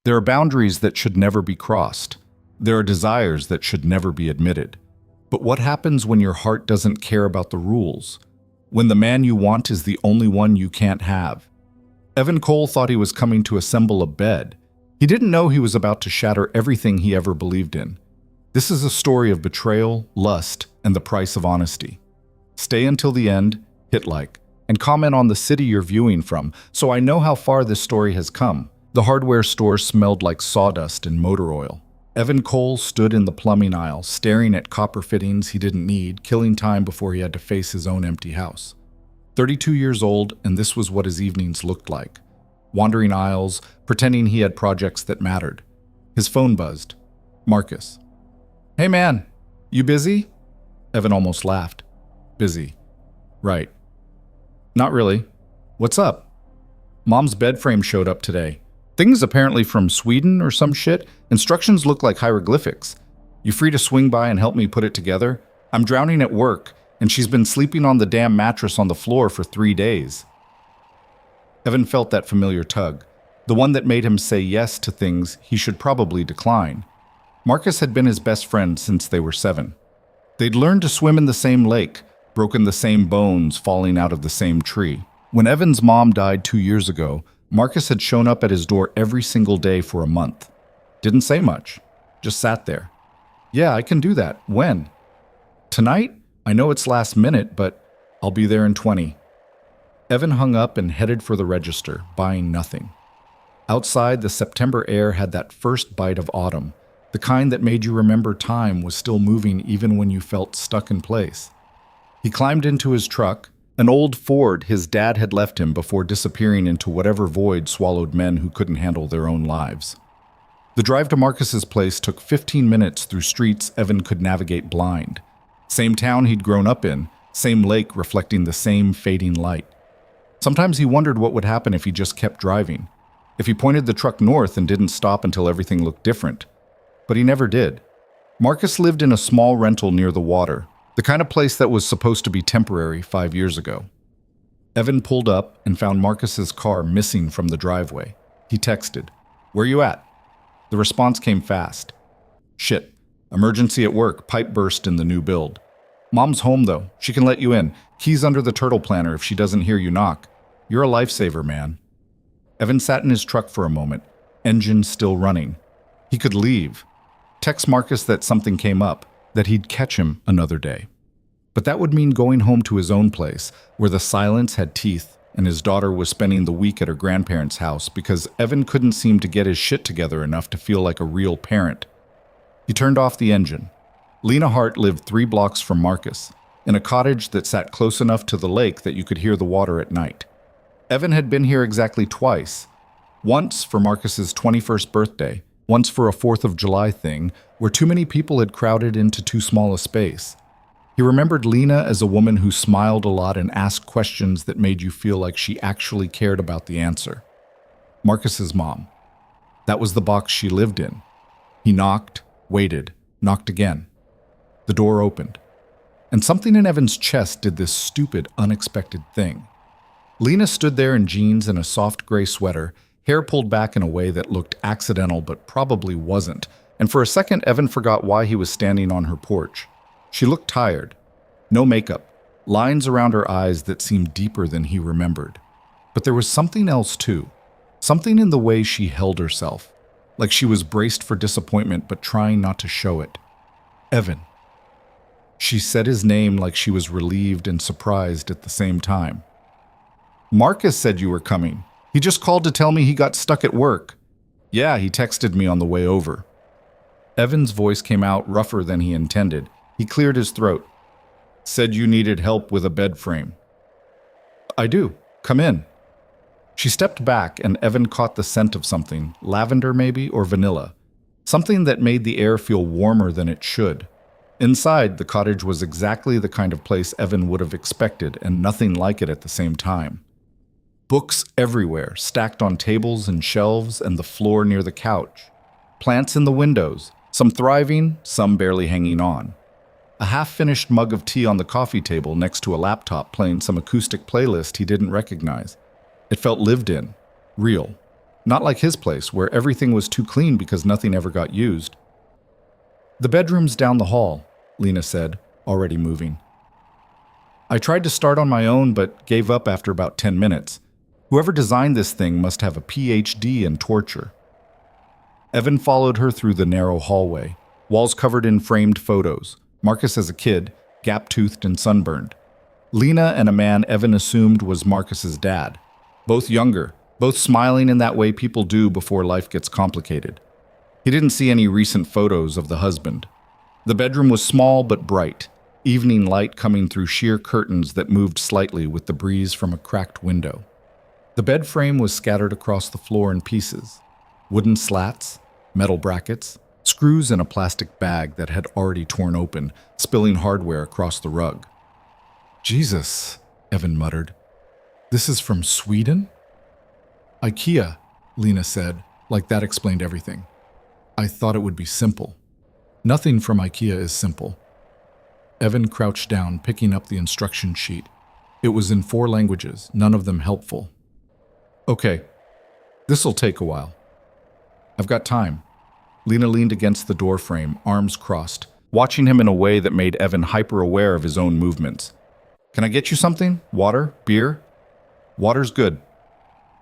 There are boundaries that should never be crossed. There are desires that should never be admitted. But what happens when your heart doesn't care about the rules? When the man you want is the only one you can't have? Evan Cole thought he was coming to assemble a bed. He didn't know he was about to shatter everything he ever believed in. This is a story of betrayal, lust, and the price of honesty. Stay until the end, hit like, and comment on the city you're viewing from so I know how far this story has come. The hardware store smelled like sawdust and motor oil. Evan Cole stood in the plumbing aisle, staring at copper fittings he didn't need, killing time before he had to face his own empty house. 32 years old, and this was what his evenings looked like. Wandering aisles, pretending he had projects that mattered. His phone buzzed. Marcus. "Hey man, you busy?" Evan almost laughed. "Busy. Right. Not really. What's up?" "Mom's bed frame showed up today. Things apparently from Sweden or some shit. Instructions look like hieroglyphics. You free to swing by and help me put it together? I'm drowning at work, and she's been sleeping on the damn mattress on the floor for 3 days." Evan felt that familiar tug, the one that made him say yes to things he should probably decline. Marcus had been his best friend since they were 7. They'd learned to swim in the same lake, broken the same bones falling out of the same tree. When Evan's mom died 2 years ago, Marcus had shown up at his door every single day for a month. Didn't say much, just sat there. "Yeah, I can do that. When?" "Tonight? I know it's last minute, but I'll be there in 20. Evan hung up and headed for the register, buying nothing. Outside, the September air had that first bite of autumn, the kind that made you remember time was still moving even when you felt stuck in place. He climbed into his truck, an old Ford his dad had left him before disappearing into whatever void swallowed men who couldn't handle their own lives. The drive to Marcus's place took 15 minutes through streets Evan could navigate blind. Same town he'd grown up in, same lake reflecting the same fading light. Sometimes he wondered what would happen if he just kept driving, if he pointed the truck north and didn't stop until everything looked different. But he never did. Marcus lived in a small rental near the water, the kind of place that was supposed to be temporary 5 years ago. Evan pulled up and found Marcus's car missing from the driveway. He texted, "Where you at?" The response came fast. "Shit. Emergency at work. Pipe burst in the new build. Mom's home though. She can let you in. Keys under the turtle planter if she doesn't hear you knock. You're a lifesaver, man." Evan sat in his truck for a moment, engine still running. He could leave. Text Marcus that something came up, that he'd catch him another day. But that would mean going home to his own place, where the silence had teeth and his daughter was spending the week at her grandparents' house because Evan couldn't seem to get his shit together enough to feel like a real parent. He turned off the engine. Lena Hart lived 3 blocks from Marcus, in a cottage that sat close enough to the lake that you could hear the water at night. Evan had been here exactly twice. Once for Marcus's 21st birthday, once for a 4th of July thing, where too many people had crowded into too small a space. He remembered Lena as a woman who smiled a lot and asked questions that made you feel like she actually cared about the answer. Marcus's mom. That was the box she lived in. He knocked, waited, knocked again. The door opened. And something in Evan's chest did this stupid, unexpected thing. Lena stood there in jeans and a soft gray sweater, hair pulled back in a way that looked accidental but probably wasn't, and for a second Evan forgot why he was standing on her porch. She looked tired. No makeup, lines around her eyes that seemed deeper than he remembered. But there was something else too, something in the way she held herself, like she was braced for disappointment but trying not to show it. Evan. She said his name like she was relieved and surprised at the same time. "Marcus said you were coming. He just called to tell me he got stuck at work." "Yeah, he texted me on the way over." Evan's voice came out rougher than he intended. He cleared his throat. "Said you needed help with a bed frame." "I do. Come in." She stepped back and Evan caught the scent of something, lavender maybe, or vanilla. Something that made the air feel warmer than it should. Inside, the cottage was exactly the kind of place Evan would have expected and nothing like it at the same time. Books everywhere, stacked on tables and shelves and the floor near the couch. Plants in the windows, some thriving, some barely hanging on. A half-finished mug of tea on the coffee table next to a laptop playing some acoustic playlist he didn't recognize. It felt lived in, real. Not like his place, where everything was too clean because nothing ever got used. "The bedroom's down the hall," Lena said, already moving. "I tried to start on my own, but gave up after about 10 minutes. Whoever designed this thing must have a PhD in torture." Evan followed her through the narrow hallway, walls covered in framed photos, Marcus as a kid, gap-toothed and sunburned. Lena and a man Evan assumed was Marcus's dad, both younger, both smiling in that way people do before life gets complicated. He didn't see any recent photos of the husband. The bedroom was small but bright, evening light coming through sheer curtains that moved slightly with the breeze from a cracked window. The bed frame was scattered across the floor in pieces. Wooden slats, metal brackets, screws in a plastic bag that had already torn open, spilling hardware across the rug. "Jesus," Evan muttered. "This is from Sweden?" "IKEA," Lena said, like that explained everything. "I thought it would be simple." "Nothing from IKEA is simple." Evan crouched down, picking up the instruction sheet. It was in 4 languages, none of them helpful. "Okay, this'll take a while." "I've got time." Lena leaned against the door frame, arms crossed, watching him in a way that made Evan hyper-aware of his own movements. "Can I get you something? Water? Beer?" "Water's good."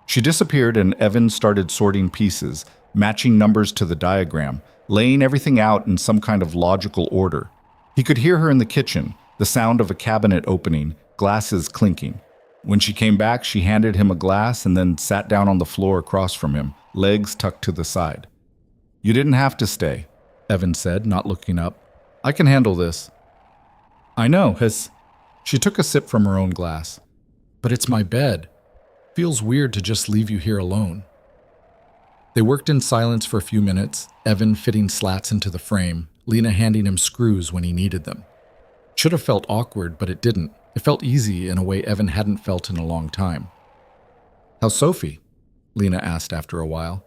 She disappeared and Evan started sorting pieces, matching numbers to the diagram, laying everything out in some kind of logical order. He could hear her in the kitchen, the sound of a cabinet opening, glasses clinking. When she came back, she handed him a glass and then sat down on the floor across from him, legs tucked to the side. "You didn't have to stay," Evan said, not looking up. "I can handle this." "I know, She took a sip from her own glass. "But it's my bed. Feels weird to just leave you here alone." They worked in silence for a few minutes, Evan fitting slats into the frame, Lena handing him screws when he needed them. Should have felt awkward, but it didn't. It felt easy in a way Evan hadn't felt in a long time. "How's Sophie?" Lena asked after a while.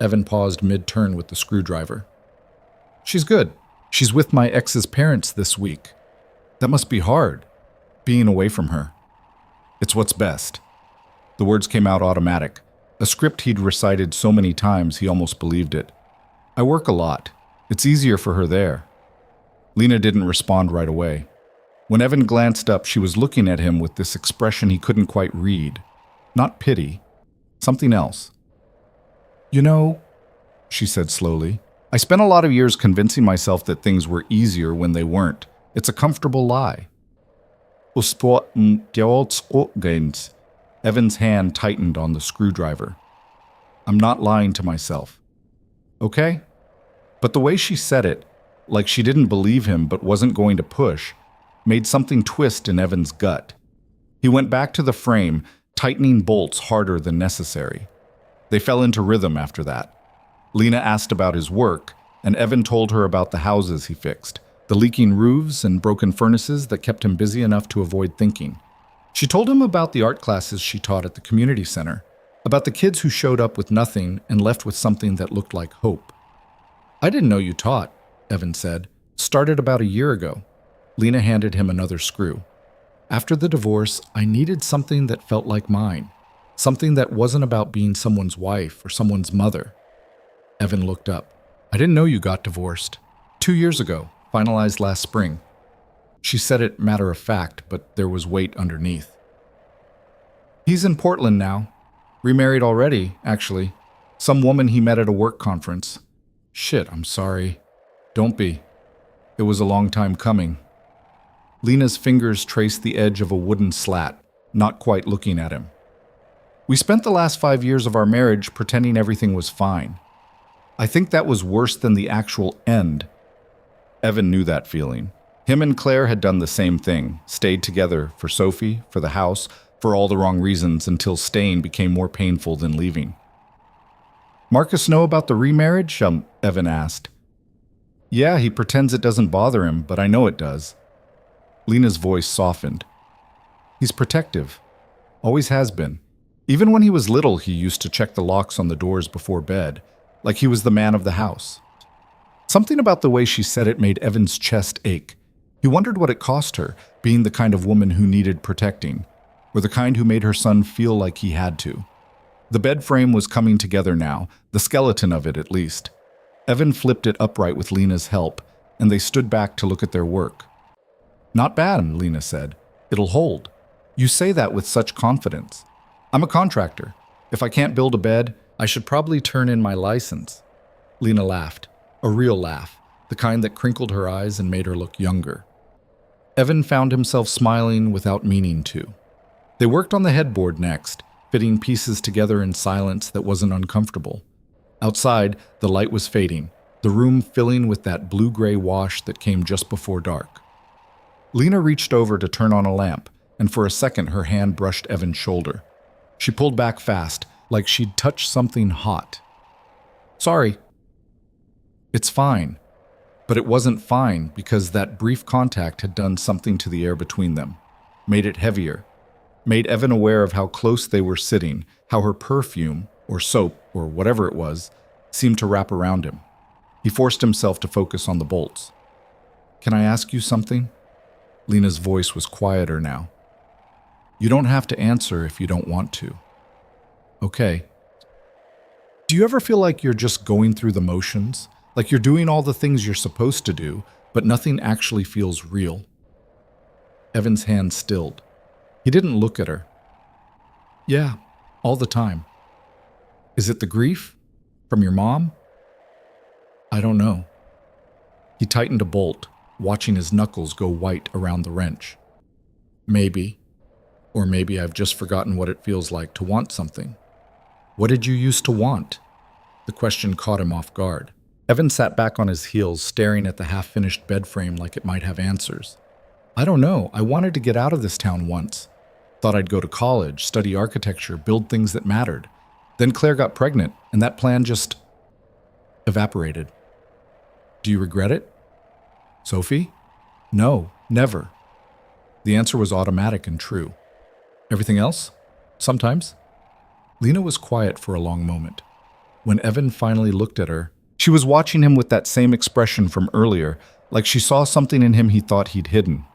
Evan paused mid-turn with the screwdriver. "She's good. She's with my ex's parents this week. That must be hard, being away from her." "It's what's best." The words came out automatic, a script he'd recited so many times he almost believed it. "I work a lot. It's easier for her there." Lena didn't respond right away. When Evan glanced up, she was looking at him with this expression he couldn't quite read. Not pity, something else. "You know," she said slowly, "I spent a lot of years convincing myself that things were easier when they weren't. It's a comfortable lie." Evan's hand tightened on the screwdriver. "I'm not lying to myself. Okay?" But the way she said it, like she didn't believe him but wasn't going to push, made something twist in Evan's gut. He went back to the frame, tightening bolts harder than necessary. They fell into rhythm after that. Lena asked about his work, and Evan told her about the houses he fixed, the leaking roofs and broken furnaces that kept him busy enough to avoid thinking. She told him about the art classes she taught at the community center, about the kids who showed up with nothing and left with something that looked like hope. "I didn't know you taught," Evan said. "Started about a year ago." Lena handed him another screw. "After the divorce, I needed something that felt like mine, something that wasn't about being someone's wife or someone's mother." Evan looked up. "I didn't know you got divorced. 2 years ago, finalized last spring." She said it matter of fact, but there was weight underneath. "He's in Portland now. Remarried already, actually. Some woman he met at a work conference." "Shit, I'm sorry." "Don't be. It was a long time coming." Lena's fingers traced the edge of a wooden slat, not quite looking at him. "We spent the last 5 years of our marriage pretending everything was fine. I think that was worse than the actual end." Evan knew that feeling. Him and Claire had done the same thing, stayed together for Sophie, for the house, for all the wrong reasons until staying became more painful than leaving. "Marcus know about the remarriage?" Evan asked. "Yeah, he pretends it doesn't bother him, but I know it does." Lena's voice softened. "He's protective. Always has been. Even when he was little, he used to check the locks on the doors before bed, like he was the man of the house." Something about the way she said it made Evan's chest ache. He wondered what it cost her, being the kind of woman who needed protecting, or the kind who made her son feel like he had to. The bed frame was coming together now, the skeleton of it at least. Evan flipped it upright with Lena's help, and they stood back to look at their work. "Not bad," Lena said. "It'll hold." "You say that with such confidence." "I'm a contractor. If I can't build a bed, I should probably turn in my license." Lena laughed, a real laugh, the kind that crinkled her eyes and made her look younger. Evan found himself smiling without meaning to. They worked on the headboard next, fitting pieces together in silence that wasn't uncomfortable. Outside, the light was fading, the room filling with that blue-gray wash that came just before dark. Lena reached over to turn on a lamp, and for a second her hand brushed Evan's shoulder. She pulled back fast, like she'd touched something hot. "Sorry." "It's fine." But it wasn't fine because that brief contact had done something to the air between them, made it heavier, made Evan aware of how close they were sitting, how her perfume, or soap, or whatever it was, seemed to wrap around him. He forced himself to focus on the bolts. "Can I ask you something?" Lena's voice was quieter now. "You don't have to answer if you don't want to." "Okay." "Do you ever feel like you're just going through the motions? Like you're doing all the things you're supposed to do, but nothing actually feels real?" Evan's hand stilled. He didn't look at her. "Yeah, all the time." "Is it the grief? From your mom?" "I don't know." He tightened a bolt, watching his knuckles go white around the wrench. "Maybe. Or maybe I've just forgotten what it feels like to want something." "What did you used to want?" The question caught him off guard. Evan sat back on his heels, staring at the half-finished bed frame like it might have answers. "I don't know. I wanted to get out of this town once. Thought I'd go to college, study architecture, build things that mattered. Then Claire got pregnant, and that plan just evaporated." "Do you regret it?" "Sophie?" "No, never." The answer was automatic and true. "Everything else? Sometimes?" Lena was quiet for a long moment. When Evan finally looked at her, she was watching him with that same expression from earlier, like she saw something in him he thought he'd hidden.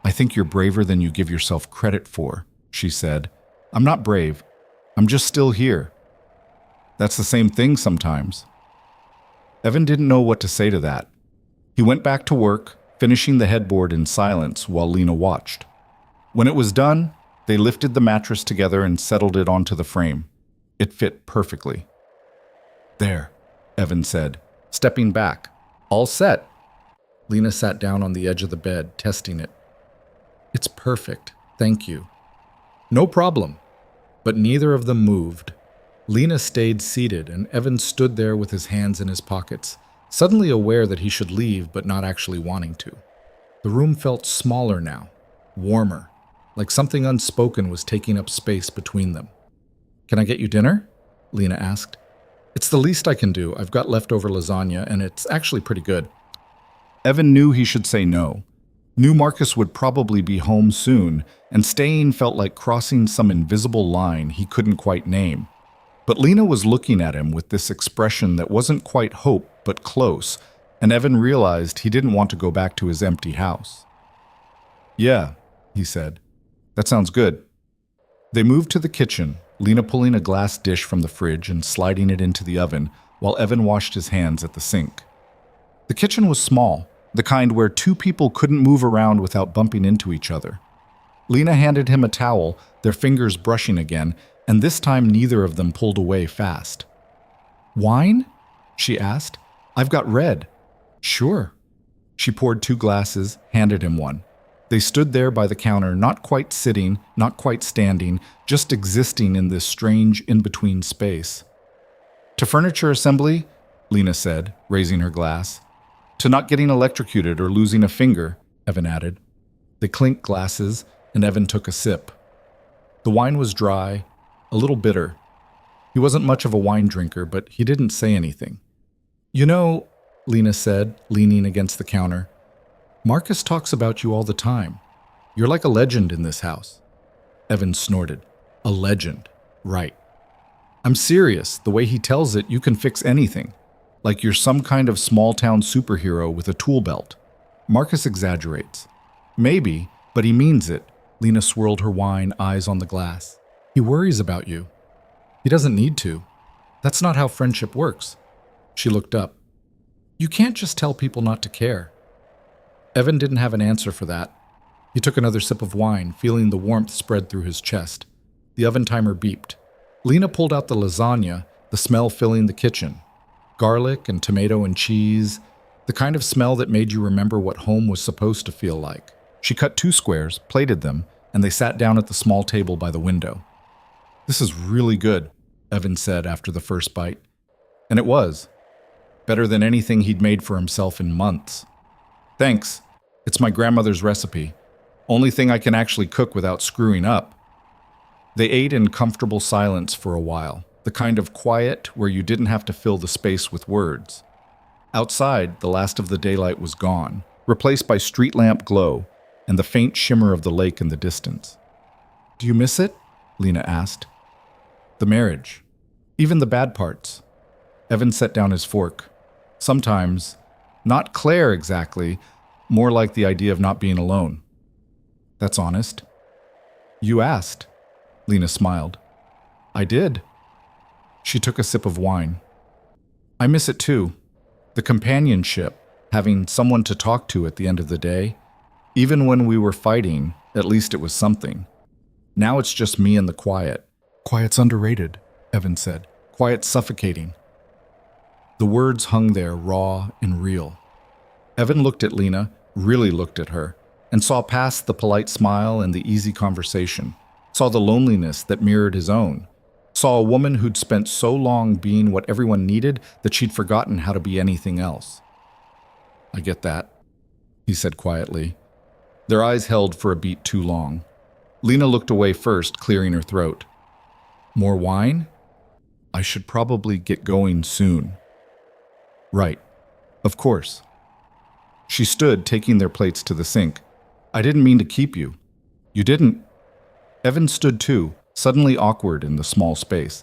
"I think you're braver than you give yourself credit for," she said. "I'm not brave. I'm just still here." "That's the same thing sometimes." Evan didn't know what to say to that. He went back to work, finishing the headboard in silence while Lena watched. When it was done, they lifted the mattress together and settled it onto the frame. It fit perfectly. "There," Evan said, stepping back. "All set." Lena sat down on the edge of the bed, testing it. "It's perfect, thank you." "No problem." But neither of them moved. Lena stayed seated, and Evan stood there with his hands in his pockets, suddenly aware that he should leave but not actually wanting to. The room felt smaller now, warmer, like something unspoken was taking up space between them. "Can I get you dinner?" Lena asked. "It's the least I can do. I've got leftover lasagna, and it's actually pretty good." Evan knew he should say no. Knew Marcus would probably be home soon, and staying felt like crossing some invisible line he couldn't quite name. But Lena was looking at him with this expression that wasn't quite hope, but close, and Evan realized he didn't want to go back to his empty house. "Yeah," he said. "That sounds good." They moved to the kitchen, Lena pulling a glass dish from the fridge and sliding it into the oven, while Evan washed his hands at the sink. The kitchen was small, the kind where two people couldn't move around without bumping into each other. Lena handed him a towel, their fingers brushing again, and this time neither of them pulled away fast. "Wine?" she asked. "I've got red." "Sure." She poured 2 glasses, handed him one. They stood there by the counter, not quite sitting, not quite standing, just existing in this strange in-between space. "To furniture assembly," Lena said, raising her glass. "To not getting electrocuted or losing a finger," Evan added. They clinked glasses, and Evan took a sip. The wine was dry, a little bitter. He wasn't much of a wine drinker, but he didn't say anything. "You know," Lena said, leaning against the counter, "Marcus talks about you all the time. You're like a legend in this house." Evan snorted. "A legend, right. I'm serious. The way he tells it, you can fix anything. Like you're some kind of small-town superhero with a tool belt." Marcus exaggerates. "Maybe, but he means it." Lena swirled her wine, eyes on the glass. "He worries about you." He doesn't need to. That's not how friendship works. She looked up. You can't just tell people not to care. Evan didn't have an answer for that. He took another sip of wine, feeling the warmth spread through his chest. The oven timer beeped. Lena pulled out the lasagna, the smell filling the kitchen. Garlic and tomato and cheese, the kind of smell that made you remember what home was supposed to feel like. She cut 2 squares, plated them, and they sat down at the small table by the window. This is really good, Evan said after the first bite. And it was. Better than anything he'd made for himself in months. Thanks. It's my grandmother's recipe. Only thing I can actually cook without screwing up. They ate in comfortable silence for a while, the kind of quiet where you didn't have to fill the space with words. Outside, the last of the daylight was gone, replaced by street lamp glow and the faint shimmer of the lake in the distance. Do you miss it? Lena asked. The marriage. Even the bad parts. Evan set down his fork. Sometimes, not Claire exactly, more like the idea of not being alone. That's honest. You asked. Lena smiled. I did. She took a sip of wine. I miss it too. The companionship, having someone to talk to at the end of the day. Even when we were fighting, at least it was something. Now it's just me and the quiet. Quiet's underrated, Evan said. Quiet's suffocating. The words hung there, raw and real. Evan looked at Lena, really looked at her, and saw past the polite smile and the easy conversation. Saw the loneliness that mirrored his own. Saw a woman who'd spent so long being what everyone needed that she'd forgotten how to be anything else. I get that, he said quietly. Their eyes held for a beat too long. Lena looked away first, clearing her throat. More wine? I should probably get going soon. Right. Of course. She stood, taking their plates to the sink. I didn't mean to keep you. You didn't? Evan stood too, suddenly awkward in the small space.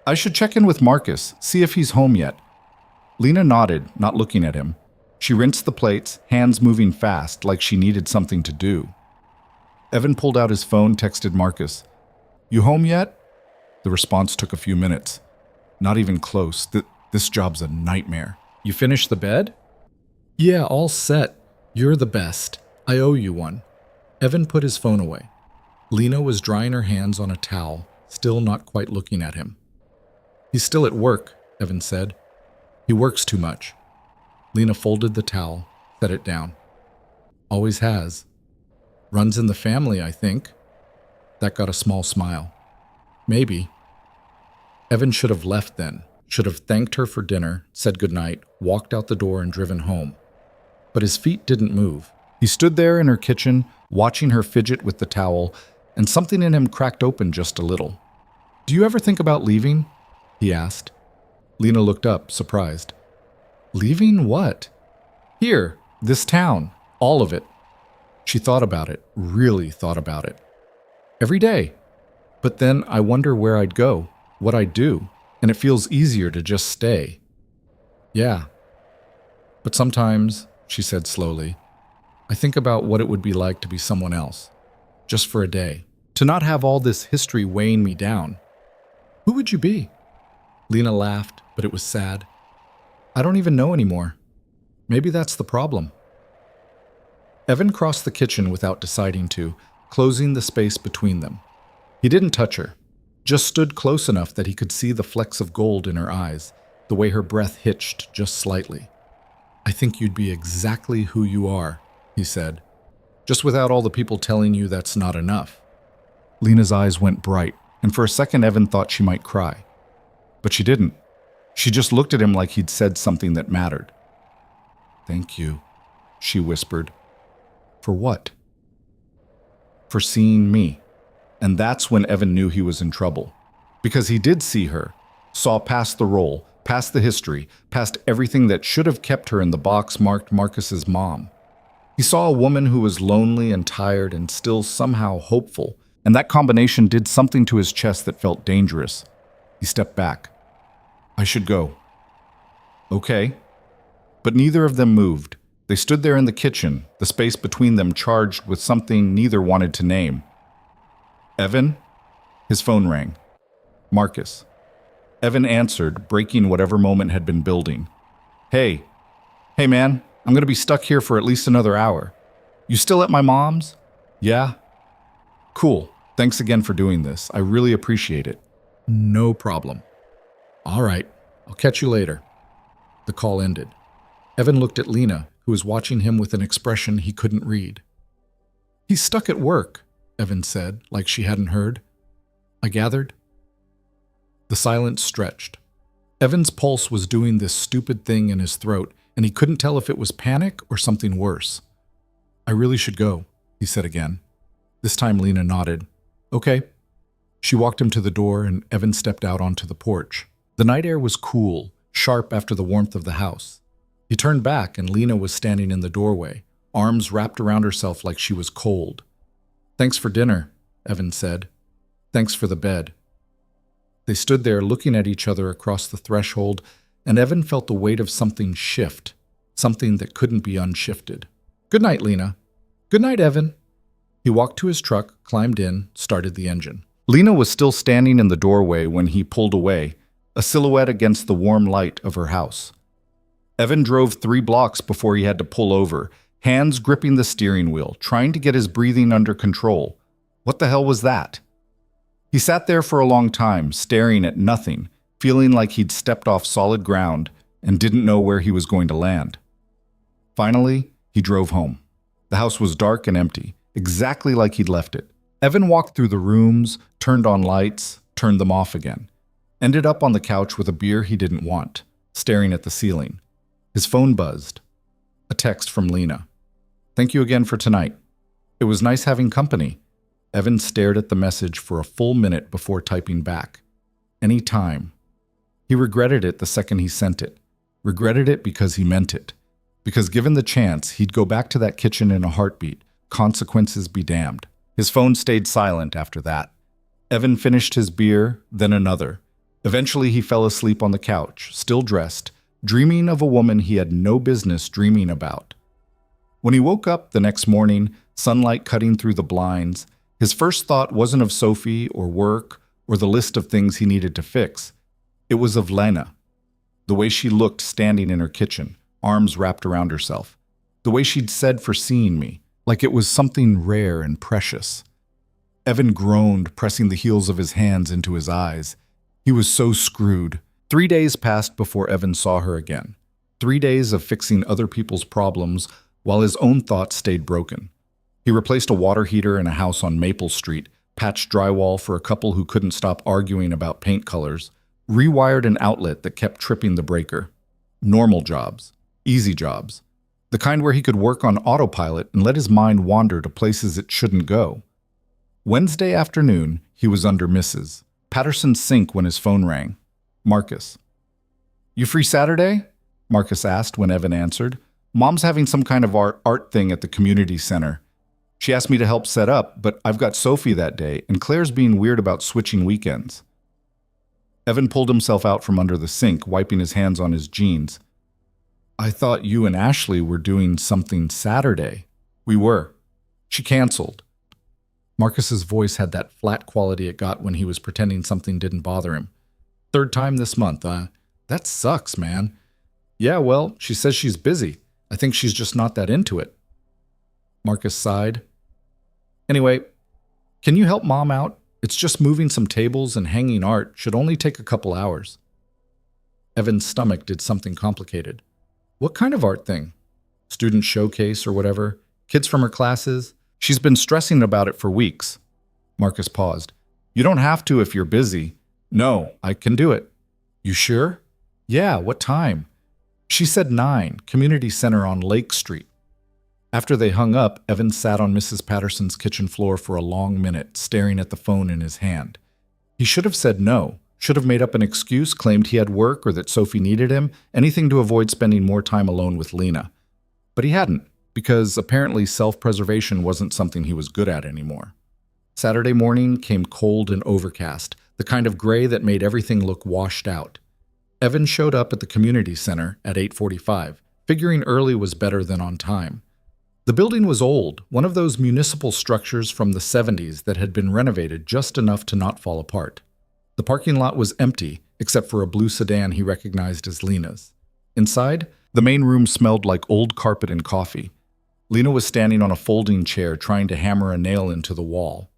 I should check in with Marcus, see if he's home yet. Lena nodded, not looking at him. She rinsed the plates, hands moving fast, like she needed something to do. Evan pulled out his phone, texted Marcus. You home yet? The response took a few minutes. Not even close. This job's a nightmare. You finished the bed? Yeah, all set. You're the best. I owe you one. Evan put his phone away. Lena was drying her hands on a towel, still not quite looking at him. He's still at work, Evan said. He works too much. Lena folded the towel, set it down. Always has. Runs in the family, I think. That got a small smile. Maybe. Evan should have left then, should have thanked her for dinner, said goodnight, walked out the door and driven home. But his feet didn't move. He stood there in her kitchen, watching her fidget with the towel, and something in him cracked open just a little. Do you ever think about leaving? He asked. Lena looked up, surprised. Leaving what? Here, this town, all of it. She thought about it, really thought about it. Every day. But then I wonder where I'd go, what I'd do, and it feels easier to just stay. Yeah. But sometimes, she said slowly, I think about what it would be like to be someone else. Just for a day. To not have all this history weighing me down. Who would you be? Lena laughed, but it was sad. I don't even know anymore. Maybe that's the problem. Evan crossed the kitchen without deciding to, closing the space between them. He didn't touch her, just stood close enough that he could see the flecks of gold in her eyes, the way her breath hitched just slightly. I think you'd be exactly who you are, he said, just without all the people telling you that's not enough. Lena's eyes went bright, and for a second Evan thought she might cry. But she didn't. She just looked at him like he'd said something that mattered. Thank you, she whispered. For what? For seeing me. And that's when Evan knew he was in trouble. Because he did see her, saw past the role, past the history, past everything that should have kept her in the box marked Marcus's mom. He saw a woman who was lonely and tired and still somehow hopeful, and that combination did something to his chest that felt dangerous. He stepped back. I should go. Okay. But neither of them moved. They stood there in the kitchen, the space between them charged with something neither wanted to name. Evan? His phone rang. Marcus. Evan answered, breaking whatever moment had been building. Hey. Hey, man. I'm going to be stuck here for at least another hour. You still at my mom's? Yeah? Cool. Thanks again for doing this. I really appreciate it. No problem. All right. I'll catch you later. The call ended. Evan looked at Lena, who was watching him with an expression he couldn't read. He's stuck at work, Evan said, like she hadn't heard. I gathered. The silence stretched. Evan's pulse was doing this stupid thing in his throat, and he couldn't tell if it was panic or something worse. I really should go, he said again. This time Lena nodded. Okay. She walked him to the door, and Evan stepped out onto the porch. The night air was cool, sharp after the warmth of the house. He turned back, and Lena was standing in the doorway, arms wrapped around herself like she was cold. Thanks for dinner, Evan said. Thanks for the bed. They stood there looking at each other across the threshold, and Evan felt the weight of something shift, something that couldn't be unshifted. Good night, Lena. Good night, Evan. He walked to his truck, climbed in, started the engine. Lena was still standing in the doorway when he pulled away, a silhouette against the warm light of her house. Evan drove 3 blocks before he had to pull over, hands gripping the steering wheel, trying to get his breathing under control. What the hell was that? He sat there for a long time, staring at nothing, feeling like he'd stepped off solid ground and didn't know where he was going to land. Finally, he drove home. The house was dark and empty, exactly like he'd left it. Evan walked through the rooms, turned on lights, turned them off again. Ended up on the couch with a beer he didn't want, staring at the ceiling. His phone buzzed. A text from Lena. Thank you again for tonight. It was nice having company. Evan stared at the message for a full minute before typing back. Any time. He regretted it the second he sent it. Regretted it because he meant it. Because given the chance, he'd go back to that kitchen in a heartbeat. Consequences be damned. His phone stayed silent after that. Evan finished his beer, then another. Eventually he fell asleep on the couch, still dressed, dreaming of a woman he had no business dreaming about. When he woke up the next morning, sunlight cutting through the blinds, his first thought wasn't of Sophie or work or the list of things he needed to fix. It was of Lena. The way she looked standing in her kitchen, arms wrapped around herself. The way she'd said for seeing me, like it was something rare and precious. Evan groaned, pressing the heels of his hands into his eyes. He was so screwed. 3 days passed before Evan saw her again. 3 days of fixing other people's problems while his own thoughts stayed broken. He replaced a water heater in a house on Maple Street, patched drywall for a couple who couldn't stop arguing about paint colors, rewired an outlet that kept tripping the breaker. Normal jobs. Easy jobs. The kind where he could work on autopilot and let his mind wander to places it shouldn't go. Wednesday afternoon, he was under Mrs. Patterson's sink when his phone rang. Marcus. You free Saturday? Marcus asked when Evan answered. Mom's having some kind of art thing at the community center. She asked me to help set up, but I've got Sophie that day, and Claire's being weird about switching weekends. Evan pulled himself out from under the sink, wiping his hands on his jeans. I thought you and Ashley were doing something Saturday. We were. She canceled. Marcus's voice had that flat quality it got when he was pretending something didn't bother him. 3rd time this month. That sucks, man. Yeah, well, she says she's busy. I think she's just not that into it. Marcus sighed. Anyway, can you help Mom out? It's just moving some tables and hanging art. Should only take a couple hours. Evan's stomach did something complicated. What kind of art thing? Student showcase or whatever? Kids from her classes? She's been stressing about it for weeks. Marcus paused. You don't have to if you're busy. No, I can do it. You sure? Yeah, what time? She said 9, community center on Lake Street. After they hung up, Evan sat on Mrs. Patterson's kitchen floor for a long minute, staring at the phone in his hand. He should have said no, should have made up an excuse, claimed he had work or that Sophie needed him, anything to avoid spending more time alone with Lena. But he hadn't, because apparently self-preservation wasn't something he was good at anymore. Saturday morning came cold and overcast, the kind of gray that made everything look washed out. Evan showed up at the community center at 8:45, figuring early was better than on time. The building was old, one of those municipal structures from the 70s that had been renovated just enough to not fall apart. The parking lot was empty, except for a blue sedan he recognized as Lena's. Inside, the main room smelled like old carpet and coffee. Lena was standing on a folding chair trying to hammer a nail into the wall.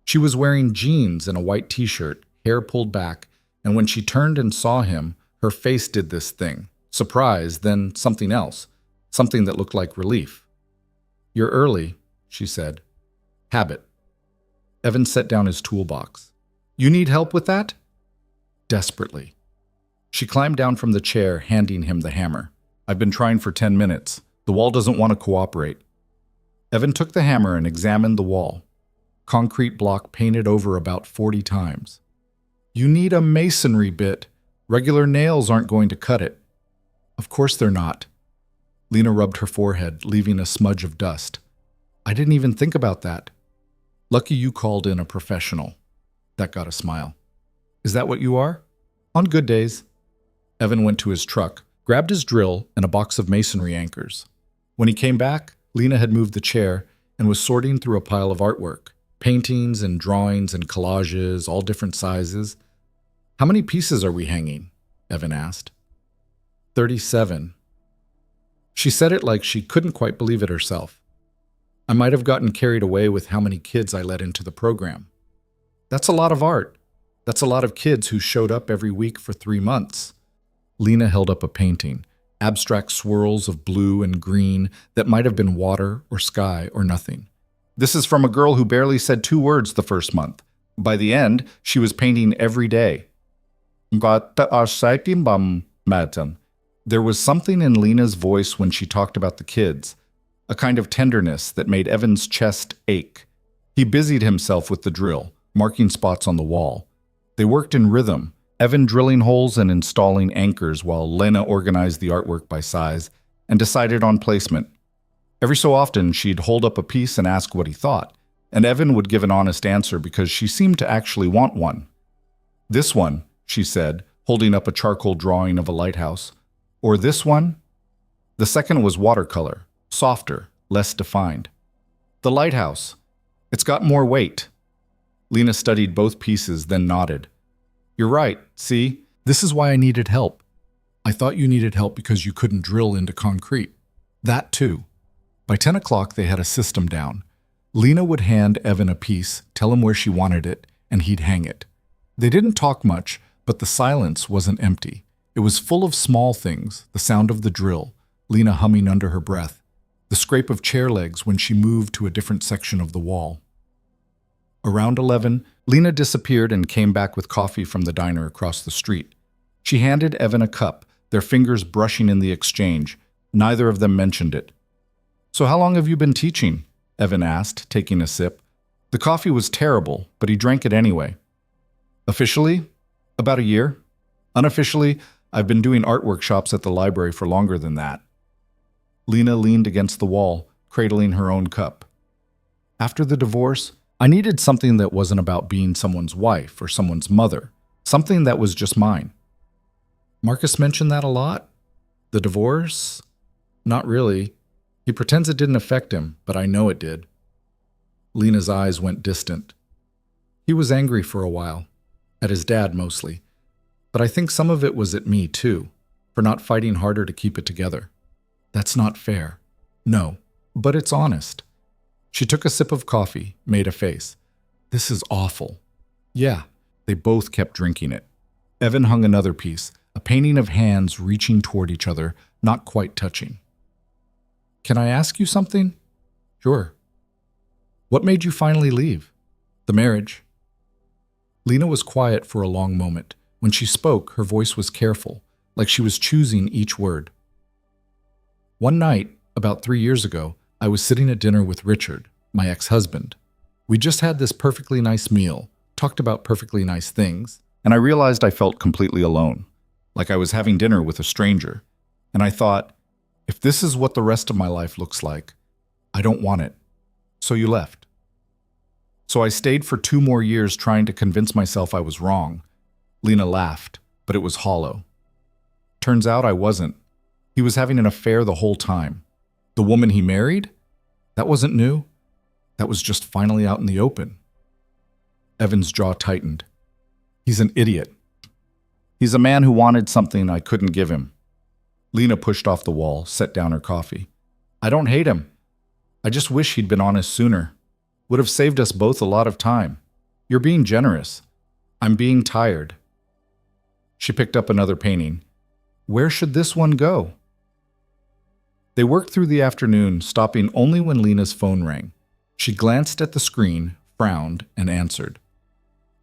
She was wearing jeans and a white t-shirt, hair pulled back, and when she turned and saw him, her face did this thing. Surprise, then something else. Something that looked like relief. "You're early," she said. "Habit." Evan set down his toolbox. "You need help with that?" Desperately. She climbed down from the chair, handing him the hammer. "I've been trying for 10 minutes. The wall doesn't want to cooperate." Evan took the hammer and examined the wall. Concrete block painted over about 40 times. "You need a masonry bit. Regular nails aren't going to cut it." "Of course they're not." Lena rubbed her forehead, leaving a smudge of dust. "I didn't even think about that." "Lucky you called in a professional." That got a smile. "Is that what you are?" "On good days." Evan went to his truck, grabbed his drill and a box of masonry anchors. When he came back, Lena had moved the chair and was sorting through a pile of artwork, paintings and drawings and collages, all different sizes. "How many pieces are we hanging?" Evan asked. 37. She said it like she couldn't quite believe it herself. "I might have gotten carried away with how many kids I let into the program." "That's a lot of art. That's a lot of kids who showed up every week for 3 months. Lena held up a painting, abstract swirls of blue and green that might have been water or sky or nothing. "This is from a girl who barely said 2 words the first month. By the end, she was painting every day." There was something in Lena's voice when she talked about the kids, a kind of tenderness that made Evan's chest ache. He busied himself with the drill, marking spots on the wall. They worked in rhythm, Evan drilling holes and installing anchors while Lena organized the artwork by size and decided on placement. Every so often, she'd hold up a piece and ask what he thought, and Evan would give an honest answer because she seemed to actually want one. "This one," she said, holding up a charcoal drawing of a lighthouse. "Or this one?" The second was watercolor, softer, less defined. "The lighthouse. It's got more weight." Lena studied both pieces, then nodded. "You're right, see? This is why I needed help." "I thought you needed help because you couldn't drill into concrete." "That too." By 10 o'clock, they had a system down. Lena would hand Evan a piece, tell him where she wanted it, and he'd hang it. They didn't talk much, but the silence wasn't empty. It was full of small things, the sound of the drill, Lena humming under her breath, the scrape of chair legs when she moved to a different section of the wall. Around 11, Lena disappeared and came back with coffee from the diner across the street. She handed Evan a cup, their fingers brushing in the exchange. Neither of them mentioned it. "So how long have you been teaching?" Evan asked, taking a sip. The coffee was terrible, but he drank it anyway. "Officially, about a year. Unofficially, I've been doing art workshops at the library for longer than that." Lena leaned against the wall, cradling her own cup. "After the divorce, I needed something that wasn't about being someone's wife or someone's mother, something that was just mine." "Marcus mentioned that a lot? The divorce?" "Not really. He pretends it didn't affect him, but I know it did." Lena's eyes went distant. "He was angry for a while. At his dad, mostly. But I think some of it was at me, too, for not fighting harder to keep it together." "That's not fair." "No, but it's honest." She took a sip of coffee, made a face. "This is awful." "Yeah." They both kept drinking it. Evan hung another piece, a painting of hands reaching toward each other, not quite touching. "Can I ask you something?" "Sure." "What made you finally leave?" "The marriage." Lena was quiet for a long moment. When she spoke, her voice was careful, like she was choosing each word. "One night, about 3 years ago, I was sitting at dinner with Richard, my ex-husband. We just had this perfectly nice meal, talked about perfectly nice things, and I realized I felt completely alone, like I was having dinner with a stranger. And I thought, if this is what the rest of my life looks like, I don't want it. So you left." "So I stayed for 2 more years trying to convince myself I was wrong." Lena laughed, but it was hollow. "Turns out I wasn't. He was having an affair the whole time. The woman he married? That wasn't new. That was just finally out in the open." Evan's jaw tightened. He's an idiot. He's a man who wanted something I couldn't give him. Lena pushed off the wall, set down her coffee. I don't hate him. I just wish he'd been honest sooner. Would have saved us both a lot of time. You're being generous. I'm being tired. She picked up another painting. Where should this one go? They worked through the afternoon, stopping only when Lena's phone rang. She glanced at the screen, frowned, and answered.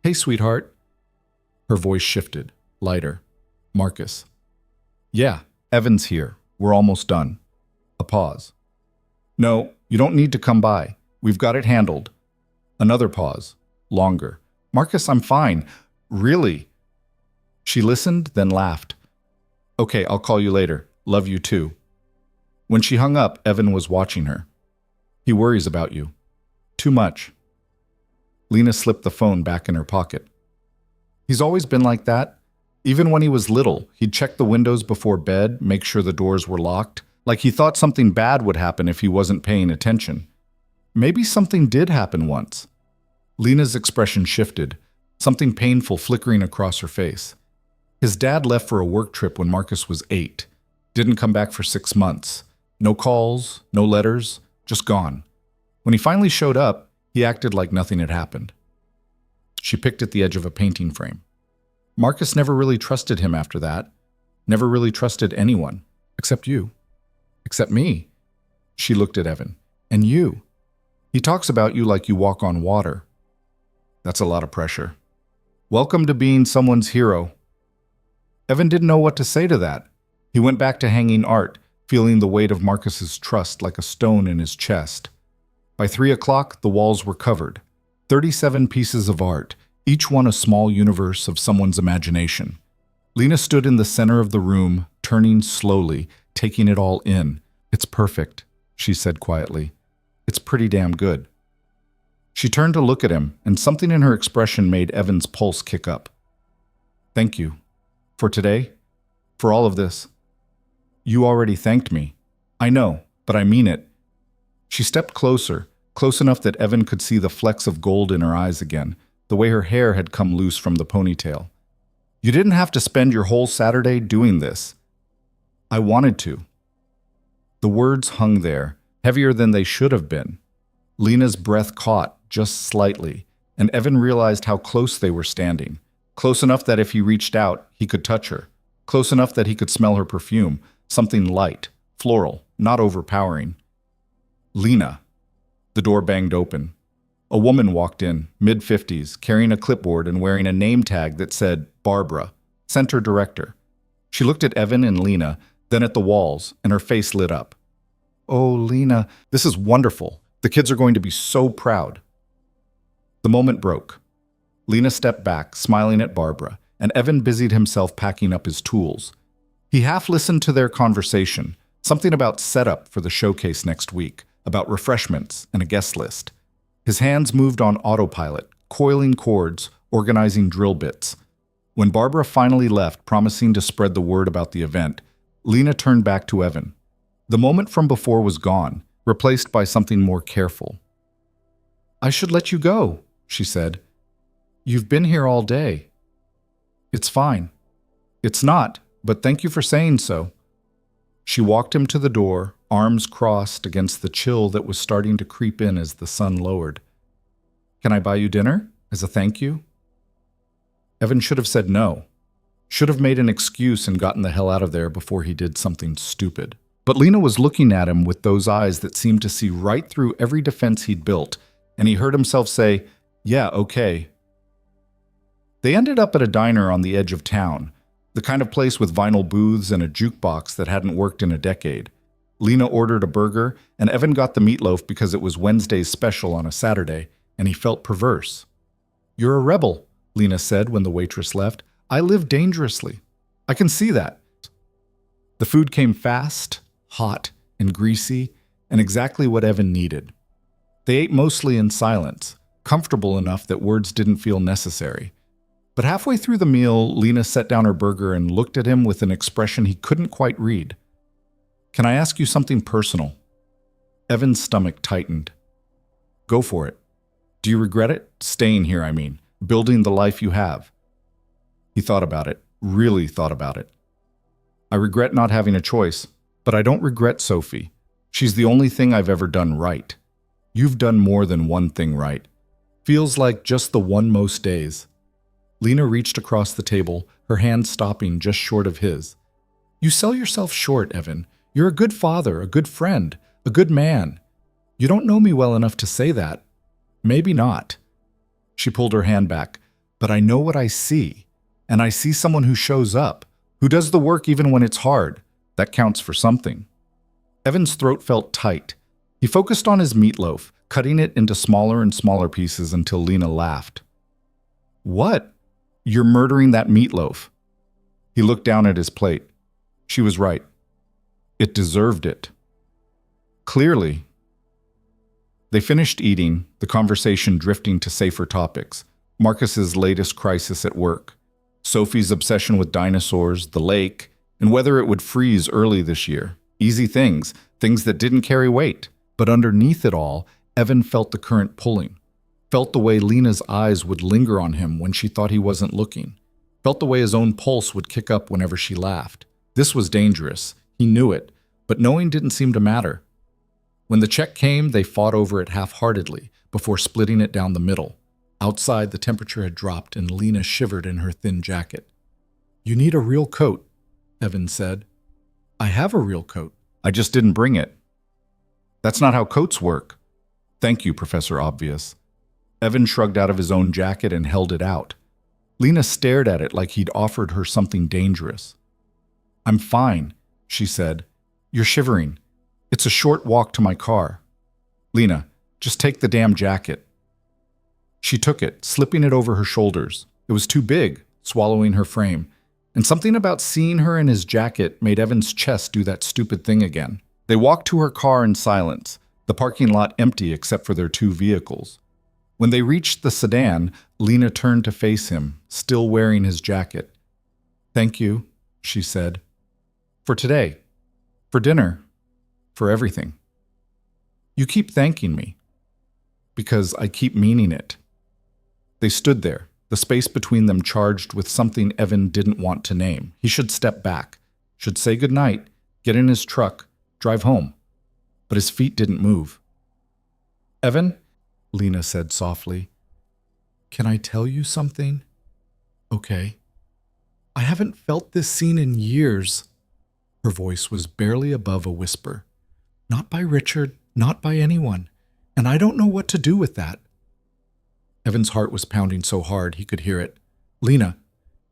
Hey, sweetheart. Her voice shifted, lighter. Marcus. Yeah, Evan's here. We're almost done. A pause. No, you don't need to come by. We've got it handled. Another pause. Longer. Marcus, I'm fine. Really? She listened, then laughed. Okay, I'll call you later. Love you too. When she hung up, Evan was watching her. He worries about you. Too much. Lena slipped the phone back in her pocket. He's always been like that. Even when he was little, he'd check the windows before bed, make sure the doors were locked, like he thought something bad would happen if he wasn't paying attention. Maybe something did happen once. Lena's expression shifted, something painful flickering across her face. His dad left for a work trip when Marcus was 8. Didn't come back for 6 months. No calls, no letters, just gone. When he finally showed up, he acted like nothing had happened. She picked at the edge of a painting frame. Marcus never really trusted him after that. Never really trusted anyone. Except you. Except me. She looked at Evan. And you. He talks about you like you walk on water. That's a lot of pressure. Welcome to being someone's hero. Evan didn't know what to say to that. He went back to hanging art, feeling the weight of Marcus's trust like a stone in his chest. By 3 o'clock, the walls were covered. 37 pieces of art, each one a small universe of someone's imagination. Lena stood in the center of the room, turning slowly, taking it all in. It's perfect, she said quietly. It's pretty damn good. She turned to look at him, and something in her expression made Evan's pulse kick up. Thank you. For today? For all of this? You already thanked me. I know, but I mean it. She stepped closer, close enough that Evan could see the flecks of gold in her eyes again, the way her hair had come loose from the ponytail. You didn't have to spend your whole Saturday doing this. I wanted to. The words hung there, heavier than they should have been. Lena's breath caught, just slightly, and Evan realized how close they were standing. Close enough that if he reached out, he could touch her. Close enough that he could smell her perfume, something light, floral, not overpowering. Lena. The door banged open. A woman walked in, mid-50s, carrying a clipboard and wearing a name tag that said Barbara, Center Director. She looked at Evan and Lena, then at the walls, and her face lit up. Oh, Lena, this is wonderful. The kids are going to be so proud. The moment broke. Lena stepped back, smiling at Barbara, and Evan busied himself packing up his tools. He half listened to their conversation, something about setup for the showcase next week, about refreshments and a guest list. His hands moved on autopilot, coiling cords, organizing drill bits. When Barbara finally left, promising to spread the word about the event, Lena turned back to Evan. The moment from before was gone, replaced by something more careful. I should let you go, she said. You've been here all day. It's fine. It's not, but thank you for saying so. She walked him to the door, arms crossed against the chill that was starting to creep in as the sun lowered. Can I buy you dinner, as a thank you? Evan should have said no. Should have made an excuse and gotten the hell out of there before he did something stupid. But Lena was looking at him with those eyes that seemed to see right through every defense he'd built, and he heard himself say, yeah, okay. They ended up at a diner on the edge of town, the kind of place with vinyl booths and a jukebox that hadn't worked in a decade. Lena ordered a burger, and Evan got the meatloaf because it was Wednesday's special on a Saturday, and he felt perverse. You're a rebel, Lena said when the waitress left. I live dangerously. I can see that. The food came fast, hot, and greasy, and exactly what Evan needed. They ate mostly in silence, comfortable enough that words didn't feel necessary. But halfway through the meal, Lena set down her burger and looked at him with an expression he couldn't quite read. Can I ask you something personal? Evan's stomach tightened. Go for it. Do you regret it? Staying here, I mean. Building the life you have. He thought about it, really thought about it. I regret not having a choice, but I don't regret Sophie. She's the only thing I've ever done right. You've done more than one thing right. Feels like just the one most days. Lena reached across the table, her hand stopping just short of his. You sell yourself short, Evan. You're a good father, a good friend, a good man. You don't know me well enough to say that. Maybe not. She pulled her hand back. But I know what I see. And I see someone who shows up, who does the work even when it's hard. That counts for something. Evan's throat felt tight. He focused on his meatloaf, cutting it into smaller and smaller pieces until Lena laughed. What? You're murdering that meatloaf. He looked down at his plate. She was right. It deserved it. Clearly. They finished eating, the conversation drifting to safer topics. Marcus's latest crisis at work, Sophie's obsession with dinosaurs, the lake, and whether it would freeze early this year. Easy things, things that didn't carry weight. But underneath it all, Evan felt the current pulling. Felt the way Lena's eyes would linger on him when she thought he wasn't looking. Felt the way his own pulse would kick up whenever she laughed. This was dangerous. He knew it, but knowing didn't seem to matter. When the check came, they fought over it half-heartedly before splitting it down the middle. Outside, the temperature had dropped and Lena shivered in her thin jacket. You need a real coat, Evan said. I have a real coat. I just didn't bring it. That's not how coats work. Thank you, Professor Obvious. Evan shrugged out of his own jacket and held it out. Lena stared at it like he'd offered her something dangerous. I'm fine, she said. You're shivering. It's a short walk to my car. Lena, just take the damn jacket. She took it, slipping it over her shoulders. It was too big, swallowing her frame. And something about seeing her in his jacket made Evan's chest do that stupid thing again. They walked to her car in silence, the parking lot empty except for their two vehicles. When they reached the sedan, Lena turned to face him, still wearing his jacket. Thank you, she said. For today. For dinner. For everything. You keep thanking me. Because I keep meaning it. They stood there, the space between them charged with something Evan didn't want to name. He should step back, should say goodnight, get in his truck, drive home. But his feet didn't move. Evan, Lena said softly, can I tell you something? Okay. I haven't felt this scene in years. Her voice was barely above a whisper. Not by Richard, not by anyone. And I don't know what to do with that. Evan's heart was pounding so hard he could hear it. Lena,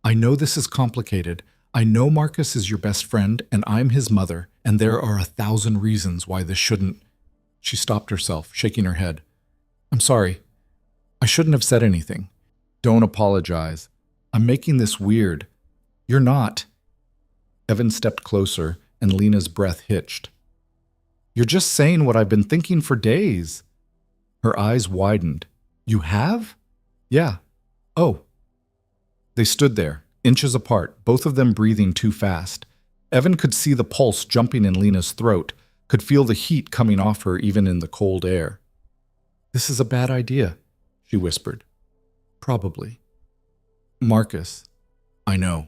I know this is complicated. I know Marcus is your best friend, and I'm his mother, and there are 1,000 reasons why this shouldn't. She stopped herself, shaking her head. I'm sorry. I shouldn't have said anything. Don't apologize. I'm making this weird. You're not. Evan stepped closer, and Lena's breath hitched. You're just saying what I've been thinking for days. Her eyes widened. You have? Yeah. Oh. They stood there, inches apart, both of them breathing too fast. Evan could see the pulse jumping in Lena's throat, could feel the heat coming off her even in the cold air. This is a bad idea, she whispered. Probably. Marcus. I know.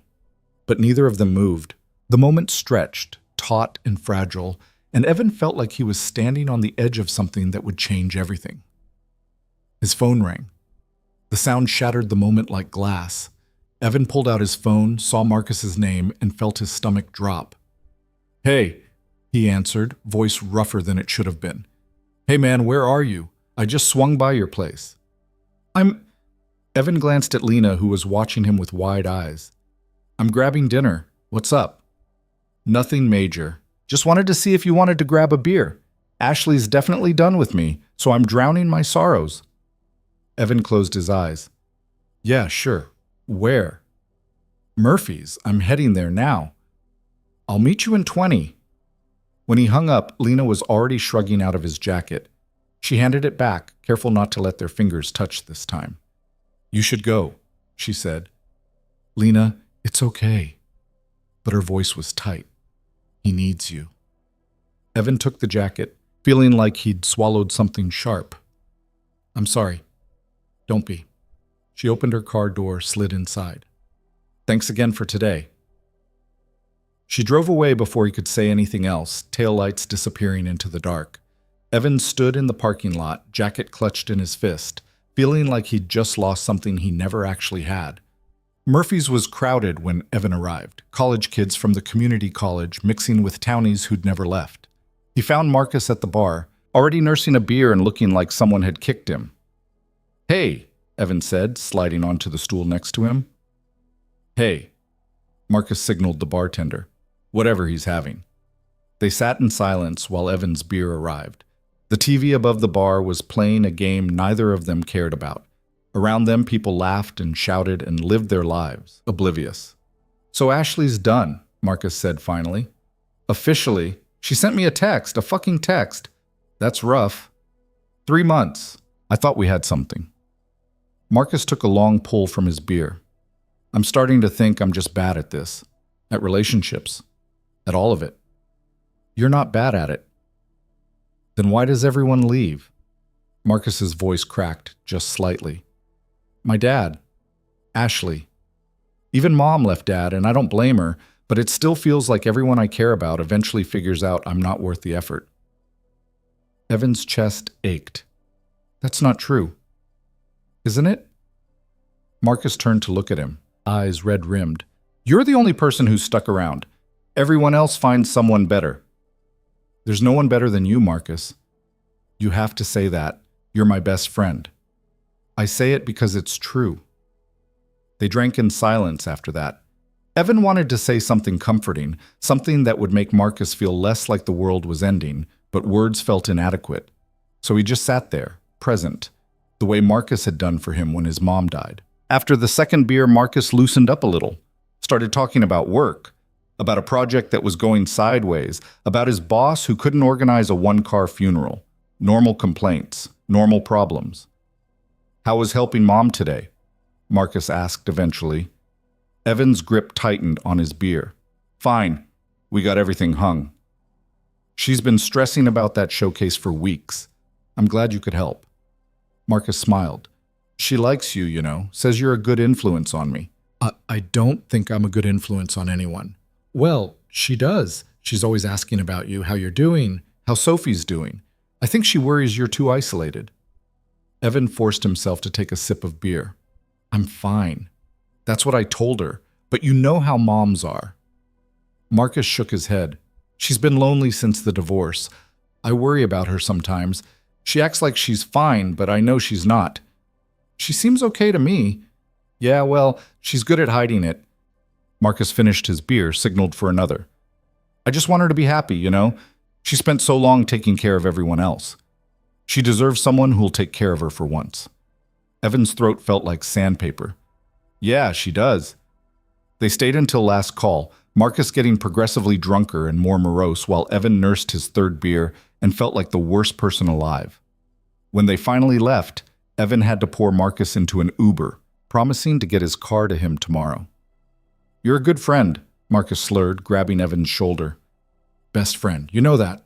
But neither of them moved. The moment stretched, taut and fragile, and Evan felt like he was standing on the edge of something that would change everything. His phone rang. The sound shattered the moment like glass. Evan pulled out his phone, saw Marcus's name, and felt his stomach drop. Hey, he answered, voice rougher than it should have been. Hey man, where are you? I just swung by your place. Evan glanced at Lena, who was watching him with wide eyes. I'm grabbing dinner. What's up? Nothing major. Just wanted to see if you wanted to grab a beer. Ashley's definitely done with me, so I'm drowning my sorrows. Evan closed his eyes. Yeah, sure. Where? Murphy's. I'm heading there now. I'll meet you in 20. When he hung up, Lena was already shrugging out of his jacket. She handed it back, careful not to let their fingers touch this time. You should go, she said. Lena, it's okay. But her voice was tight. He needs you. Evan took the jacket, feeling like he'd swallowed something sharp. I'm sorry. Don't be. She opened her car door, slid inside. Thanks again for today. She drove away before he could say anything else, taillights disappearing into the dark. Evan stood in the parking lot, jacket clutched in his fist, feeling like he'd just lost something he never actually had. Murphy's was crowded when Evan arrived, college kids from the community college mixing with townies who'd never left. He found Marcus at the bar, already nursing a beer and looking like someone had kicked him. "Hey," Evan said, sliding onto the stool next to him. "Hey," Marcus signaled the bartender, whatever he's having. They sat in silence while Evan's beer arrived. The TV above the bar was playing a game neither of them cared about. Around them, people laughed and shouted and lived their lives, oblivious. "So Ashley's done," Marcus said finally. "Officially. She sent me a text, a fucking text. That's rough. 3 months. I thought we had something." Marcus took a long pull from his beer. "I'm starting to think I'm just bad at this. At relationships. At all of it." "You're not bad at it." "Then why does everyone leave?" Marcus's voice cracked just slightly. "My dad. Ashley. Even Mom left Dad, and I don't blame her, but it still feels like everyone I care about eventually figures out I'm not worth the effort." Evan's chest ached. "That's not true." "Isn't it?" Marcus turned to look at him, eyes red-rimmed. "You're the only person who's stuck around. Everyone else finds someone better." "There's no one better than you, Marcus." "You have to say that. You're my best friend." "I say it because it's true." They drank in silence after that. Evan wanted to say something comforting, something that would make Marcus feel less like the world was ending, but words felt inadequate. So he just sat there, present, the way Marcus had done for him when his mom died. After the second beer, Marcus loosened up a little, started talking about work, about a project that was going sideways, about his boss who couldn't organize a one-car funeral, normal complaints, normal problems. "How was helping Mom today?" Marcus asked eventually. Evan's grip tightened on his beer. "Fine. We got everything hung." "She's been stressing about that showcase for weeks. I'm glad you could help." Marcus smiled. "She likes you, you know, says you're a good influence on me." I don't think I'm a good influence on anyone." "Well, she does. She's always asking about you, how you're doing, how Sophie's doing. I think she worries you're too isolated." Evan forced himself to take a sip of beer. "I'm fine. That's what I told her, but you know how moms are." Marcus shook his head. "She's been lonely since the divorce. I worry about her sometimes. She acts like she's fine, but I know she's not. She seems okay to me." "Yeah, well, she's good at hiding it." Marcus finished his beer, signaled for another. "I just want her to be happy, you know? She spent so long taking care of everyone else. She deserves someone who'll take care of her for once." Evan's throat felt like sandpaper. "Yeah, she does." They stayed until last call, Marcus getting progressively drunker and more morose while Evan nursed his third beer and felt like the worst person alive. When they finally left, Evan had to pour Marcus into an Uber, promising to get his car to him tomorrow. "You're a good friend," Marcus slurred, grabbing Evan's shoulder. "Best friend, you know that."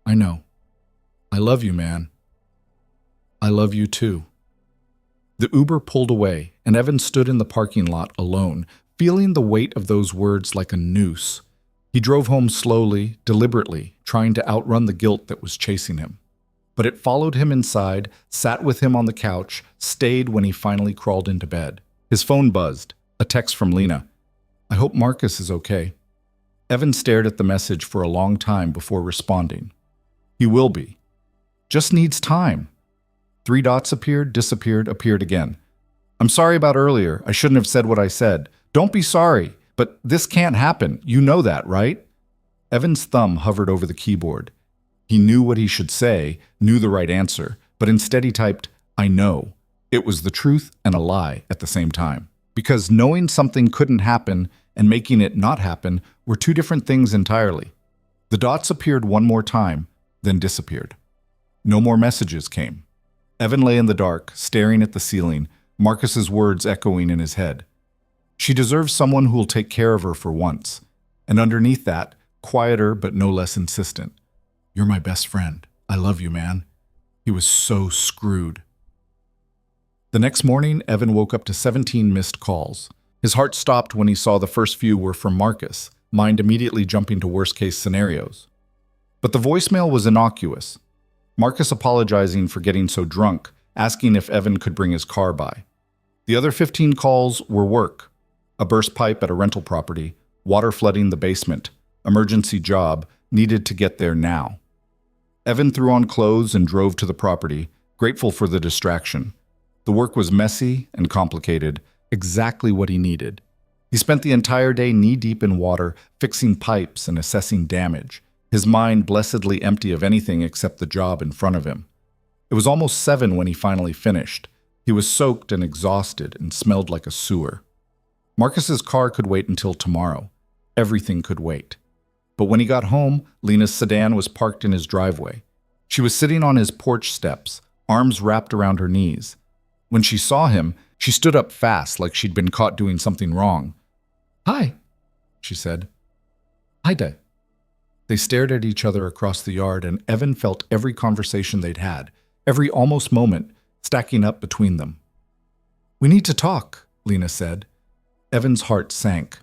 "I know. I love you, man." "I love you too." The Uber pulled away, and Evan stood in the parking lot alone, feeling the weight of those words like a noose. He drove home slowly, deliberately, trying to outrun the guilt that was chasing him. But it followed him inside, sat with him on the couch, stayed when he finally crawled into bed. His phone buzzed, a text from Lena. "I hope Marcus is okay." Evan stared at the message for a long time before responding. "He will be. Just needs time." 3 dots appeared, disappeared, appeared again. "I'm sorry about earlier. I shouldn't have said what I said. Don't be sorry, but this can't happen. You know that, right?" Evan's thumb hovered over the keyboard. He knew what he should say, knew the right answer, but instead he typed, "I know." It was the truth and a lie at the same time. Because knowing something couldn't happen and making it not happen were two different things entirely. The dots appeared one more time, then disappeared. No more messages came. Evan lay in the dark, staring at the ceiling, Marcus's words echoing in his head. She deserves someone who'll take care of her for once. And underneath that, quieter but no less insistent. "You're my best friend. I love you, man." He was so screwed. The next morning, Evan woke up to 17 missed calls. His heart stopped when he saw the first few were from Marcus, mind immediately jumping to worst-case scenarios. But the voicemail was innocuous. Marcus apologizing for getting so drunk, asking if Evan could bring his car by. The other 15 calls were work. A burst pipe at a rental property, water flooding the basement, emergency job, needed to get there now. Evan threw on clothes and drove to the property, grateful for the distraction. The work was messy and complicated, exactly what he needed. He spent the entire day knee-deep in water, fixing pipes and assessing damage, his mind blessedly empty of anything except the job in front of him. It was almost 7 when he finally finished. He was soaked and exhausted and smelled like a sewer. Marcus's car could wait until tomorrow. Everything could wait. But when he got home, Lena's sedan was parked in his driveway. She was sitting on his porch steps, arms wrapped around her knees. When she saw him, she stood up fast like she'd been caught doing something wrong. "Hi," she said. "Haida." They stared at each other across the yard, and Evan felt every conversation they'd had, every almost moment, stacking up between them. "We need to talk," Lena said. Evan's heart sank.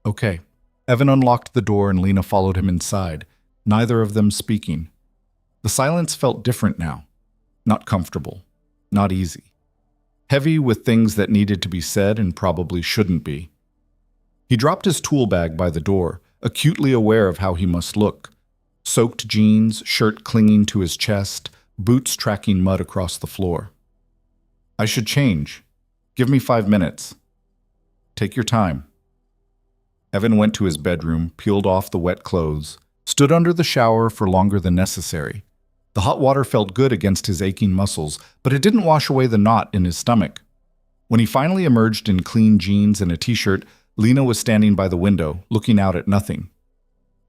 "Okay." Evan unlocked the door and Lena followed him inside, neither of them speaking. The silence felt different now. Not comfortable. Not easy. Heavy with things that needed to be said and probably shouldn't be. He dropped his tool bag by the door, acutely aware of how he must look. Soaked jeans, shirt clinging to his chest, boots tracking mud across the floor. "I should change. Give me 5 minutes." "Take your time." Evan went to his bedroom, peeled off the wet clothes, stood under the shower for longer than necessary. The hot water felt good against his aching muscles, but it didn't wash away the knot in his stomach. When he finally emerged in clean jeans and a t-shirt, Lena was standing by the window, looking out at nothing.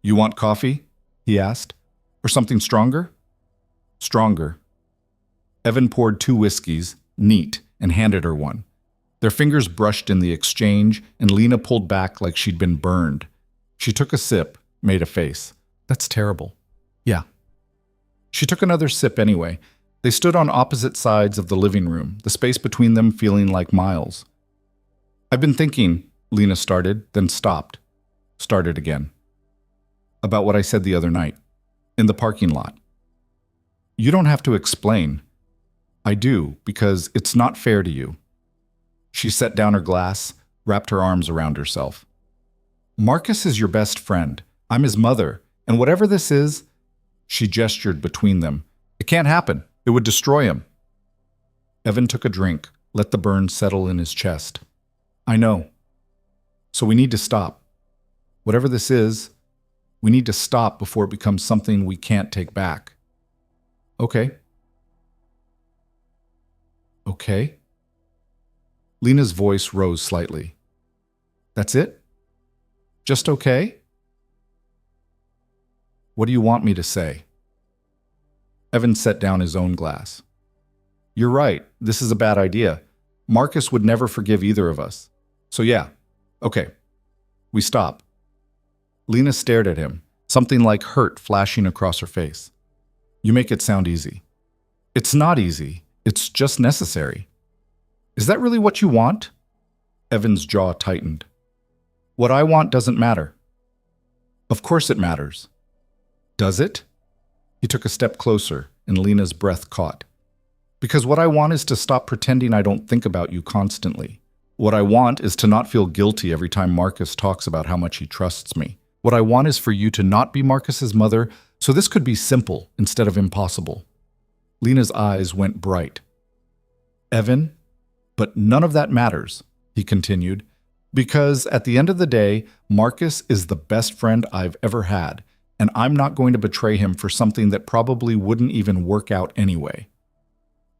"You want coffee?" he asked. "Or something stronger?" "Stronger." Evan poured 2 whiskeys, neat, and handed her one. Their fingers brushed in the exchange, and Lena pulled back like she'd been burned. She took a sip, made a face. "That's terrible." "Yeah." She took another sip anyway. They stood on opposite sides of the living room, the space between them feeling like miles. "I've been thinking," Lena started, then stopped. Started again. "About what I said the other night. In the parking lot." "You don't have to explain." "I do, because it's not fair to you." She set down her glass, wrapped her arms around herself. "Marcus is your best friend. I'm his mother, and whatever this is," she gestured between them, "it can't happen. It would destroy him." Evan took a drink, let the burn settle in his chest. "I know. So we need to stop. Whatever this is, we need to stop before it becomes something we can't take back." "Okay." "Okay?" Lena's voice rose slightly. "That's it? Just okay?" "What do you want me to say?" Evan set down his own glass. "You're right. This is a bad idea. Marcus would never forgive either of us. So yeah, okay. We stop." Lena stared at him, something like hurt flashing across her face. "You make it sound easy." "It's not easy. It's just necessary." "Is that really what you want?" Evan's jaw tightened. "What I want doesn't matter." "Of course it matters." "Does it?" He took a step closer, and Lena's breath caught. "Because what I want is to stop pretending I don't think about you constantly. What I want is to not feel guilty every time Marcus talks about how much he trusts me. What I want is for you to not be Marcus's mother, so this could be simple instead of impossible." Lena's eyes went bright. "Evan, but none of that matters," he continued, "because at the end of the day, Marcus is the best friend I've ever had, and I'm not going to betray him for something that probably wouldn't even work out anyway."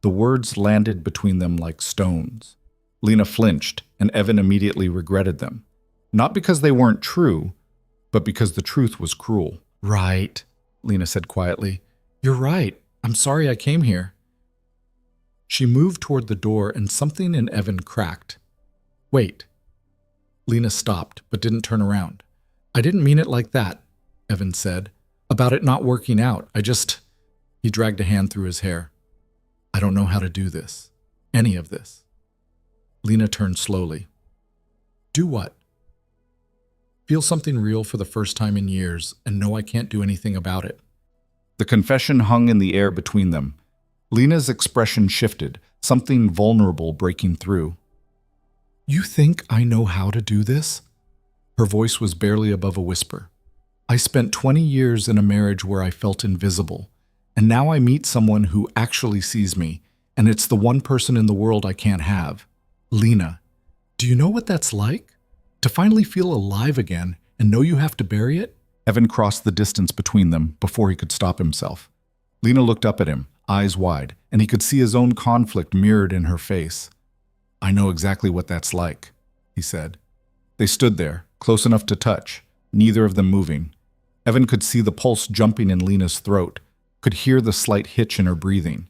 The words landed between them like stones. Lena flinched, and Evan immediately regretted them. Not because they weren't true, but because the truth was cruel. "Right," Lena said quietly. "You're right. I'm sorry I came here." She moved toward the door, and something in Evan cracked. "Wait." Lena stopped, but didn't turn around. "I didn't mean it like that," Evan said. "About it not working out. He dragged a hand through his hair. "I don't know how to do this. Any of this." Lena turned slowly. Do what? Feel something real for the first time in years and know I can't do anything about it. The confession hung in the air between them. Lena's expression shifted, something vulnerable breaking through. You think I know how to do this? Her voice was barely above a whisper. I spent 20 years in a marriage where I felt invisible, and now I meet someone who actually sees me, and it's the one person in the world I can't have. Lena, do you know what that's like? To finally feel alive again and know you have to bury it? Evan crossed the distance between them before he could stop himself. Lena looked up at him, eyes wide, and he could see his own conflict mirrored in her face. I know exactly what that's like, he said. They stood there, close enough to touch, neither of them moving. Evan could see the pulse jumping in Lena's throat, could hear the slight hitch in her breathing.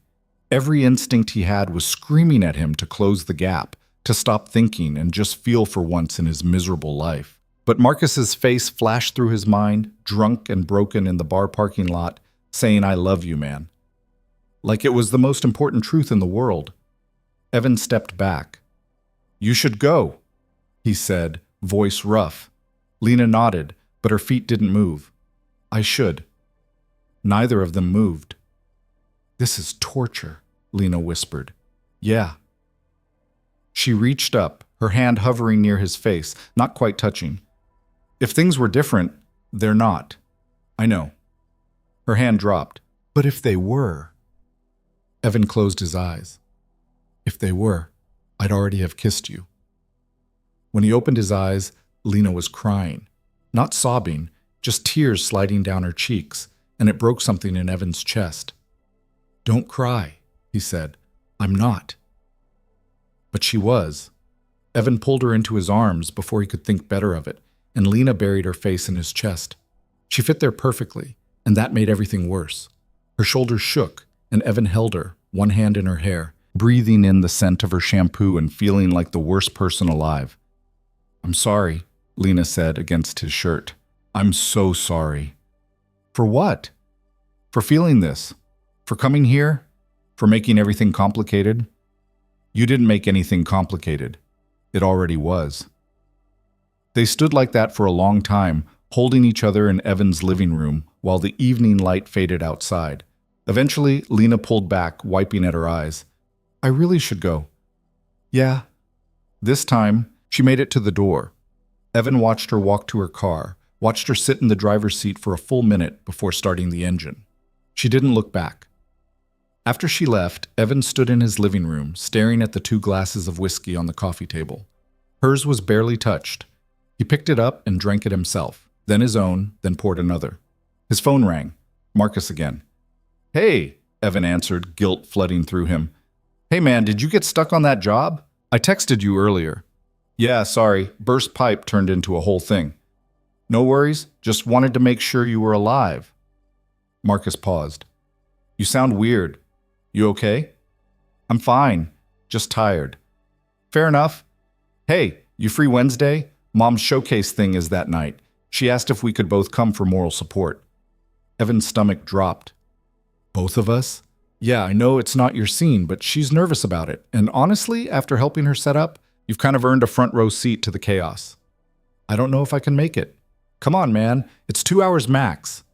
Every instinct he had was screaming at him to close the gap, to stop thinking and just feel for once in his miserable life. But Marcus's face flashed through his mind, drunk and broken in the bar parking lot, saying, I love you, man. Like it was the most important truth in the world. Evan stepped back. You should go, he said, voice rough. Lena nodded, but her feet didn't move. I should. Neither of them moved. This is torture, Lena whispered. Yeah. She reached up, her hand hovering near his face, not quite touching. If things were different, they're not. I know. Her hand dropped. But if they were? Evan closed his eyes. If they were, I'd already have kissed you. When he opened his eyes, Lena was crying. Not sobbing, just tears sliding down her cheeks, and it broke something in Evan's chest. Don't cry, he said. I'm not. But she was. Evan pulled her into his arms before he could think better of it, and Lena buried her face in his chest. She fit there perfectly, and that made everything worse. Her shoulders shook, and Evan held her, one hand in her hair, breathing in the scent of her shampoo and feeling like the worst person alive. I'm sorry, Lena said against his shirt. I'm so sorry. For what? For feeling this? For coming here? For making everything complicated? You didn't make anything complicated. It already was. They stood like that for a long time, holding each other in Evan's living room while the evening light faded outside. Eventually, Lena pulled back, wiping at her eyes. I really should go. Yeah. This time, she made it to the door. Evan watched her walk to her car, watched her sit in the driver's seat for a full minute before starting the engine. She didn't look back. After she left, Evan stood in his living room, staring at the 2 glasses of whiskey on the coffee table. Hers was barely touched. He picked it up and drank it himself, then his own, then poured another. His phone rang. Marcus again. Hey, Evan answered, guilt flooding through him. Hey man, did you get stuck on that job? I texted you earlier. Yeah, sorry, burst pipe turned into a whole thing. No worries, just wanted to make sure you were alive. Marcus paused. You sound weird. You okay? I'm fine, just tired. Fair enough. Hey, you free Wednesday? Mom's showcase thing is that night. She asked if we could both come for moral support. Evan's stomach dropped. Both of us? Yeah, I know it's not your scene, but she's nervous about it. And honestly, after helping her set up, you've kind of earned a front row seat to the chaos. I don't know if I can make it. Come on, man. It's 2 hours max.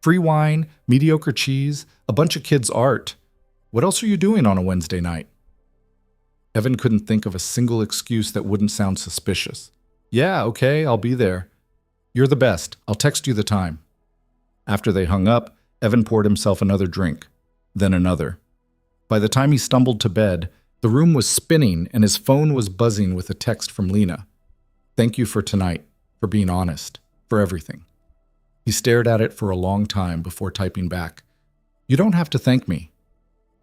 Free wine, mediocre cheese, a bunch of kids' art. What else are you doing on a Wednesday night? Evan couldn't think of a single excuse that wouldn't sound suspicious. Yeah, okay, I'll be there. You're the best. I'll text you the time. After they hung up, Evan poured himself another drink, then another. By the time he stumbled to bed, the room was spinning and his phone was buzzing with a text from Lena. Thank you for tonight, for being honest, for everything. He stared at it for a long time before typing back. You don't have to thank me.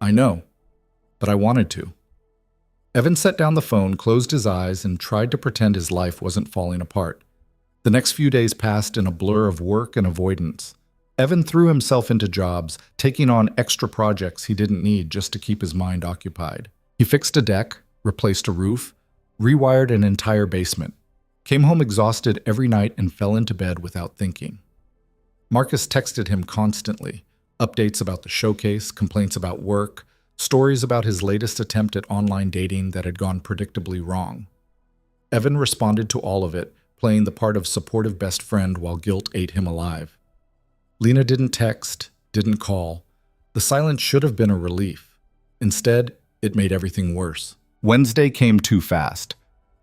I know, but I wanted to. Evan set down the phone, closed his eyes, and tried to pretend his life wasn't falling apart. The next few days passed in a blur of work and avoidance. Evan threw himself into jobs, taking on extra projects he didn't need just to keep his mind occupied. He fixed a deck, replaced a roof, rewired an entire basement, came home exhausted every night and fell into bed without thinking. Marcus texted him constantly, updates about the showcase, complaints about work, stories about his latest attempt at online dating that had gone predictably wrong. Evan responded to all of it, playing the part of supportive best friend while guilt ate him alive. Lena didn't text, didn't call. The silence should have been a relief. Instead, it made everything worse. Wednesday came too fast.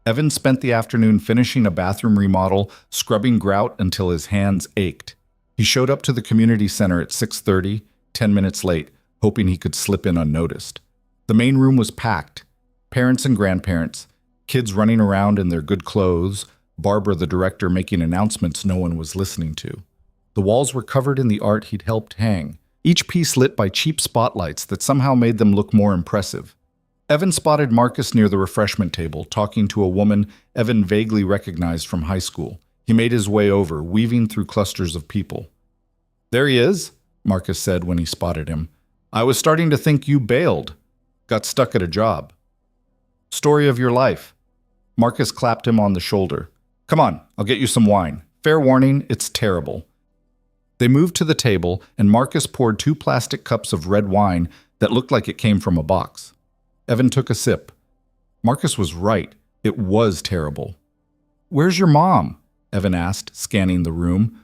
Evan spent the afternoon finishing a bathroom remodel, scrubbing grout until his hands ached. He showed up to the community center at 6:30, 10 minutes late, hoping he could slip in unnoticed. The main room was packed. Parents and grandparents, kids running around in their good clothes, Barbara the director making announcements no one was listening to. The walls were covered in the art he'd helped hang, each piece lit by cheap spotlights that somehow made them look more impressive. Evan spotted Marcus near the refreshment table, talking to a woman Evan vaguely recognized from high school. He made his way over, weaving through clusters of people. "There he is," Marcus said when he spotted him. "I was starting to think you bailed. Got stuck at a job." "Story of your life." Marcus clapped him on the shoulder. "Come on, I'll get you some wine. Fair warning, it's terrible." They moved to the table, and Marcus poured 2 plastic cups of red wine that looked like it came from a box. Evan took a sip. Marcus was right. It was terrible. "Where's your mom?" Evan asked, scanning the room.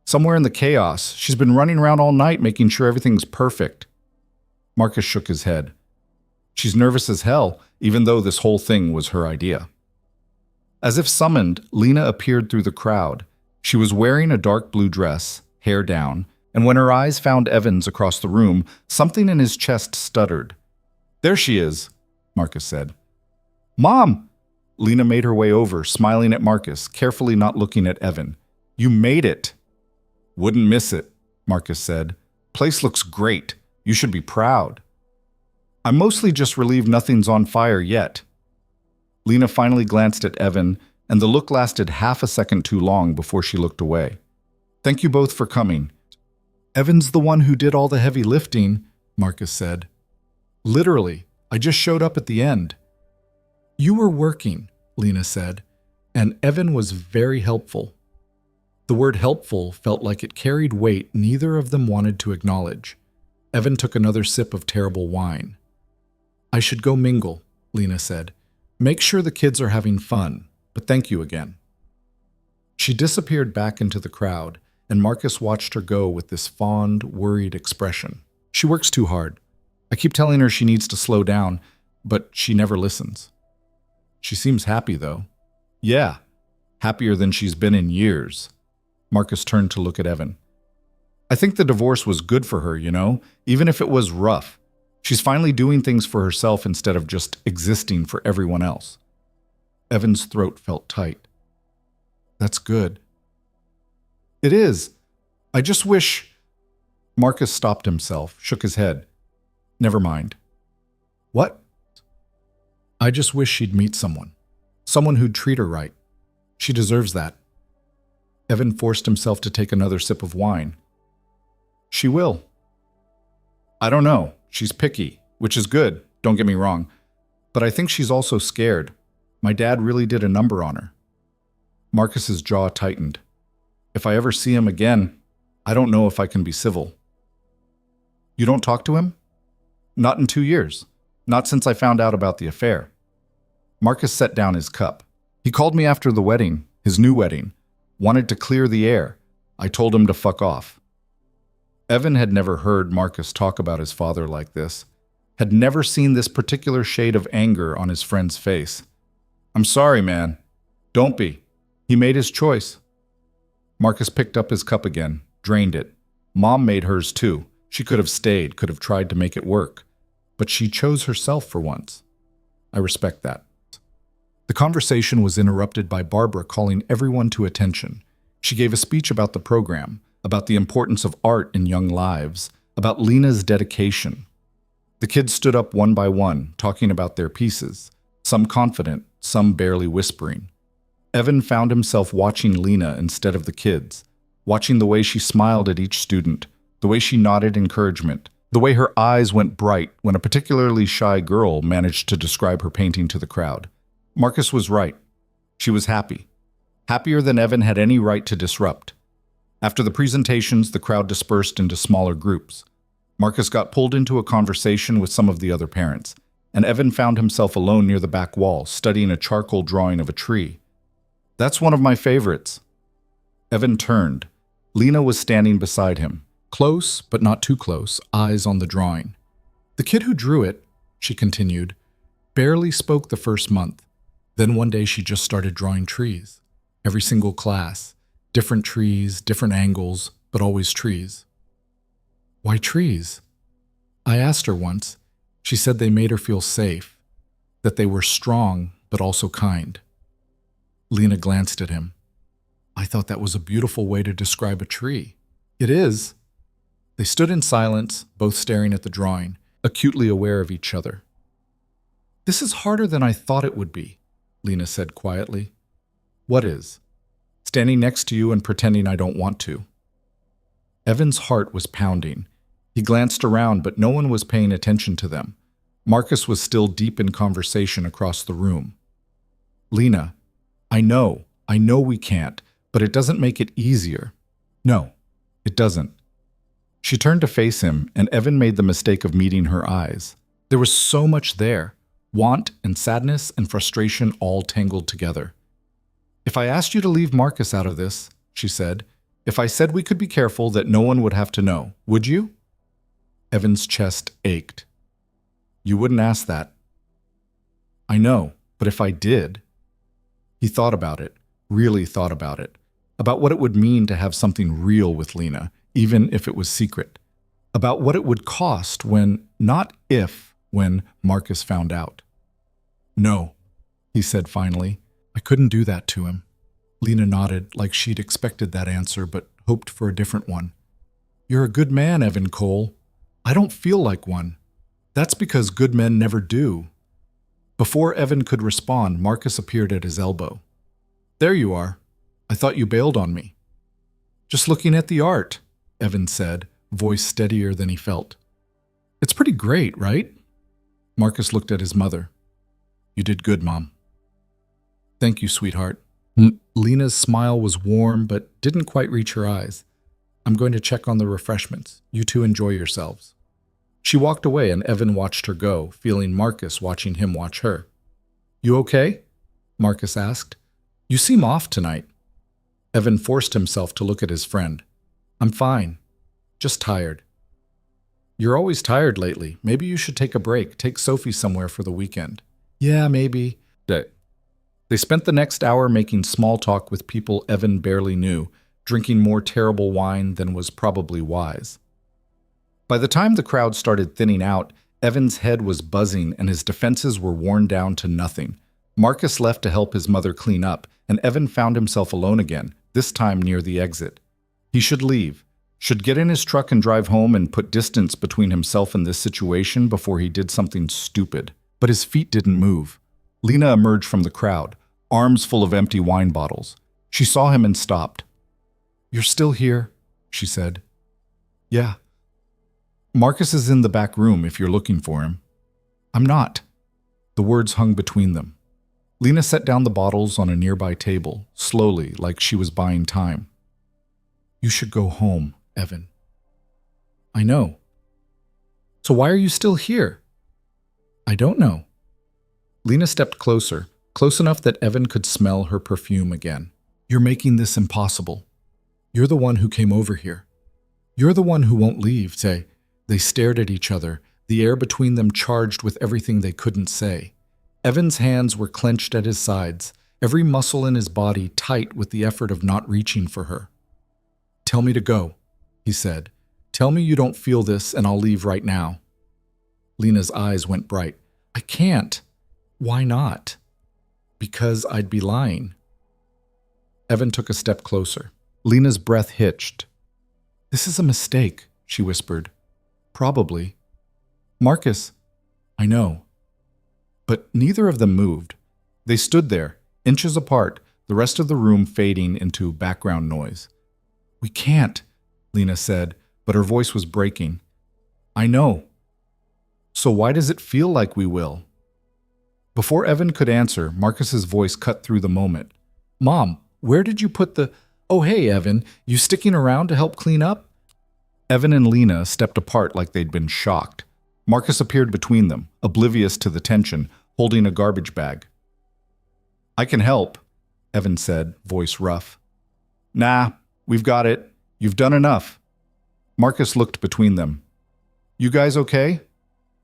"Somewhere in the chaos. She's been running around all night making sure everything's perfect." Marcus shook his head. "She's nervous as hell, even though this whole thing was her idea." As if summoned, Lena appeared through the crowd. She was wearing a dark blue dress, hair down, and when her eyes found Evan's across the room, something in his chest stuttered. "There she is," Marcus said. "Mom!" Lena made her way over, smiling at Marcus, carefully not looking at Evan. "You made it." "Wouldn't miss it," Marcus said. "Place looks great. You should be proud." "I'm mostly just relieved nothing's on fire yet." Lena finally glanced at Evan, and the look lasted half a second too long before she looked away. "Thank you both for coming." "Evan's the one who did all the heavy lifting," Marcus said. "Literally, I just showed up at the end." "You were working," Lena said, "and Evan was very helpful." The word helpful felt like it carried weight neither of them wanted to acknowledge. Evan took another sip of terrible wine. "I should go mingle," Lena said. "Make sure the kids are having fun, but thank you again." She disappeared back into the crowd, and Marcus watched her go with this fond, worried expression. "She works too hard. I keep telling her she needs to slow down, but she never listens." "She seems happy, though." "Yeah, happier than she's been in years." Marcus turned to look at Evan. "I think the divorce was good for her, even if it was rough. She's finally doing things for herself instead of just existing for everyone else." Evan's throat felt tight. "That's good." "It is. I just wish—" Marcus stopped himself, shook his head. "Never mind." "What?" "I just wish she'd meet someone. Someone who'd treat her right. She deserves that." Evan forced himself to take another sip of wine. "She will." "I don't know. She's picky, which is good, don't get me wrong. But I think she's also scared. My dad really did a number on her." Marcus's jaw tightened. "If I ever see him again, I don't know if I can be civil." "You don't talk to him?" "Not in 2 years. Not since I found out about the affair." Marcus set down his cup. "He called me after the wedding, his new wedding. Wanted to clear the air. I told him to fuck off." Evan had never heard Marcus talk about his father like this, had never seen this particular shade of anger on his friend's face. "I'm sorry, man. Don't be. He made his choice." Marcus picked up his cup again, drained it. Mom made hers too. She could have stayed, could have tried to make it work. But she chose herself for once. I respect that. The conversation was interrupted by Barbara calling everyone to attention. She gave a speech about the program, about the importance of art in young lives, about Lena's dedication. The kids stood up one by one, talking about their pieces, some confident, some barely whispering. Evan found himself watching Lena instead of the kids, watching the way she smiled at each student, the way she nodded encouragement, the way her eyes went bright when a particularly shy girl managed to describe her painting to the crowd. Marcus was right. She was happy. Happier than Evan had any right to disrupt. After the presentations, the crowd dispersed into smaller groups. Marcus got pulled into a conversation with some of the other parents. and Evan found himself alone near the back wall, studying a charcoal drawing of a tree. "That's one of my favorites." Evan turned. Lena was standing beside him. Close, but not too close, eyes on the drawing. "The kid who drew it," she continued, "barely spoke the first month. Then one day she just started drawing trees. Every single class. Different trees, different angles, but always trees." "Why trees?" I asked her once. She said they made her feel safe, that they were strong, but also kind. Lena glanced at him. "I thought that was a beautiful way to describe a tree." "It is." They stood in silence, both staring at the drawing, acutely aware of each other. "This is harder than I thought it would be," Lena said quietly. "What is?" "Standing next to you and pretending I don't want to." Evan's heart was pounding. He glanced around, but no one was paying attention to them. Marcus was still deep in conversation across the room. "Lena, I know we can't, but it doesn't make it easier." "No, it doesn't." She turned to face him, and Evan made the mistake of meeting her eyes. There was so much there, want and sadness and frustration all tangled together. "If I asked you to leave Marcus out of this," she said, "if I said we could be careful that no one would have to know, would you?" Evan's chest ached. "You wouldn't ask that." "I know, but if I did..." He thought about it, really thought about what it would mean to have something real with Lena, even if it was secret, about what it would cost when, not if, when Marcus found out. "No," he said finally. "I couldn't do that to him." Lena nodded like she'd expected that answer but hoped for a different one. "You're a good man, Evan Cole." "I don't feel like one." "That's because good men never do." Before Evan could respond, Marcus appeared at his elbow. "There you are. I thought you bailed on me." "Just looking at the art," Evan said, voice steadier than he felt. "It's pretty great, right?" Marcus looked at his mother. "You did good, Mom." "Thank you, sweetheart." Lena's smile was warm but didn't quite reach her eyes. "I'm going to check on the refreshments. You two enjoy yourselves." She walked away and Evan watched her go, feeling Marcus watching him watch her. "You okay?" Marcus asked. "You seem off tonight." Evan forced himself to look at his friend. "I'm fine. Just tired." "You're always tired lately. Maybe you should take a break. Take Sophie somewhere for the weekend." "Yeah, maybe." They spent the next hour making small talk with people Evan barely knew, drinking more terrible wine than was probably wise. By the time the crowd started thinning out, Evan's head was buzzing and his defenses were worn down to nothing. Marcus left to help his mother clean up, and Evan found himself alone again, this time near the exit. He should leave, should get in his truck and drive home and put distance between himself and this situation before he did something stupid. But his feet didn't move. Lena emerged from the crowd, arms full of empty wine bottles. She saw him and stopped. "You're still here," she said. "Yeah." "Marcus is in the back room if you're looking for him." "I'm not." The words hung between them. Lena set down the bottles on a nearby table, slowly, like she was buying time. "You should go home, Evan." "I know." "So why are you still here?" "I don't know." Lena stepped closer, close enough that Evan could smell her perfume again. "You're making this impossible. You're the one who came over here. You're the one who won't leave." They stared at each other, the air between them charged with everything they couldn't say. Evan's hands were clenched at his sides, every muscle in his body tight with the effort of not reaching for her. "Tell me to go," he said. "Tell me you don't feel this and I'll leave right now." Lena's eyes went bright. "I can't." "Why not?" "Because I'd be lying." Evan took a step closer. Lena's breath hitched. "This is a mistake," she whispered. "Probably." "Marcus." "I know." But neither of them moved. They stood there, inches apart, the rest of the room fading into background noise. "We can't," Lena said, but her voice was breaking. "I know." "So why does it feel like we will?" Before Evan could answer, Marcus's voice cut through the moment. "Mom, where did you put the..." "Oh, hey, Evan, you sticking around to help clean up?" Evan and Lena stepped apart like they'd been shocked. Marcus appeared between them, oblivious to the tension, holding a garbage bag. "I can help," Evan said, voice rough. "Nah, we've got it. You've done enough." Marcus looked between them. "You guys okay?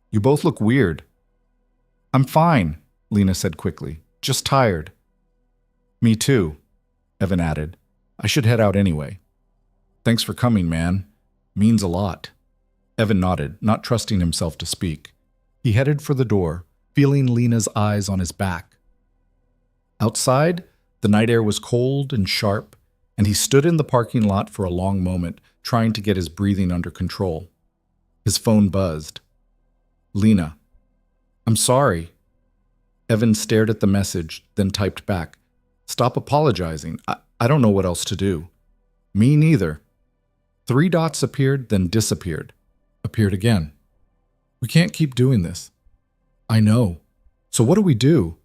You both look weird." "I'm fine," Lena said quickly. "Just tired." "Me too," Evan added. "I should head out anyway." "Thanks for coming, man. Means a lot." Evan nodded, not trusting himself to speak. He headed for the door, feeling Lena's eyes on his back. Outside, the night air was cold and sharp, and he stood in the parking lot for a long moment, trying to get his breathing under control. His phone buzzed. "Lena." "I'm sorry." Evan stared at the message, then typed back. "Stop apologizing. I don't know what else to do." "Me neither." 3 dots appeared, then disappeared. Appeared again. "We can't keep doing this." "I know. So what do we do?"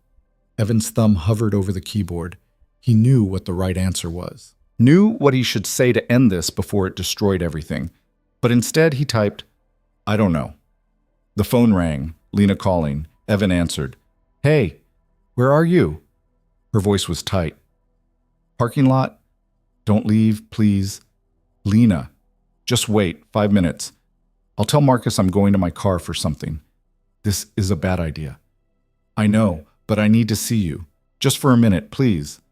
Evan's thumb hovered over the keyboard. He knew what the right answer was. Knew what he should say to end this before it destroyed everything. But instead he typed, "I don't know." The phone rang, Lena calling. Evan answered. "Hey, where are you?" Her voice was tight. "Parking lot? Don't leave, please." "Lena, just wait 5 minutes. I'll tell Marcus I'm going to my car for something. This is a bad idea." "I know, but I need to see you. Just for a minute, please."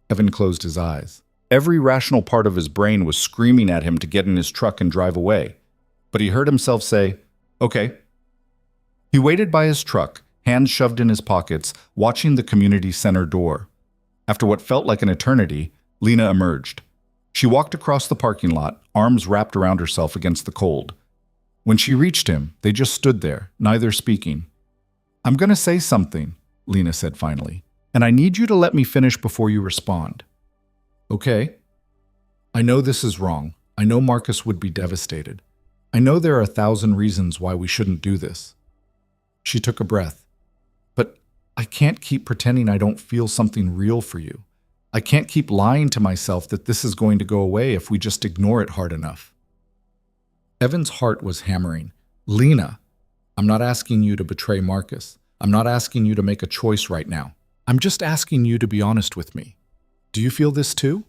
Evan closed his eyes. Every rational part of his brain was screaming at him to get in his truck and drive away. But he heard himself say, "Okay." He waited by his truck, hands shoved in his pockets, watching the community center door. After what felt like an eternity, Lena emerged. She walked across the parking lot, arms wrapped around herself against the cold. When she reached him, they just stood there, neither speaking. "I'm going to say something," Lena said finally, "and I need you to let me finish before you respond." "Okay." "I know this is wrong. I know Marcus would be devastated. I know there are 1,000 reasons why we shouldn't do this." She took a breath. "But I can't keep pretending I don't feel something real for you. I can't keep lying to myself that this is going to go away if we just ignore it hard enough." Evan's heart was hammering. "Lena, I'm not asking you to betray Marcus. I'm not asking you to make a choice right now. I'm just asking you to be honest with me. Do you feel this too?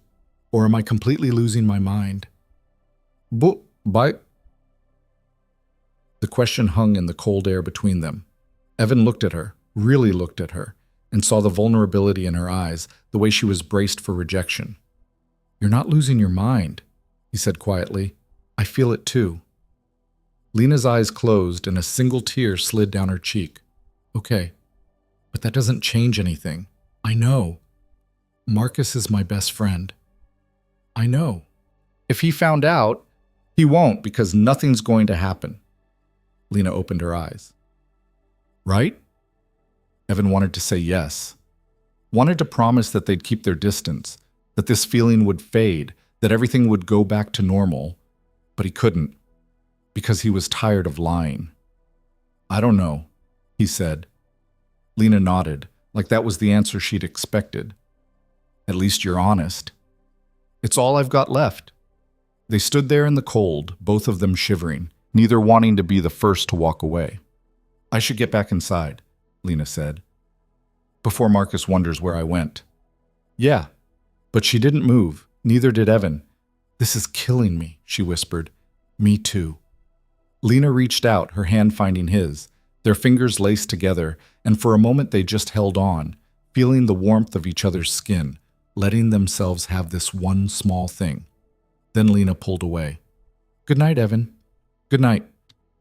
Or am I completely losing my mind?" "But..." The question hung in the cold air between them. Evan looked at her, really looked at her, and saw the vulnerability in her eyes, the way she was braced for rejection. "You're not losing your mind," he said quietly. "I feel it too." Lena's eyes closed and a single tear slid down her cheek. "Okay, but that doesn't change anything. I know. Marcus is my best friend. I know. If he found out, he won't because nothing's going to happen." Lena opened her eyes. "Right?" Evan wanted to say yes. Wanted to promise that they'd keep their distance, that this feeling would fade, that everything would go back to normal. But he couldn't, because he was tired of lying. "I don't know," he said. Lena nodded, like that was the answer she'd expected. "At least you're honest." "It's all I've got left." They stood there in the cold, both of them shivering, neither wanting to be the first to walk away. "I should get back inside," Lena said, "before Marcus wonders where I went." "Yeah." But she didn't move, neither did Evan. "This is killing me," she whispered. "Me too." Lena reached out, her hand finding his. Their fingers laced together, and for a moment they just held on, feeling the warmth of each other's skin, letting themselves have this one small thing. Then Lena pulled away. "Good night, Evan." "Good night."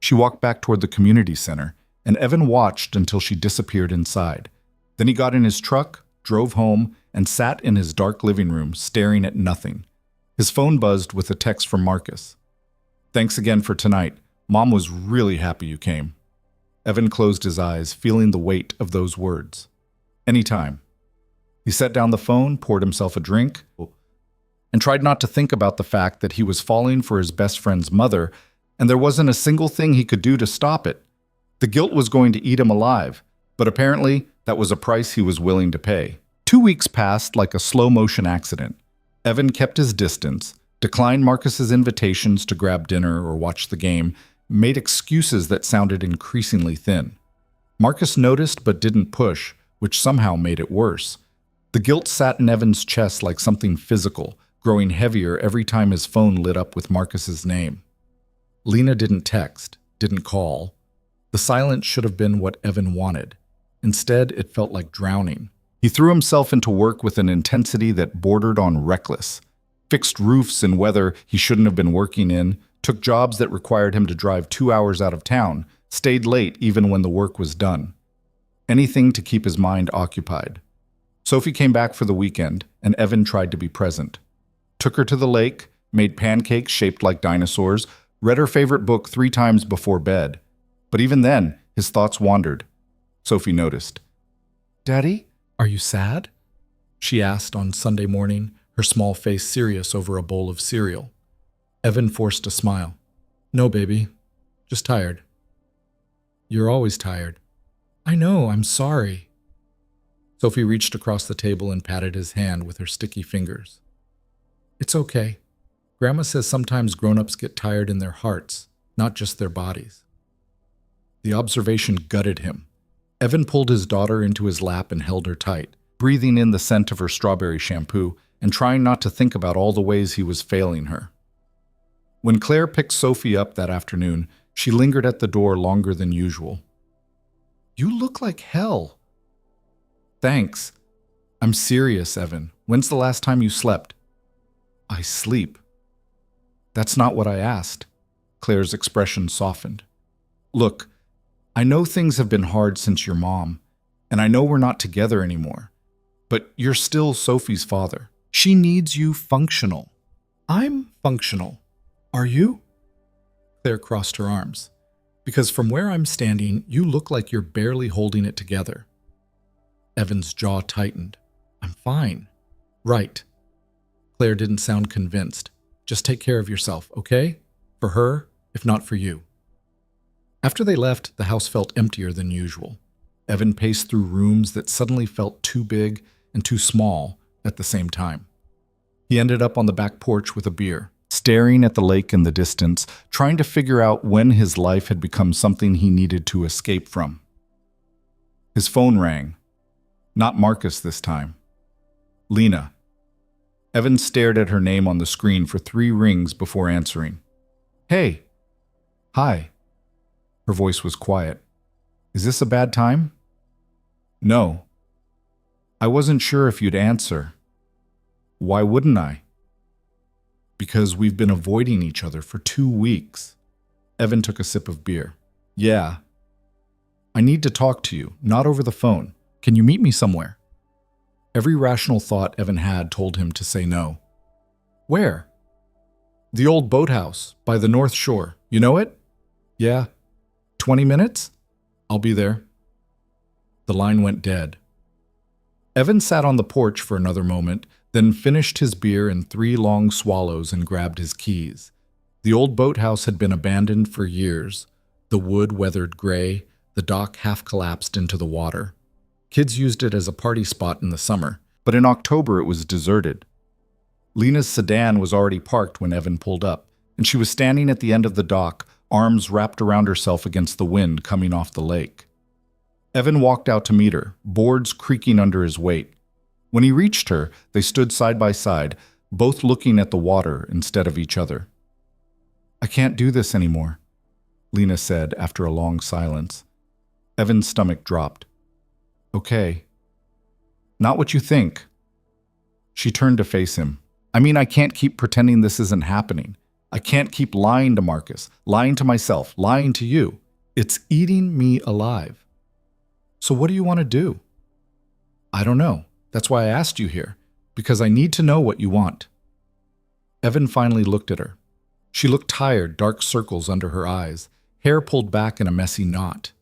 She walked back toward the community center, and Evan watched until she disappeared inside. Then he got in his truck, drove home, and sat in his dark living room, staring at nothing. His phone buzzed with a text from Marcus. "Thanks again for tonight. Mom was really happy you came." Evan closed his eyes, feeling the weight of those words. "Anytime." He set down the phone, poured himself a drink, and tried not to think about the fact that he was falling for his best friend's mother, and there wasn't a single thing he could do to stop it. The guilt was going to eat him alive, but apparently that was a price he was willing to pay. 2 weeks passed like a slow-motion accident. Evan kept his distance, declined Marcus's invitations to grab dinner or watch the game, made excuses that sounded increasingly thin. Marcus noticed but didn't push, which somehow made it worse. The guilt sat in Evan's chest like something physical, growing heavier every time his phone lit up with Marcus's name. Lena didn't text, didn't call. The silence should have been what Evan wanted. Instead, it felt like drowning. He threw himself into work with an intensity that bordered on reckless. Fixed roofs in weather he shouldn't have been working in, took jobs that required him to drive 2 hours out of town, stayed late even when the work was done. Anything to keep his mind occupied. Sophie came back for the weekend, and Evan tried to be present. Took her to the lake, made pancakes shaped like dinosaurs, read her favorite book 3 times before bed. But even then, his thoughts wandered. Sophie noticed. "Daddy, are you sad?" she asked on Sunday morning, her small face serious over a bowl of cereal. Evan forced a smile. "No, baby. Just tired." "You're always tired." "I know, I'm sorry." Sophie reached across the table and patted his hand with her sticky fingers. "It's okay. Grandma says sometimes grown-ups get tired in their hearts, not just their bodies." The observation gutted him. Evan pulled his daughter into his lap and held her tight, breathing in the scent of her strawberry shampoo and trying not to think about all the ways he was failing her. When Claire picked Sophie up that afternoon, she lingered at the door longer than usual. "You look like hell." "Thanks. I'm serious, Evan. When's the last time you slept?" "I sleep." "That's not what I asked." Claire's expression softened. "Look, I know things have been hard since your mom, and I know we're not together anymore, but you're still Sophie's father. She needs you functional." "I'm functional. Are you?" Claire crossed her arms. "Because from where I'm standing, you look like you're barely holding it together." Evan's jaw tightened. "I'm fine." "Right." Claire didn't sound convinced. "Just take care of yourself, okay? For her, if not for you." After they left, the house felt emptier than usual. Evan paced through rooms that suddenly felt too big and too small at the same time. He ended up on the back porch with a beer, staring at the lake in the distance, trying to figure out when his life had become something he needed to escape from. His phone rang. Not Marcus this time. Lena. Evan stared at her name on the screen for 3 rings before answering. "Hey." "Hi." Her voice was quiet. "Is this a bad time?" "No." "I wasn't sure if you'd answer." "Why wouldn't I?" "Because we've been avoiding each other for 2 weeks. Evan took a sip of beer. "Yeah." "I need to talk to you, not over the phone. Can you meet me somewhere?" Every rational thought Evan had told him to say no. "Where?" "The old boathouse, by the North Shore. You know it?" "Yeah." 20 minutes? "I'll be there." The line went dead. Evan sat on the porch for another moment, then finished his beer in 3 long swallows and grabbed his keys. The old boathouse had been abandoned for years, the wood weathered gray, the dock half collapsed into the water. Kids used it as a party spot in the summer, but in October it was deserted. Lena's sedan was already parked when Evan pulled up, and she was standing at the end of the dock, arms wrapped around herself against the wind coming off the lake. Evan walked out to meet her, boards creaking under his weight. When he reached her, they stood side by side, both looking at the water instead of each other. "I can't do this anymore," Lena said after a long silence. Evan's stomach dropped. "Okay." "Not what you think." She turned to face him. "I mean, I can't keep pretending this isn't happening. I can't keep lying to Marcus, lying to myself, lying to you. It's eating me alive." "So what do you want to do?" "I don't know. That's why I asked you here, because I need to know what you want." Evan finally looked at her. She looked tired, dark circles under her eyes, hair pulled back in a messy knot.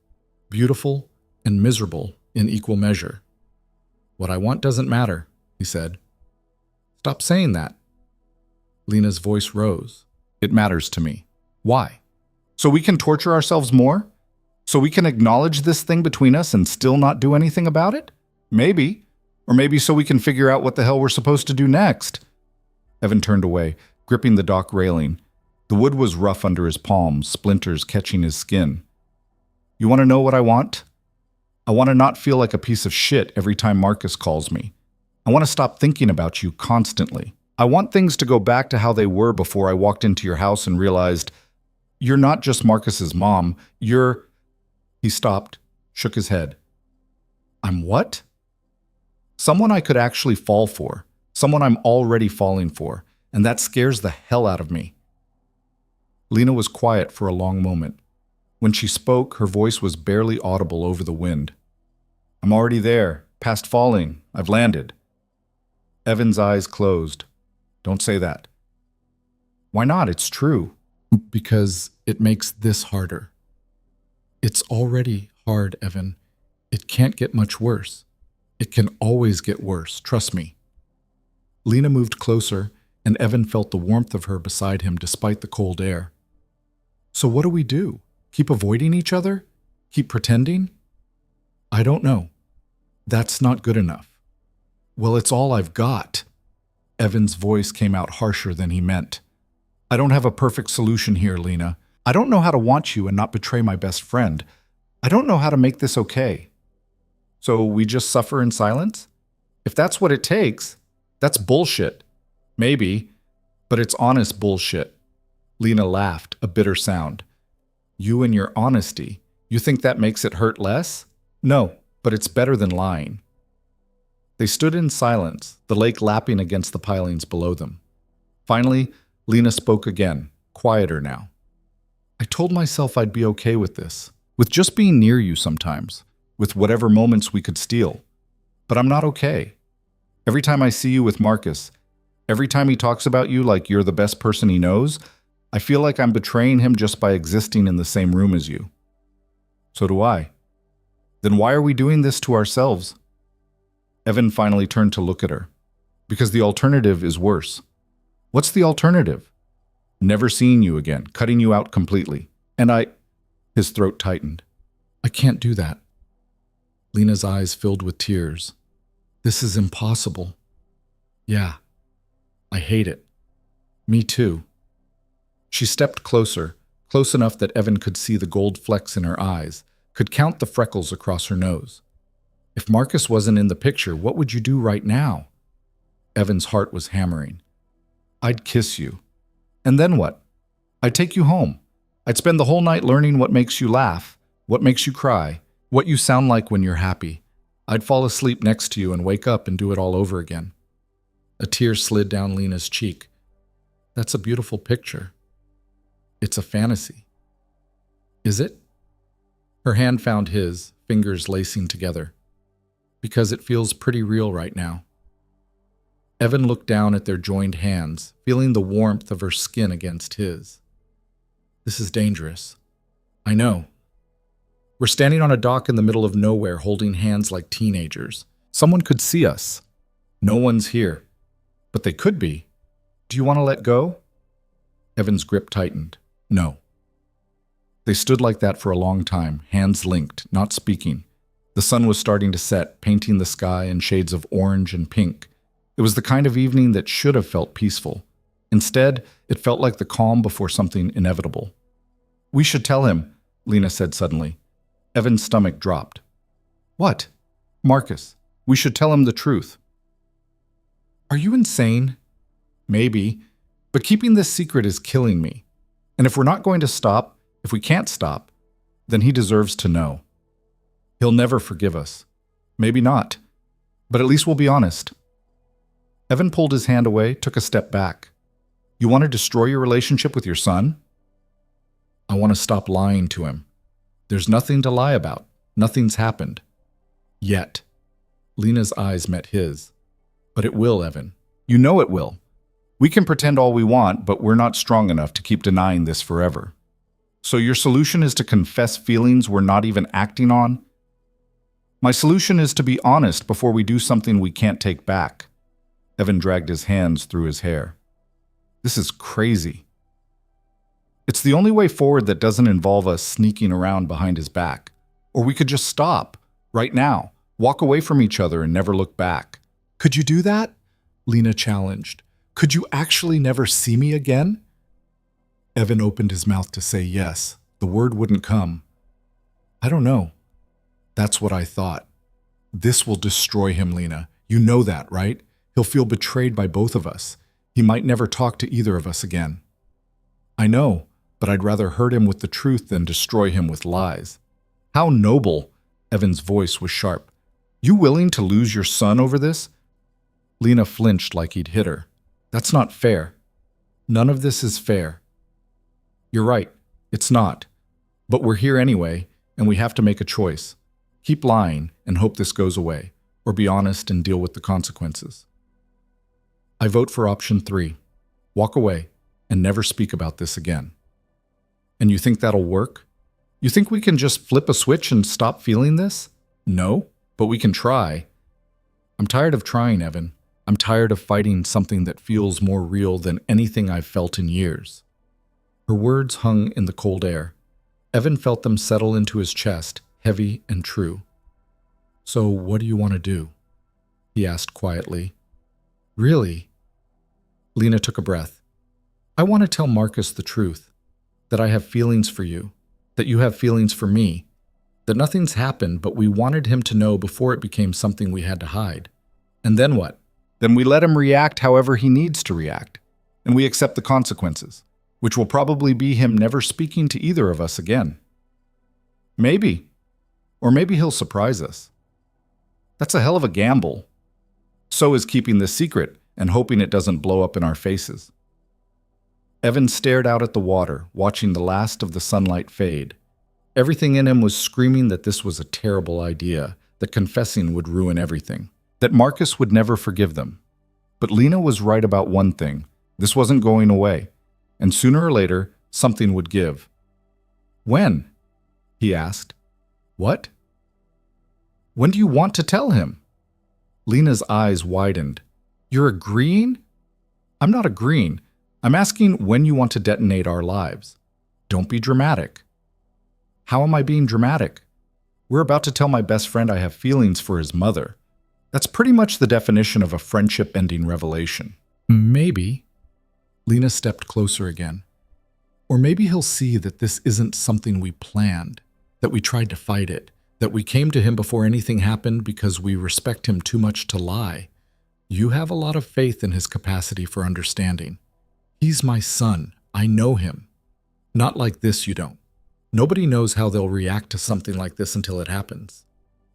Beautiful and miserable in equal measure. "What I want doesn't matter," he said. "Stop saying that." Lena's voice rose. "It matters to me." "Why?" "So we can torture ourselves more? So we can acknowledge this thing between us and still not do anything about it? Maybe. Or maybe so we can figure out what the hell we're supposed to do next." Evan turned away, gripping the dock railing. The wood was rough under his palms, splinters catching his skin. You want to know what I want? I want to not feel like a piece of shit every time Marcus calls me. I want to stop thinking about you constantly. I want things to go back to how they were before I walked into your house and realized, you're not just Marcus's mom, you're... He stopped, shook his head. I'm what? Someone I could actually fall for. Someone I'm already falling for. And that scares the hell out of me. Lena was quiet for a long moment. When she spoke, her voice was barely audible over the wind. I'm already there, past falling. I've landed. Evan's eyes closed. Don't say that. Why not? It's true. Because it makes this harder. It's already hard, Evan. It can't get much worse. It can always get worse, trust me. Lena moved closer, and Evan felt the warmth of her beside him despite the cold air. So what do we do? Keep avoiding each other? Keep pretending? I don't know. That's not good enough. Well, it's all I've got. Evan's voice came out harsher than he meant. I don't have a perfect solution here, Lena. I don't know how to want you and not betray my best friend. I don't know how to make this okay. So we just suffer in silence? If that's what it takes, that's bullshit. Maybe, but it's honest bullshit. Lena laughed, a bitter sound. You and your honesty, you think that makes it hurt less? No, but it's better than lying. They stood in silence, the lake lapping against the pilings below them. Finally, Lena spoke again, quieter now. I told myself I'd be okay with this, with just being near you sometimes, with whatever moments we could steal. But I'm not okay. Every time I see you with Marcus, every time he talks about you like you're the best person he knows, I feel like I'm betraying him just by existing in the same room as you. So do I. Then why are we doing this to ourselves? Evan finally turned to look at her. Because the alternative is worse. What's the alternative? Never seeing you again, cutting you out completely. And His throat tightened. I can't do that. Lena's eyes filled with tears. This is impossible. Yeah, I hate it. Me too. She stepped closer, close enough that Evan could see the gold flecks in her eyes, could count the freckles across her nose. If Marcus wasn't in the picture, what would you do right now? Evan's heart was hammering. I'd kiss you. And then what? I'd take you home. I'd spend the whole night learning what makes you laugh, what makes you cry, what you sound like when you're happy. I'd fall asleep next to you and wake up and do it all over again. A tear slid down Lena's cheek. That's a beautiful picture. It's a fantasy. Is it? Her hand found his, fingers lacing together. Because it feels pretty real right now. Evan looked down at their joined hands, feeling the warmth of her skin against his. This is dangerous. I know. We're standing on a dock in the middle of nowhere holding hands like teenagers. Someone could see us. No one's here. But they could be. Do you want to let go? Evan's grip tightened. No. They stood like that for a long time, hands linked, not speaking. The sun was starting to set, painting the sky in shades of orange and pink. It was the kind of evening that should have felt peaceful. Instead, it felt like the calm before something inevitable. We should tell him, Lena said suddenly. Evan's stomach dropped. What? Marcus. We should tell him the truth. Are you insane? Maybe. But keeping this secret is killing me. And if we're not going to stop, if we can't stop, then he deserves to know. He'll never forgive us. Maybe not. But at least we'll be honest. Evan pulled his hand away, took a step back. You want to destroy your relationship with your son? I want to stop lying to him. There's nothing to lie about. Nothing's happened. Yet. Lena's eyes met his. But it will, Evan. You know it will. We can pretend all we want, but we're not strong enough to keep denying this forever. So your solution is to confess feelings we're not even acting on? My solution is to be honest before we do something we can't take back. Evan dragged his hands through his hair. This is crazy. It's the only way forward that doesn't involve us sneaking around behind his back. Or we could just stop, right now, walk away from each other and never look back. Could you do that? Lena challenged. Could you actually never see me again? Evan opened his mouth to say yes. The word wouldn't come. I don't know. That's what I thought. This will destroy him, Lena. You know that, right? He'll feel betrayed by both of us. He might never talk to either of us again. I know, but I'd rather hurt him with the truth than destroy him with lies. How noble! Evan's voice was sharp. You willing to lose your son over this? Lena flinched like he'd hit her. That's not fair. None of this is fair. You're right. It's not. But we're here anyway, and we have to make a choice. Keep lying and hope this goes away, or be honest and deal with the consequences. I vote for option 3. Walk away and never speak about this again. And you think that'll work? You think we can just flip a switch and stop feeling this? No, but we can try. I'm tired of trying, Evan. I'm tired of fighting something that feels more real than anything I've felt in years. Her words hung in the cold air. Evan felt them settle into his chest, heavy and true. So what do you want to do? He asked quietly. Really? Lena took a breath. I want to tell Marcus the truth, that I have feelings for you, that you have feelings for me, that nothing's happened, but we wanted him to know before it became something we had to hide. And then what? Then we let him react however he needs to react, and we accept the consequences, which will probably be him never speaking to either of us again. Maybe. Or maybe he'll surprise us. That's a hell of a gamble. So is keeping this secret and hoping it doesn't blow up in our faces. Evan stared out at the water, watching the last of the sunlight fade. Everything in him was screaming that this was a terrible idea, that confessing would ruin everything, that Marcus would never forgive them. But Lena was right about one thing. This wasn't going away, and sooner or later, something would give. When? He asked. What? When do you want to tell him? Lena's eyes widened. You're agreeing? I'm not agreeing. I'm asking when you want to detonate our lives. Don't be dramatic. How am I being dramatic? We're about to tell my best friend I have feelings for his mother. That's pretty much the definition of a friendship-ending revelation. Maybe. Lena stepped closer again. Or maybe he'll see that this isn't something we planned, that we tried to fight it, that we came to him before anything happened because we respect him too much to lie. You have a lot of faith in his capacity for understanding. He's my son. I know him. Not like this, you don't. Nobody knows how they'll react to something like this until it happens.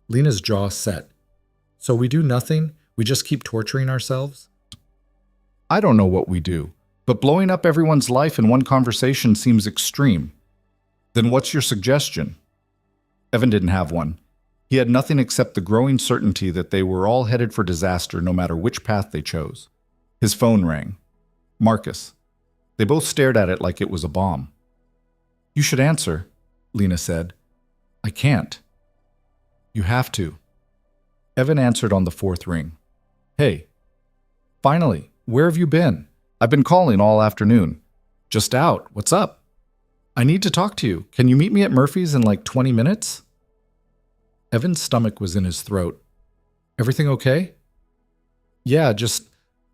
Lena's jaw set. So we do nothing? We just keep torturing ourselves? I don't know what we do, but blowing up everyone's life in one conversation seems extreme. Then what's your suggestion? Evan didn't have one. He had nothing except the growing certainty that they were all headed for disaster no matter which path they chose. His phone rang. Marcus. They both stared at it like it was a bomb. You should answer, Lena said. I can't. You have to. Evan answered on the 4th ring. Hey. Finally, where have you been? I've been calling all afternoon. Just out. What's up? I need to talk to you. Can you meet me at Murphy's in like 20 minutes? Evan's stomach was in his throat. Everything okay? Yeah,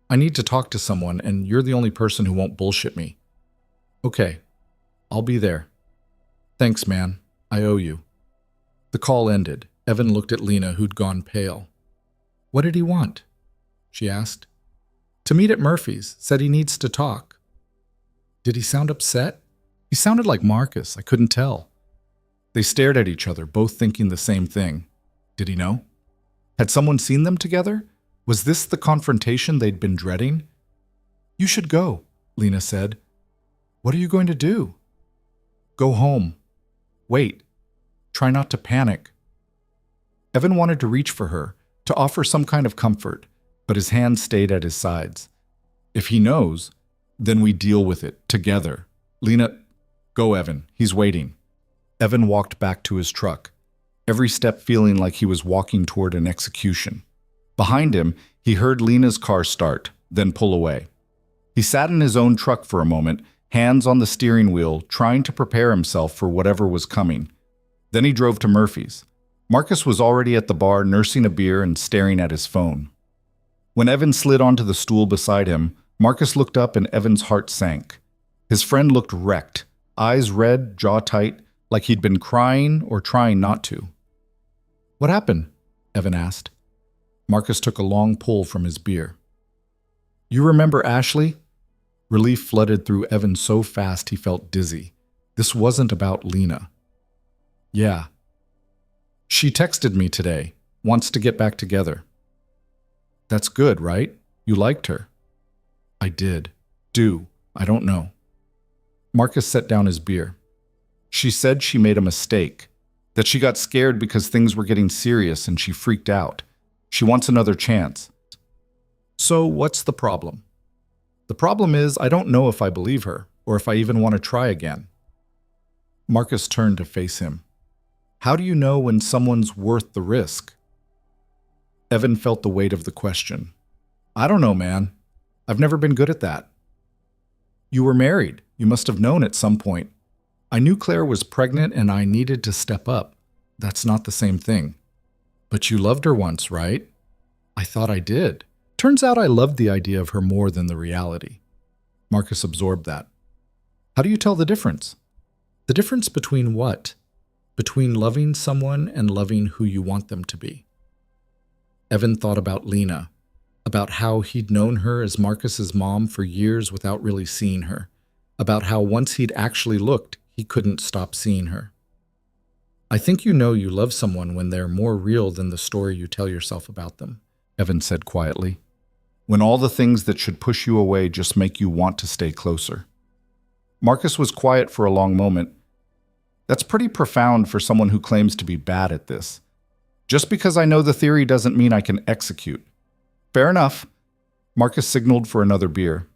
I need to talk to someone, and you're the only person who won't bullshit me. Okay, I'll be there. Thanks, man. I owe you. The call ended. Evan looked at Lena, who'd gone pale. What did he want? She asked. To meet at Murphy's. Said he needs to talk. Did he sound upset? He sounded like Marcus. I couldn't tell. They stared at each other, both thinking the same thing. Did he know? Had someone seen them together? Was this the confrontation they'd been dreading? You should go, Lena said. What are you going to do? Go home. Wait. Try not to panic. Evan wanted to reach for her, to offer some kind of comfort, but his hand stayed at his sides. If he knows, then we deal with it, together. Lena, go, Evan. He's waiting. Evan walked back to his truck, every step feeling like he was walking toward an execution. Behind him, he heard Lena's car start, then pull away. He sat in his own truck for a moment, hands on the steering wheel, trying to prepare himself for whatever was coming. Then he drove to Murphy's. Marcus was already at the bar, nursing a beer and staring at his phone. When Evan slid onto the stool beside him, Marcus looked up and Evan's heart sank. His friend looked wrecked, eyes red, jaw tight, like he'd been crying or trying not to. What happened? Evan asked. Marcus took a long pull from his beer. You remember Ashley? Relief flooded through Evan so fast he felt dizzy. This wasn't about Lena. Yeah. She texted me today, wants to get back together. That's good, right? You liked her. I did. I don't know. Marcus set down his beer. She said she made a mistake, that she got scared because things were getting serious and she freaked out. She wants another chance. So what's the problem? The problem is I don't know if I believe her or if I even want to try again. Marcus turned to face him. How do you know when someone's worth the risk? Evan felt the weight of the question. I don't know, man. I've never been good at that. You were married. You must have known at some point. I knew Claire was pregnant and I needed to step up. That's not the same thing. But you loved her once, right? I thought I did. Turns out I loved the idea of her more than the reality. Marcus absorbed that. How do you tell the difference? The difference between what? Between loving someone and loving who you want them to be. Evan thought about Lena, about how he'd known her as Marcus's mom for years without really seeing her, about how once he'd actually looked, he couldn't stop seeing her. I think you know you love someone when they're more real than the story you tell yourself about them, Evan said quietly. When all the things that should push you away just make you want to stay closer. Marcus was quiet for a long moment. That's pretty profound for someone who claims to be bad at this. Just because I know the theory doesn't mean I can execute. Fair enough. Marcus signaled for another beer.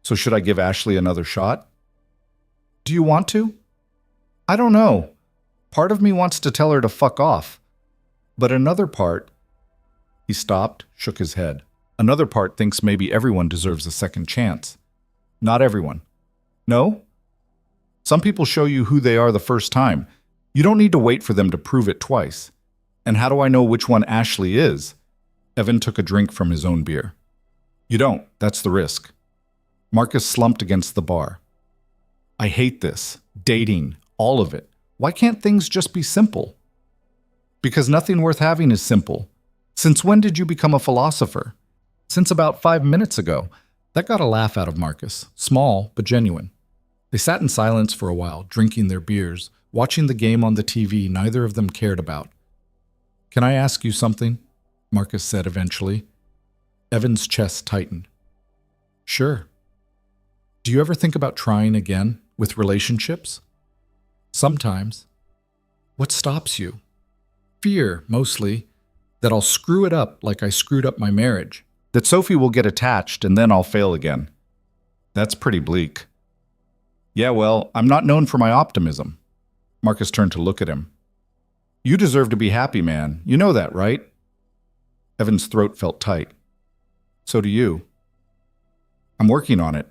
So should I give Ashley another shot? Do you want to? I don't know. Part of me wants to tell her to fuck off. But another part... He stopped, shook his head. Another part thinks maybe everyone deserves a second chance. Not everyone. No? Some people show you who they are the first time. You don't need to wait for them to prove it twice. And how do I know which one Ashley is? Evan took a drink from his own beer. You don't. That's the risk. Marcus slumped against the bar. I hate this. Dating. All of it. Why can't things just be simple? Because nothing worth having is simple. Since when did you become a philosopher? Since about 5 minutes ago. That got a laugh out of Marcus. Small, but genuine. They sat in silence for a while, drinking their beers, watching the game on the TV neither of them cared about. Can I ask you something? Marcus said eventually. Evan's chest tightened. Sure. Do you ever think about trying again with relationships? Sometimes. What stops you? Fear, mostly. That I'll screw it up like I screwed up my marriage. That Sophie will get attached and then I'll fail again. That's pretty bleak. Yeah, well, I'm not known for my optimism. Marcus turned to look at him. You deserve to be happy, man. You know that, right? Evan's throat felt tight. So do you. I'm working on it.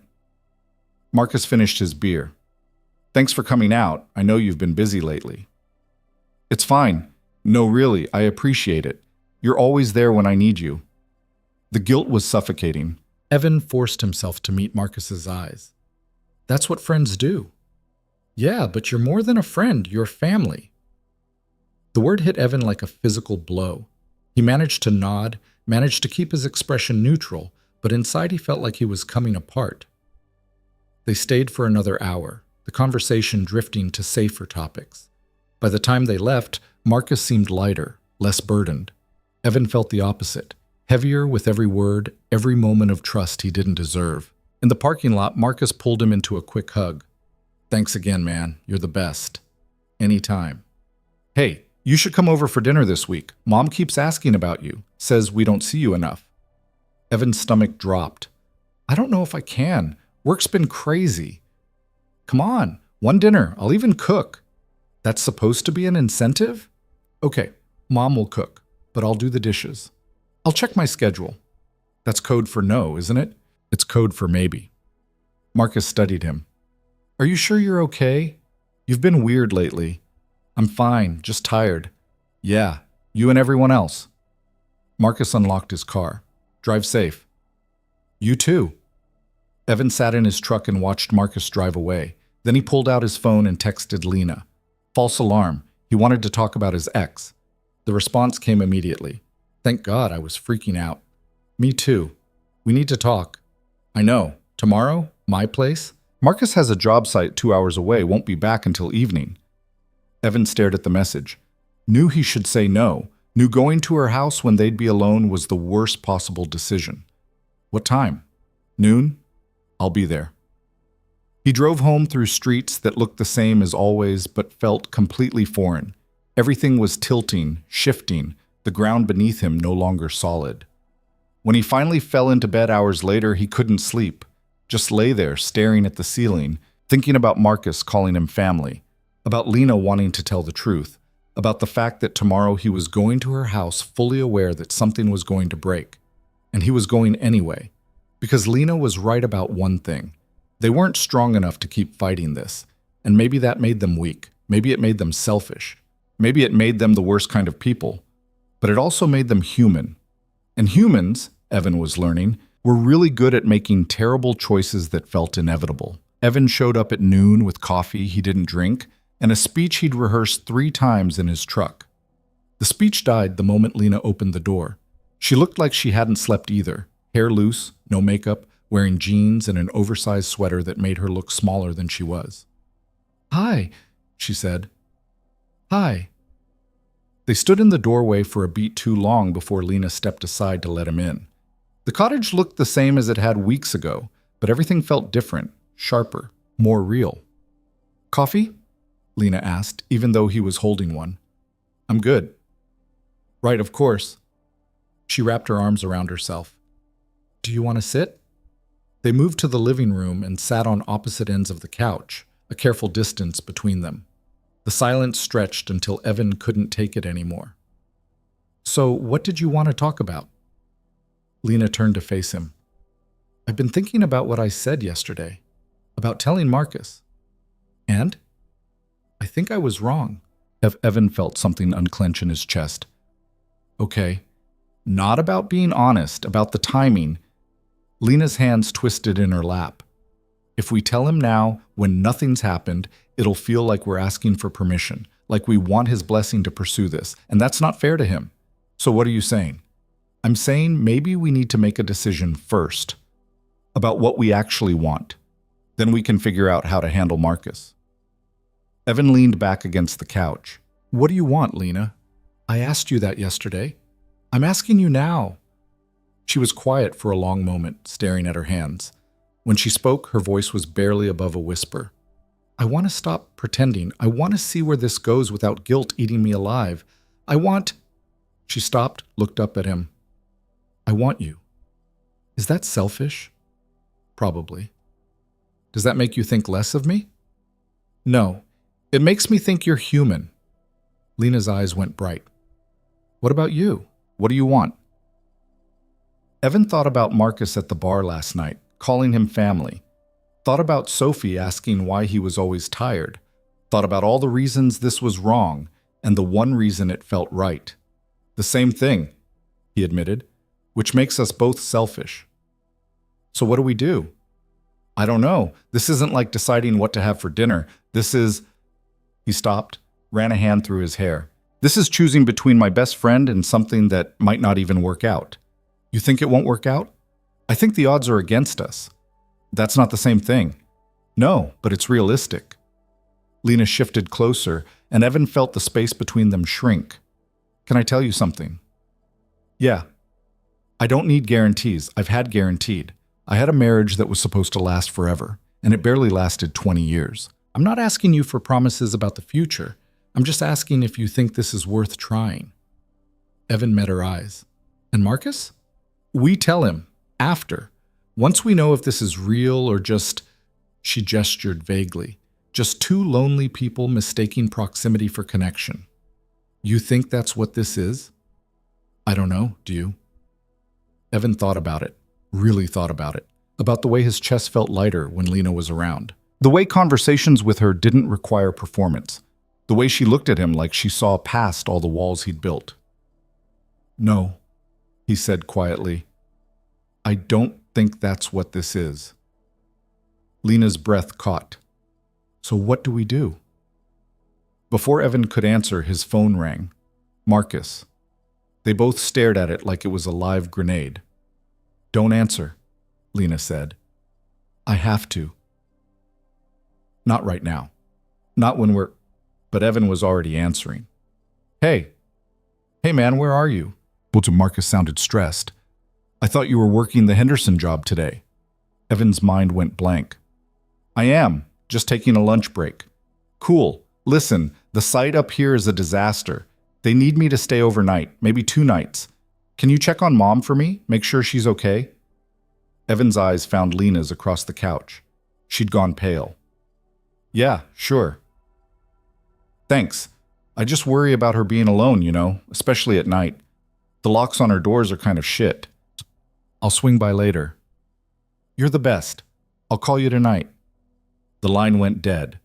Marcus finished his beer. Thanks for coming out. I know you've been busy lately. It's fine. No, really, I appreciate it. You're always there when I need you. The guilt was suffocating. Evan forced himself to meet Marcus's eyes. That's what friends do. Yeah, but you're more than a friend. You're family. The word hit Evan like a physical blow. He managed to nod, managed to keep his expression neutral, but inside he felt like he was coming apart. They stayed for another hour, the conversation drifting to safer topics. By the time they left, Marcus seemed lighter, less burdened. Evan felt the opposite, heavier with every word, every moment of trust he didn't deserve. In the parking lot, Marcus pulled him into a quick hug. Thanks again, man. You're the best. Anytime. Hey, you should come over for dinner this week. Mom keeps asking about you. Says we don't see you enough. Evan's stomach dropped. I don't know if I can. Work's been crazy. Come on, one dinner. I'll even cook. That's supposed to be an incentive? Okay, Mom will cook, but I'll do the dishes. I'll check my schedule. That's code for no, isn't it? It's code for maybe. Marcus studied him. Are you sure you're okay? You've been weird lately. I'm fine, just tired. Yeah, you and everyone else. Marcus unlocked his car. Drive safe. You too. Evan sat in his truck and watched Marcus drive away. Then he pulled out his phone and texted Lena. False alarm. He wanted to talk about his ex. The response came immediately. Thank God, I was freaking out. Me too. We need to talk. I know. Tomorrow? My place? Marcus has a job site 2 hours away, won't be back until evening. Evan stared at the message. Knew he should say no. Knew going to her house when they'd be alone was the worst possible decision. What time? Noon? I'll be there. He drove home through streets that looked the same as always but felt completely foreign. Everything was tilting, shifting, the ground beneath him no longer solid. When he finally fell into bed hours later, he couldn't sleep. Just lay there staring at the ceiling, thinking about Marcus calling him family, about Lena wanting to tell the truth, about the fact that tomorrow he was going to her house fully aware that something was going to break. And he was going anyway, because Lena was right about one thing. They weren't strong enough to keep fighting this, and maybe that made them weak. Maybe it made them selfish. Maybe it made them the worst kind of people. But it also made them human. And humans, Evan was learning, were really good at making terrible choices that felt inevitable. Evan showed up at noon with coffee he didn't drink and a speech he'd rehearsed 3 times in his truck. The speech died the moment Lena opened the door. She looked like she hadn't slept either, hair loose, no makeup, wearing jeans and an oversized sweater that made her look smaller than she was. Hi, she said. Hi. They stood in the doorway for a beat too long before Lena stepped aside to let him in. The cottage looked the same as it had weeks ago, but everything felt different, sharper, more real. Coffee? Lena asked, even though he was holding one. I'm good. Right, of course. She wrapped her arms around herself. Do you want to sit? They moved to the living room and sat on opposite ends of the couch, a careful distance between them. The silence stretched until Evan couldn't take it anymore. So, what did you want to talk about? Lena turned to face him. I've been thinking about what I said yesterday, about telling Marcus. And? I think I was wrong. Evan felt something unclench in his chest. Okay, not about being honest, about the timing. Lena's hands twisted in her lap. If we tell him now, when nothing's happened, it'll feel like we're asking for permission, like we want his blessing to pursue this, and that's not fair to him. So what are you saying? I'm saying maybe we need to make a decision first about what we actually want. Then we can figure out how to handle Marcus. Evan leaned back against the couch. What do you want, Lena? I asked you that yesterday. I'm asking you now. She was quiet for a long moment, staring at her hands. When she spoke, her voice was barely above a whisper. I want to stop pretending. I want to see where this goes without guilt eating me alive. I want... She stopped, looked up at him. I want you. Is that selfish? Probably. Does that make you think less of me? No. It makes me think you're human. Lena's eyes went bright. What about you? What do you want? Evan thought about Marcus at the bar last night, calling him family. Thought about Sophie asking why he was always tired. Thought about all the reasons this was wrong, and the one reason it felt right. The same thing, he admitted, which makes us both selfish. So what do we do? I don't know. This isn't like deciding what to have for dinner. This is... He stopped, ran a hand through his hair. This is choosing between my best friend and something that might not even work out. You think it won't work out? I think the odds are against us. That's not the same thing. No, but it's realistic. Lena shifted closer, and Evan felt the space between them shrink. Can I tell you something? Yeah. I don't need guarantees. I've had guaranteed. I had a marriage that was supposed to last forever, and it barely lasted 20 years. I'm not asking you for promises about the future. I'm just asking if you think this is worth trying. Evan met her eyes. And Marcus? We tell him, after. Once we know if this is real or just... She gestured vaguely. Just 2 lonely people mistaking proximity for connection. You think that's what this is? I don't know, do you? Evan thought about it, really thought about it, about the way his chest felt lighter when Lena was around. The way conversations with her didn't require performance. The way she looked at him like she saw past all the walls he'd built. No, he said quietly. I don't think that's what this is. Lena's breath caught. So what do we do? Before Evan could answer, his phone rang. Marcus. They both stared at it like it was a live grenade. Don't answer, Lena said. I have to. Not right now. Not when we're... But Evan was already answering. Hey. Hey man, where are you? Marcus sounded stressed. I thought you were working the Henderson job today. Evan's mind went blank. I am, just taking a lunch break. Cool. Listen, the site up here is a disaster. They need me to stay overnight, maybe 2 nights. Can you check on Mom for me? Make sure she's okay? Evan's eyes found Lena's across the couch. She'd gone pale. Yeah, sure. Thanks. I just worry about her being alone, especially at night. The locks on her doors are kind of shit. I'll swing by later. You're the best. I'll call you tonight. The line went dead.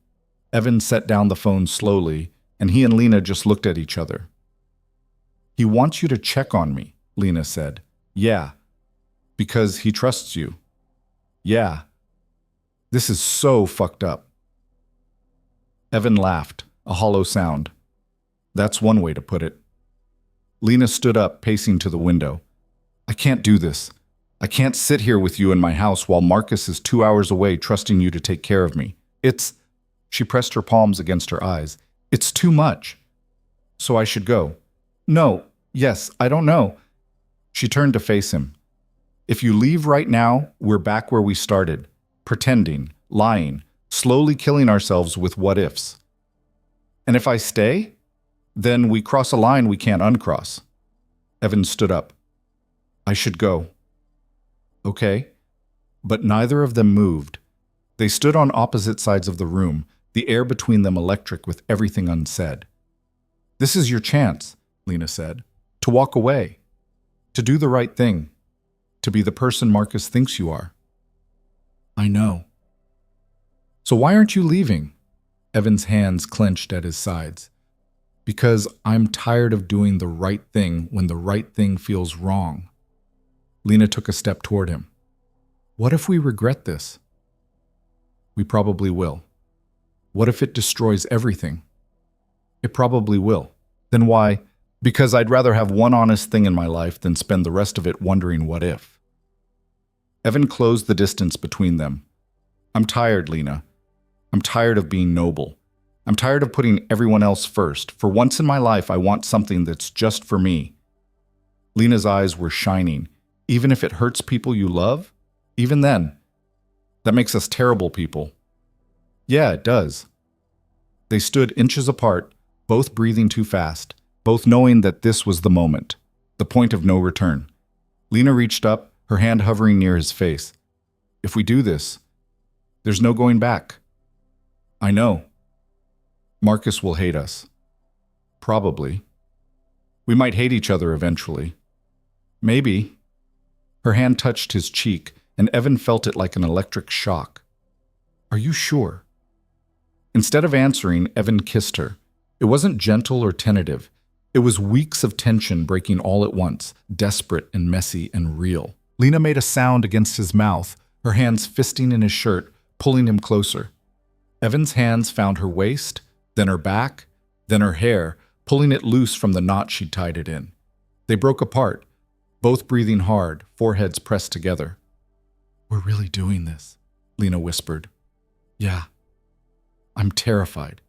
Evan set down the phone slowly, and he and Lena just looked at each other. He wants you to check on me, Lena said. Yeah. Because he trusts you. Yeah. This is so fucked up. Evan laughed, a hollow sound. That's one way to put it. Lena stood up, pacing to the window. I can't do this. I can't sit here with you in my house while Marcus is 2 hours away trusting you to take care of me. She pressed her palms against her eyes. It's too much. So I should go. No, yes, I don't know. She turned to face him. If you leave right now, we're back where we started. Pretending, lying, slowly killing ourselves with what-ifs. And if I stay, then we cross a line we can't uncross. Evan stood up. I should go. Okay. But neither of them moved. They stood on opposite sides of the room, the air between them electric with everything unsaid. This is your chance, Lena said, to walk away, to do the right thing, to be the person Marcus thinks you are. I know. So why aren't you leaving? Evan's hands clenched at his sides. Because I'm tired of doing the right thing when the right thing feels wrong. Lena took a step toward him. What if we regret this? We probably will. What if it destroys everything? It probably will. Then why? Because I'd rather have one honest thing in my life than spend the rest of it wondering what if. Evan closed the distance between them. I'm tired, Lena. I'm tired of being noble. I'm tired of putting everyone else first. For once in my life, I want something that's just for me. Lena's eyes were shining. Even if it hurts people you love? Even then. That makes us terrible people. Yeah, it does. They stood inches apart, both breathing too fast, both knowing that this was the moment, the point of no return. Lena reached up, her hand hovering near his face. If we do this, there's no going back. I know. Marcus will hate us. Probably. We might hate each other eventually. Maybe. Her hand touched his cheek, and Evan felt it like an electric shock. Are you sure? Instead of answering, Evan kissed her. It wasn't gentle or tentative. It was weeks of tension breaking all at once, desperate and messy and real. Lena made a sound against his mouth, her hands fisting in his shirt, pulling him closer. Evan's hands found her waist, then her back, then her hair, pulling it loose from the knot she'd tied it in. They broke apart, both breathing hard, foreheads pressed together. We're really doing this, Lena whispered. Yeah. I'm terrified.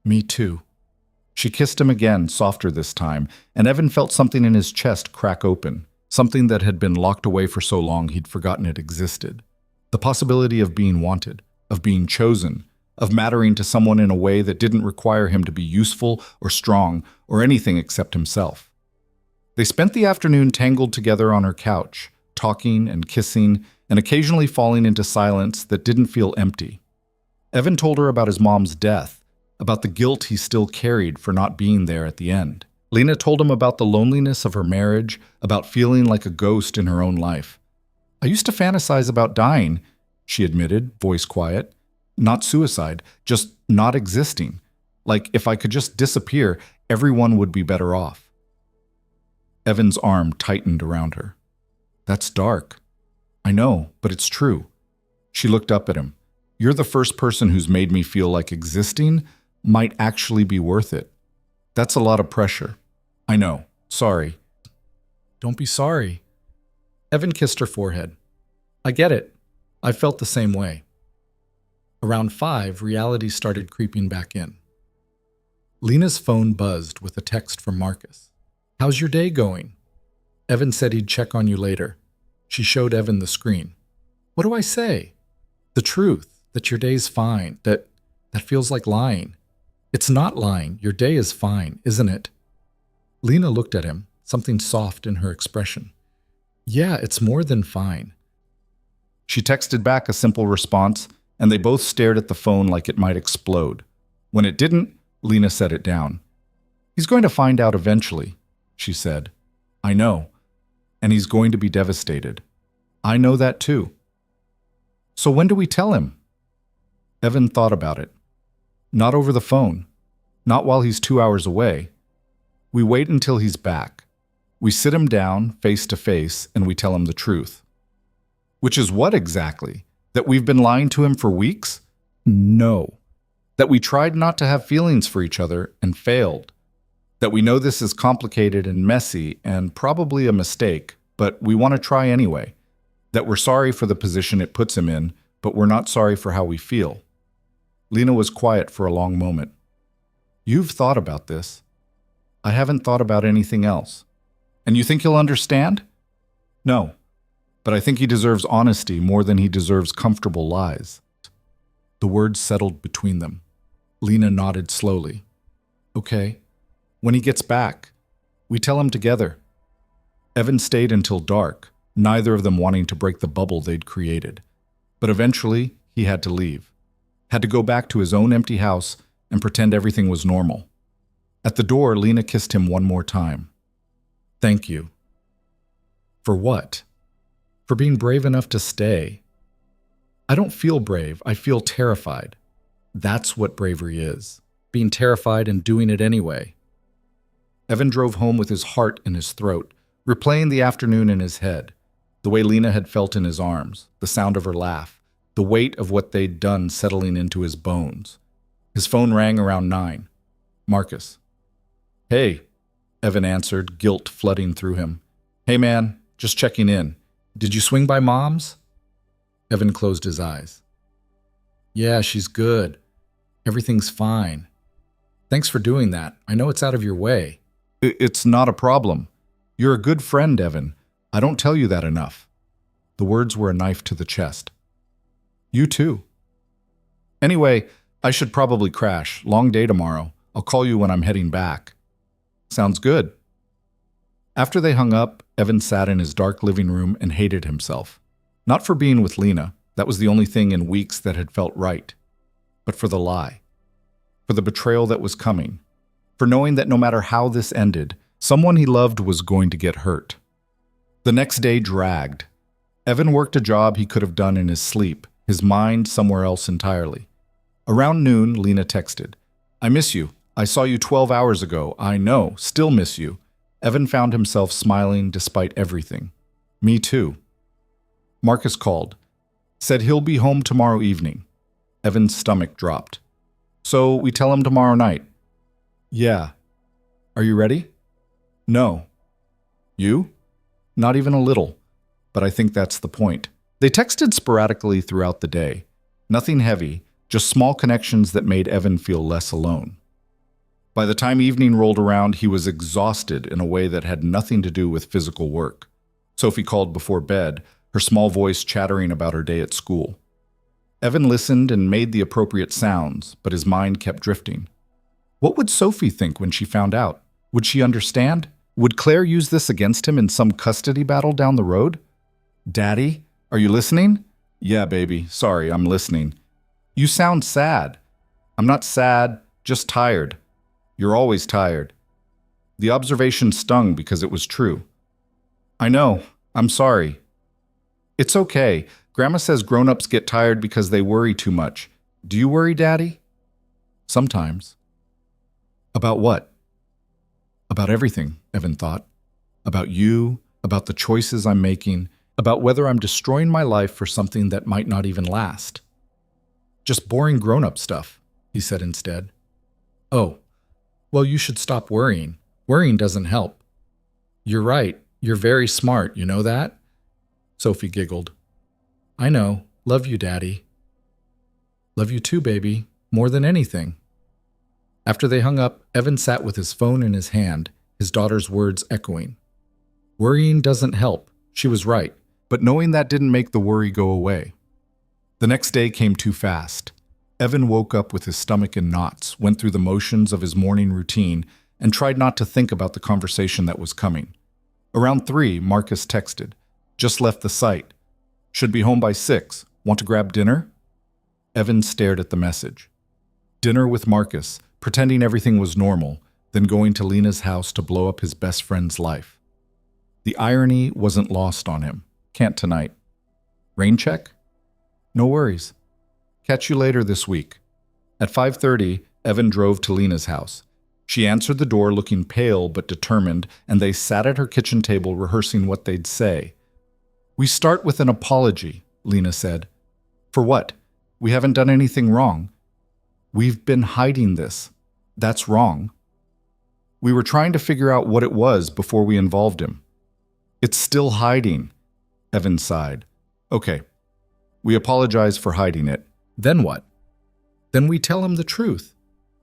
Me too. She kissed him again, softer this time, and Evan felt something in his chest crack open, something that had been locked away for so long he'd forgotten it existed. The possibility of being wanted, of being chosen, of mattering to someone in a way that didn't require him to be useful or strong or anything except himself. They spent the afternoon tangled together on her couch, talking and kissing, and occasionally falling into silence that didn't feel empty. Evan told her about his mom's death, about the guilt he still carried for not being there at the end. Lena told him about the loneliness of her marriage, about feeling like a ghost in her own life. I used to fantasize about dying, she admitted, voice quiet. Not suicide, just not existing. Like if I could just disappear, everyone would be better off. Evan's arm tightened around her. That's dark. I know, but it's true. She looked up at him. You're the first person who's made me feel like existing might actually be worth it. That's a lot of pressure. I know. Sorry. Don't be sorry. Evan kissed her forehead. I get it. I felt the same way. Around 5, reality started creeping back in. Lena's phone buzzed with a text from Marcus. How's your day going? Evan said he'd check on you later. She showed Evan the screen. What do I say? The truth, that your day's fine, that feels like lying. It's not lying. Your day is fine, isn't it? Lena looked at him, something soft in her expression. Yeah, it's more than fine. She texted back a simple response, and they both stared at the phone like it might explode. When it didn't, Lena set it down. He's going to find out eventually, she said. I know. And he's going to be devastated. I know that too. So when do we tell him? Evan thought about it. Not over the phone. Not while he's 2 hours away. We wait until he's back. We sit him down, face to face, and we tell him the truth. Which is what exactly? That we've been lying to him for weeks? No. That we tried not to have feelings for each other and failed. That we know this is complicated and messy and probably a mistake, but we want to try anyway. That we're sorry for the position it puts him in, but we're not sorry for how we feel. Lena was quiet for a long moment. You've thought about this. I haven't thought about anything else. And you think he'll understand? No. But I think he deserves honesty more than he deserves comfortable lies. The words settled between them. Lena nodded slowly. Okay. When he gets back, we tell him together. Evan stayed until dark, neither of them wanting to break the bubble they'd created. But eventually, he had to leave. Had to go back to his own empty house and pretend everything was normal. At the door, Lena kissed him one more time. Thank you. For what? For being brave enough to stay. I don't feel brave, I feel terrified. That's what bravery is. Being terrified and doing it anyway. Evan drove home with his heart in his throat, replaying the afternoon in his head. The way Lena had felt in his arms, the sound of her laugh, the weight of what they'd done settling into his bones. His phone rang around 9. Marcus. Hey, Evan answered, guilt flooding through him. Hey man, just checking in. Did you swing by Mom's? Evan closed his eyes. Yeah, she's good. Everything's fine. Thanks for doing that. I know it's out of your way. It's not a problem. You're a good friend, Evan. I don't tell you that enough. The words were a knife to the chest. You too. Anyway, I should probably crash. Long day tomorrow. I'll call you when I'm heading back. Sounds good. After they hung up, Evan sat in his dark living room and hated himself. Not for being with Lena, that was the only thing in weeks that had felt right, but for the lie. For the betrayal that was coming. For knowing that no matter how this ended, someone he loved was going to get hurt. The next day dragged. Evan worked a job he could have done in his sleep, his mind somewhere else entirely. Around noon, Lena texted, I miss you. I saw you 12 hours ago. I know, still miss you. Evan found himself smiling despite everything. Me too. Marcus called. Said he'll be home tomorrow evening. Evan's stomach dropped. So we tell him tomorrow night. Yeah. Are you ready? No. You? Not even a little. But I think that's the point. They texted sporadically throughout the day. Nothing heavy, just small connections that made Evan feel less alone. By the time evening rolled around, he was exhausted in a way that had nothing to do with physical work. Sophie called before bed, her small voice chattering about her day at school. Evan listened and made the appropriate sounds, but his mind kept drifting. What would Sophie think when she found out? Would she understand? Would Claire use this against him in some custody battle down the road? Daddy, are you listening? Yeah, baby. Sorry, I'm listening. You sound sad. I'm not sad, just tired. You're always tired. The observation stung because it was true. I know. I'm sorry. It's okay. Grandma says grown-ups get tired because they worry too much. Do you worry, Daddy? Sometimes. About what? About everything, Evan thought. About you, about the choices I'm making, about whether I'm destroying my life for something that might not even last. Just boring grown-up stuff, he said instead. Oh, well, you should stop worrying. Worrying doesn't help. You're right. You're very smart, you know that? Sophie giggled. I know. Love you, Daddy. Love you too, baby. More than anything. After they hung up, Evan sat with his phone in his hand, his daughter's words echoing. Worrying doesn't help. She was right. But knowing that didn't make the worry go away. The next day came too fast. Evan woke up with his stomach in knots, went through the motions of his morning routine, and tried not to think about the conversation that was coming. Around 3, Marcus texted. Just left the site. Should be home by 6. Want to grab dinner? Evan stared at the message. Dinner with Marcus, pretending everything was normal, then going to Lena's house to blow up his best friend's life. The irony wasn't lost on him. Can't tonight. Rain check? No worries. Catch you later this week. At 5:30, Evan drove to Lena's house. She answered the door looking pale but determined, and they sat at her kitchen table rehearsing what they'd say. We start with an apology, Lena said. For what? We haven't done anything wrong. We've been hiding this. That's wrong. We were trying to figure out what it was before we involved him. It's still hiding, Evan sighed. Okay. We apologize for hiding it. Then what? Then we tell him the truth.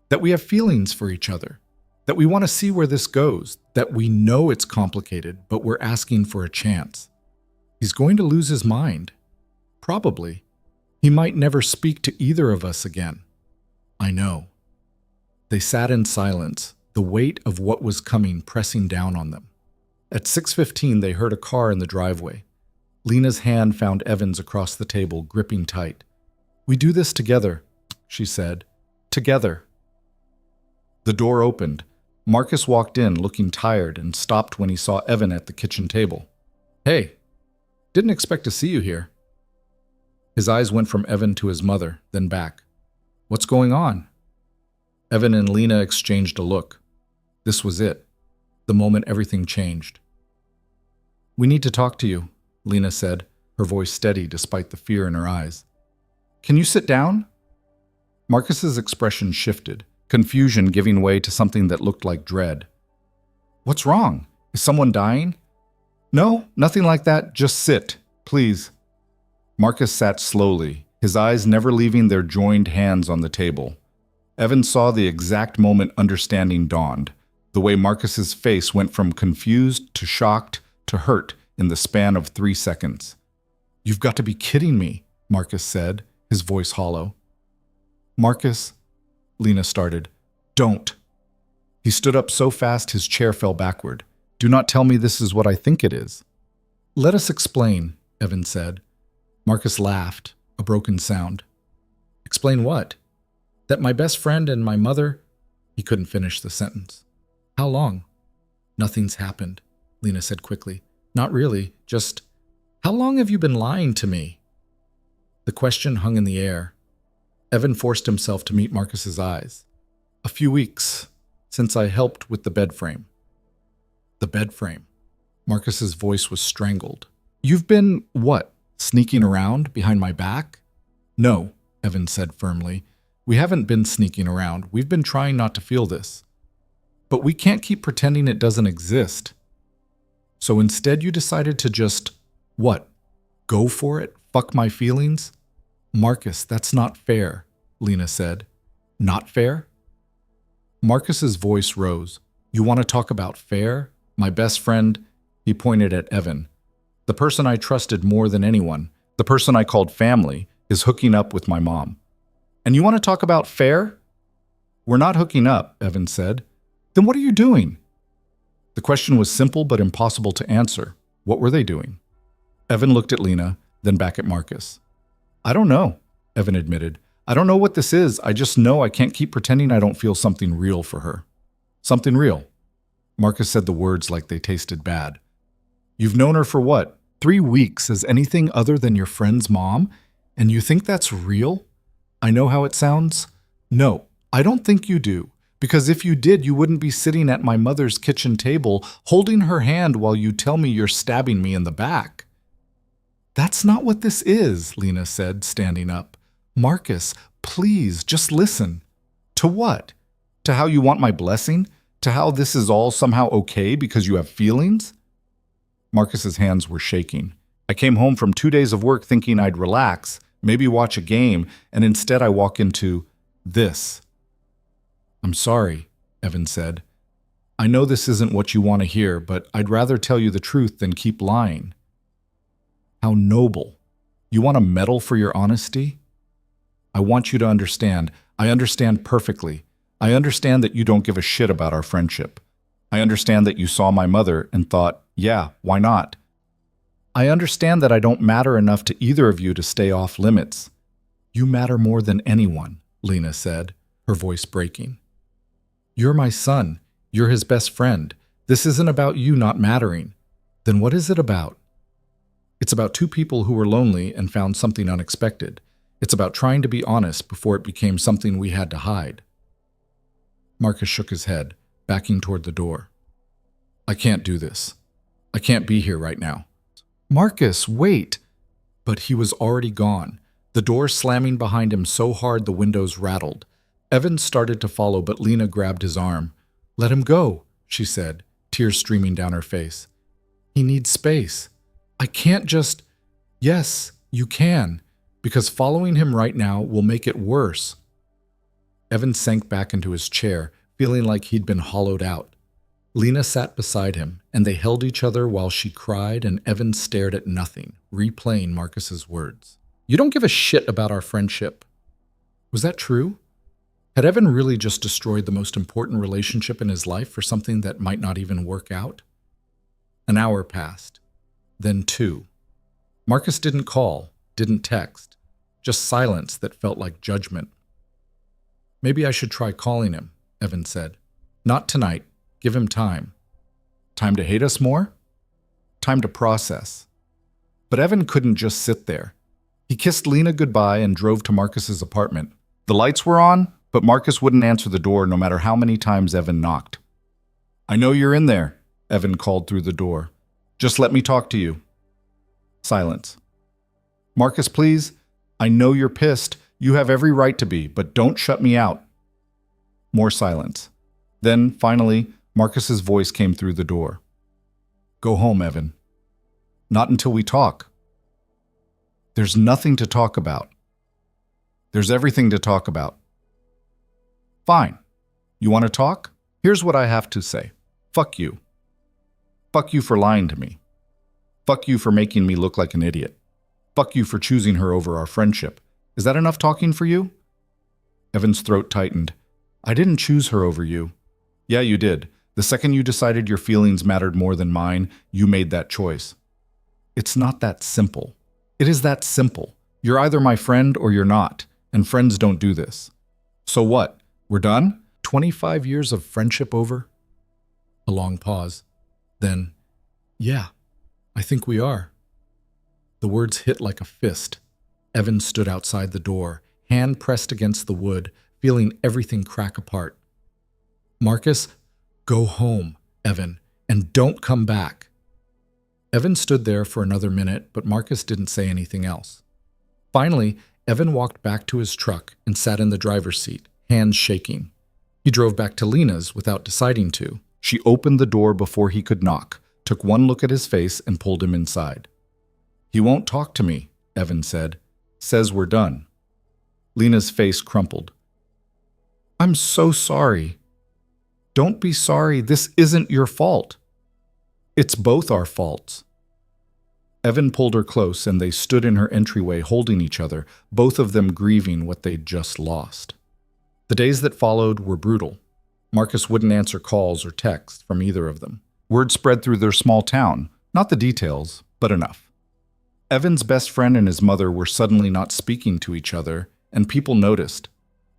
That we have feelings for each other. That we want to see where this goes. That we know it's complicated, but we're asking for a chance. He's going to lose his mind. Probably. He might never speak to either of us again. I know. They sat in silence, the weight of what was coming pressing down on them. At 6:15, they heard a car in the driveway. Lena's hand found Evan's across the table, gripping tight. We do this together, she said. Together. The door opened. Marcus walked in, looking tired, and stopped when he saw Evan at the kitchen table. Hey, didn't expect to see you here. His eyes went from Evan to his mother, then back. What's going on? Evan and Lena exchanged a look. This was it. The moment everything changed. We need to talk to you, Lena said, her voice steady despite the fear in her eyes. Can you sit down? Marcus's expression shifted, confusion giving way to something that looked like dread. What's wrong? Is someone dying? No, nothing like that. Just sit, please. Marcus sat slowly, his eyes never leaving their joined hands on the table. Evan saw the exact moment understanding dawned, the way Marcus's face went from confused to shocked to hurt in the span of 3 seconds. You've got to be kidding me, Marcus said, his voice hollow. Marcus, Lena started. Don't. He stood up so fast his chair fell backward. Do not tell me this is what I think it is. Let us explain, Evan said. Marcus laughed, a broken sound. Explain what? That my best friend and my mother... He couldn't finish the sentence. How long? Nothing's happened, Lena said quickly. Not really, just... How long have you been lying to me? The question hung in the air. Evan forced himself to meet Marcus's eyes. A few weeks, since I helped with the bed frame. The bed frame. Marcus's voice was strangled. You've been, what, sneaking around behind my back? No, Evan said firmly. We haven't been sneaking around. We've been trying not to feel this. But we can't keep pretending it doesn't exist. So instead you decided to just, what, go for it? Fuck my feelings? Marcus, that's not fair, Lena said. Not fair? Marcus's voice rose. You want to talk about fair? My best friend, he pointed at Evan. The person I trusted more than anyone, the person I called family, is hooking up with my mom. And you want to talk about fair? We're not hooking up, Evan said. Then what are you doing? The question was simple but impossible to answer. What were they doing? Evan looked at Lena, then back at Marcus. I don't know, Evan admitted. I don't know what this is. I just know I can't keep pretending I don't feel something real for her. Something real. Marcus said the words like they tasted bad. You've known her for what? 3 weeks as anything other than your friend's mom? And you think that's real? I know how it sounds. No, I don't think you do. Because if you did, you wouldn't be sitting at my mother's kitchen table holding her hand while you tell me you're stabbing me in the back. That's not what this is, Lena said, standing up. Marcus, Please, just listen. To what? To how you want my blessing? To how this is all somehow okay because you have feelings? Marcus's hands were shaking. I came home from 2 days of work thinking I'd relax, maybe watch a game, and instead I walk into this. I'm sorry, Evan said. I know this isn't what you want to hear, but I'd rather tell you the truth than keep lying. How noble. You want a medal for your honesty? I want you to understand. I understand perfectly. I understand that you don't give a shit about our friendship. I understand that you saw my mother and thought, yeah, why not? I understand that I don't matter enough to either of you to stay off limits. You matter more than anyone, Lena said, her voice breaking. You're my son. You're his best friend. This isn't about you not mattering. Then what is it about? It's about two people who were lonely and found something unexpected. It's about trying to be honest before it became something we had to hide. Marcus shook his head, backing toward the door. I can't do this. I can't be here right now. Marcus, wait! But he was already gone, the door slamming behind him so hard the windows rattled. Evan started to follow, but Lena grabbed his arm. Let him go, she said, tears streaming down her face. He needs space. I can't just... Yes, you can, because following him right now will make it worse. Evan sank back into his chair, feeling like he'd been hollowed out. Lena sat beside him, and they held each other while she cried and Evan stared at nothing, replaying Marcus's words. You don't give a shit about our friendship. Was that true? Had Evan really just destroyed the most important relationship in his life for something that might not even work out? An hour passed. Then 2. Marcus didn't call, didn't text, just silence that felt like judgment. Maybe I should try calling him, Evan said. Not tonight. Give him time. Time to hate us more? Time to process. But Evan couldn't just sit there. He kissed Lena goodbye and drove to Marcus's apartment. The lights were on, but Marcus wouldn't answer the door no matter how many times Evan knocked. I know you're in there, Evan called through the door. Just let me talk to you. Silence. Marcus, please. I know you're pissed. You have every right to be, but don't shut me out. More silence. Then, finally, Marcus's voice came through the door. Go home, Evan. Not until we talk. There's nothing to talk about. There's everything to talk about. Fine. You want to talk? Here's what I have to say. Fuck you. Fuck you for lying to me. Fuck you for making me look like an idiot. Fuck you for choosing her over our friendship. Is that enough talking for you? Evan's throat tightened. I didn't choose her over you. Yeah, you did. The second you decided your feelings mattered more than mine, you made that choice. It's not that simple. It is that simple. You're either my friend or you're not, and friends don't do this. So what? We're done? 25 years of friendship over? A long pause. Then, yeah, I think we are. The words hit like a fist. Evan stood outside the door, hand pressed against the wood, feeling everything crack apart. Marcus, go home, Evan, and don't come back. Evan stood there for another minute, but Marcus didn't say anything else. Finally, Evan walked back to his truck and sat in the driver's seat, hands shaking. He drove back to Lena's without deciding to. She opened the door before he could knock, took one look at his face, and pulled him inside. He won't talk to me, Evan said. Says we're done. Lena's face crumpled. I'm so sorry. Don't be sorry. This isn't your fault. It's both our faults. Evan pulled her close, and they stood in her entryway holding each other, both of them grieving what they'd just lost. The days that followed were brutal. Marcus wouldn't answer calls or texts from either of them. Word spread through their small town, not the details, but enough. Evan's best friend and his mother were suddenly not speaking to each other, and people noticed.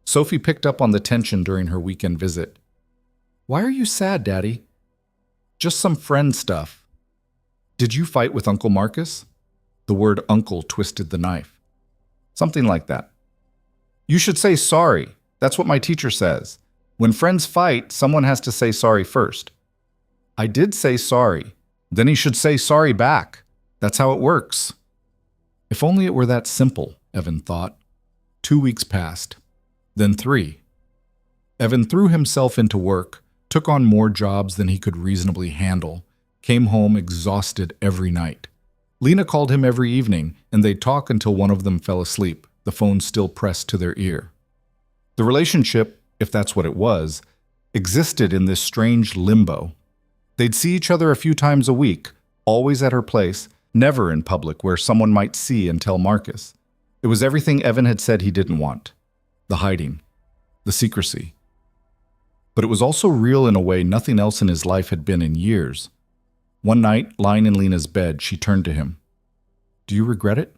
Sophie picked up on the tension during her weekend visit. Why are you sad, Daddy? Just some friend stuff. Did you fight with Uncle Marcus? The word uncle twisted the knife. Something like that. You should say sorry. That's what my teacher says. When friends fight, someone has to say sorry first. I did say sorry. Then he should say sorry back. That's how it works. If only it were that simple, Evan thought. 2 weeks passed. Then 3. Evan threw himself into work, took on more jobs than he could reasonably handle, came home exhausted every night. Lena called him every evening, and they'd talk until one of them fell asleep, the phone still pressed to their ear. The relationship, if that's what it was, existed in this strange limbo. They'd see each other a few times a week, always at her place, never in public where someone might see and tell Marcus. It was everything Evan had said he didn't want. The hiding, the secrecy. But it was also real in a way nothing else in his life had been in years. One night, lying in Lena's bed, she turned to him. "Do you regret it?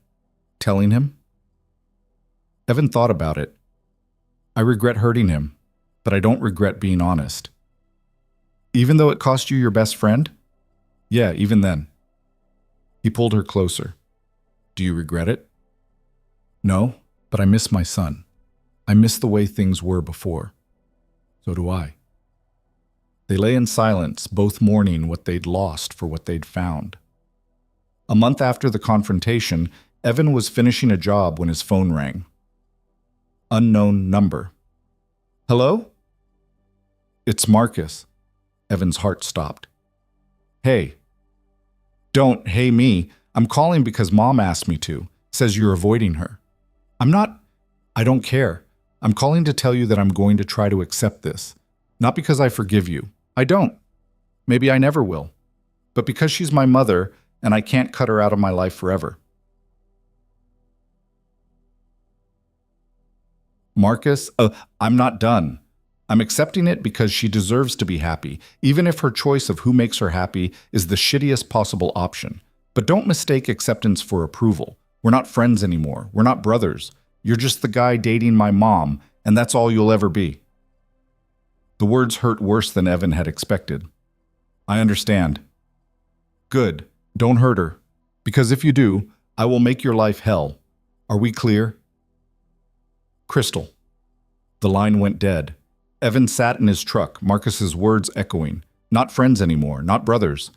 Telling him?" Evan thought about it. "I regret hurting him, but I don't regret being honest." "Even though it cost you your best friend?" "Yeah, even then." He pulled her closer. "Do you regret it?" "No, but I miss my son. I miss the way things were before." "So do I." They lay in silence, both mourning what they'd lost for what they'd found. A month after the confrontation, Evan was finishing a job when his phone rang. Unknown number. "Hello?" "It's Marcus." Evan's heart stopped. "Hey." "Don't hey me. I'm calling because Mom asked me to. Says you're avoiding her." "I'm not. I don't care. I'm calling to tell you that I'm going to try to accept this. Not because I forgive you. I don't. Maybe I never will. But because she's my mother, and I can't cut her out of my life forever." "Marcus, I'm not done. I'm accepting it because she deserves to be happy, even if her choice of who makes her happy is the shittiest possible option. But don't mistake acceptance for approval. We're not friends anymore. We're not brothers. You're just the guy dating my mom, and that's all you'll ever be." The words hurt worse than Evan had expected. "I understand." "Good. Don't hurt her. Because if you do, I will make your life hell. Are we clear?" "Crystal." The line went dead. Evan sat in his truck, Marcus's words echoing. Not friends anymore, not brothers.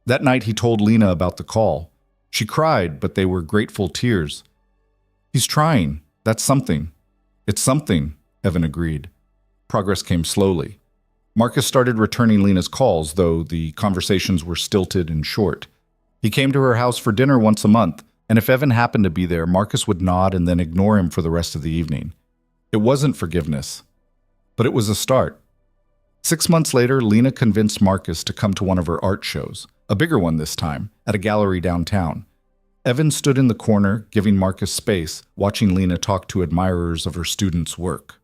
That night he told Lena about the call. She cried, but they were grateful tears. "He's trying. That's something." "It's something," Evan agreed. Progress came slowly. Marcus started returning Lena's calls, though the conversations were stilted and short. He came to her house for dinner once a month, and if Evan happened to be there, Marcus would nod and then ignore him for the rest of the evening. It wasn't forgiveness, but it was a start. 6 months later, Lena convinced Marcus to come to one of her art shows, a bigger one this time, at a gallery downtown. Evan stood in the corner, giving Marcus space, watching Lena talk to admirers of her students' work.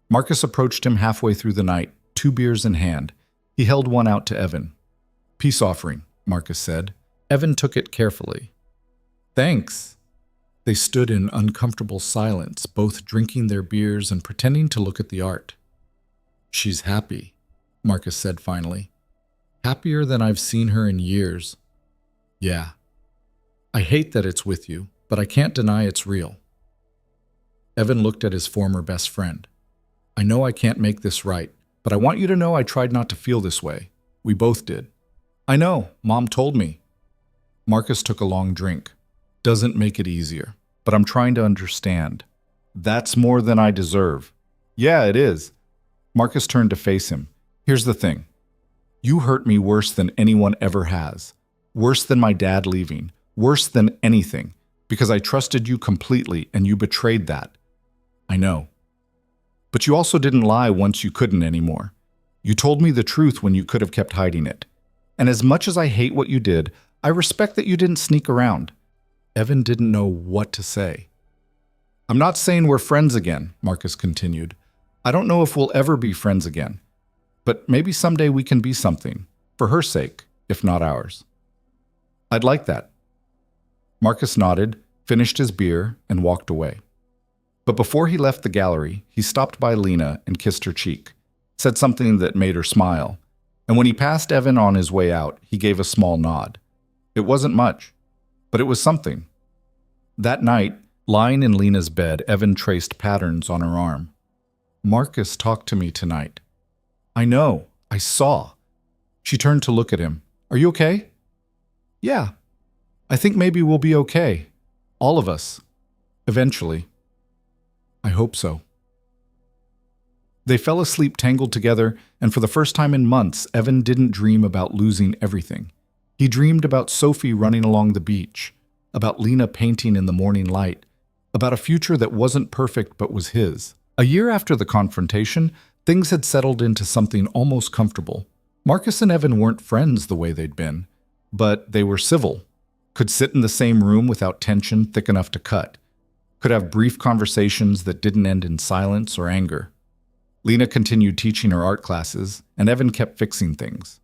Marcus approached him halfway through the night, 2 beers in hand. He held one out to Evan. "Peace offering," Marcus said. Evan took it carefully. "Thanks." They stood in uncomfortable silence, both drinking their beers and pretending to look at the art. "She's happy," Marcus said finally. "Happier than I've seen her in years." "Yeah. I hate that it's with you, but I can't deny it's real." Evan looked at his former best friend. "I know I can't make this right, but I want you to know I tried not to feel this way. We both did." "I know. Mom told me." Marcus took a long drink. "Doesn't make it easier, but I'm trying to understand." "That's more than I deserve." "Yeah, it is." Marcus turned to face him. "Here's the thing. You hurt me worse than anyone ever has. Worse than my dad leaving. Worse than anything. Because I trusted you completely and you betrayed that." "I know. But you also didn't lie once you couldn't anymore. You told me the truth when you could have kept hiding it. And as much as I hate what you did, I respect that you didn't sneak around." Evan didn't know what to say. "I'm not saying we're friends again," Marcus continued. "I don't know if we'll ever be friends again. But maybe someday we can be something, for her sake, if not ours." "I'd like that." Marcus nodded, finished his beer, and walked away. But before he left the gallery, he stopped by Lena and kissed her cheek, said something that made her smile, and when he passed Evan on his way out, he gave a small nod. It wasn't much, but it was something. That night, lying in Lena's bed, Evan traced patterns on her arm. "Marcus talked to me tonight." "I know. I saw." She turned to look at him. "Are you okay?" "Yeah. I think maybe we'll be okay. All of us. Eventually." I hope so. They fell asleep tangled together, and for the first time in months, Evan didn't dream about losing everything. He dreamed about Sophie running along the beach, about Lena painting in the morning light, about a future that wasn't perfect but was his. A year after the confrontation, things had settled into something almost comfortable. Marcus and Evan weren't friends the way they'd been, but they were civil, could sit in the same room without tension thick enough to cut, could have brief conversations that didn't end in silence or anger. Lena continued teaching her art classes, and Evan kept fixing things.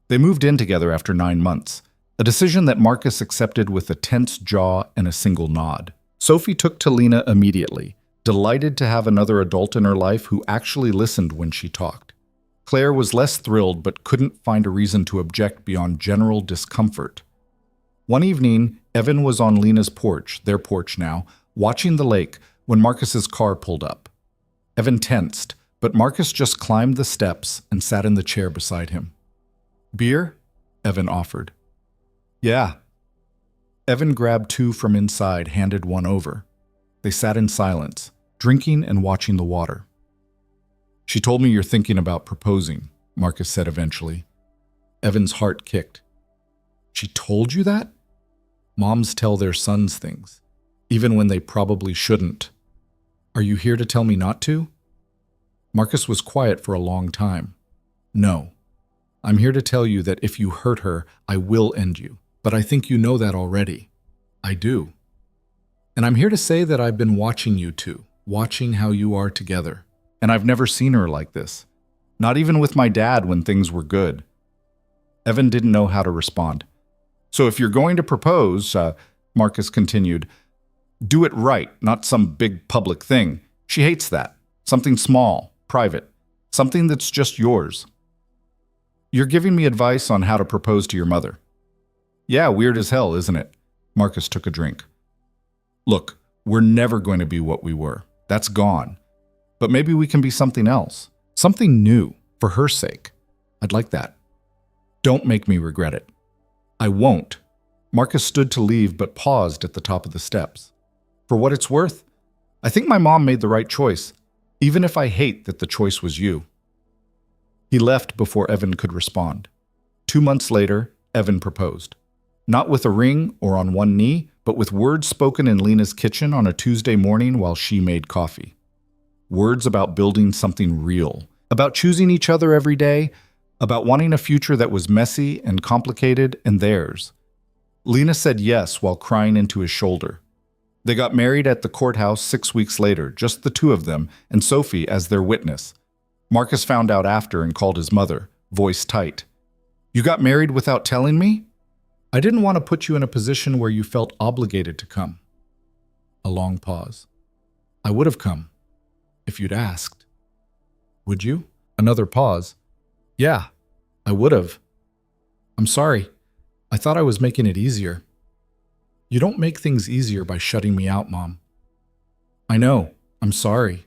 They moved in together after 9 months, a decision that Marcus accepted with a tense jaw and a single nod. Sophie took to Lena immediately, delighted to have another adult in her life who actually listened when she talked. Claire was less thrilled but couldn't find a reason to object beyond general discomfort. One evening, Evan was on Lena's porch, their porch now, watching the lake when Marcus's car pulled up. Evan tensed, but Marcus just climbed the steps and sat in the chair beside him. "Beer?" Evan offered. "Yeah." Evan grabbed 2 from inside, handed one over. They sat in silence, drinking and watching the water. "She told me you're thinking about proposing," Marcus said eventually. Evan's heart kicked. "She told you that?" Moms tell their sons things, even when they probably shouldn't. "Are you here to tell me not to?" Marcus was quiet for a long time. "No. I'm here to tell you that if you hurt her, I will end you. But I think you know that already." "I do. And I'm here to say that I've been watching you two, watching how you are together. And I've never seen her like this. Not even with my dad when things were good." Evan didn't know how to respond. "So if you're going to propose," Marcus continued, "do it right, not some big public thing. She hates that. Something small, private, something that's just yours." "You're giving me advice on how to propose to your mother." "Yeah, weird as hell, isn't it?" Marcus took a drink. "Look, we're never going to be what we were. That's gone. But maybe we can be something else. Something new, for her sake. I'd like that. Don't make me regret it." "I won't." Marcus stood to leave but paused at the top of the steps. "For what it's worth, I think my mom made the right choice, even if I hate that the choice was you." He left before Evan could respond. 2 months later, Evan proposed. Not with a ring or on one knee, but with words spoken in Lena's kitchen on a Tuesday morning while she made coffee. Words about building something real, about choosing each other every day, about wanting a future that was messy and complicated and theirs. Lena said yes while crying into his shoulder. They got married at the courthouse 6 weeks later, just the 2 of them, and Sophie as their witness. Marcus found out after and called his mother, voice tight. "You got married without telling me?" "I didn't want to put you in a position where you felt obligated to come." A long pause. "I would have come, if you'd asked." "Would you?" Another pause. "Yeah, I would have. I'm sorry. I thought I was making it easier." "You don't make things easier by shutting me out, Mom." "I know. I'm sorry."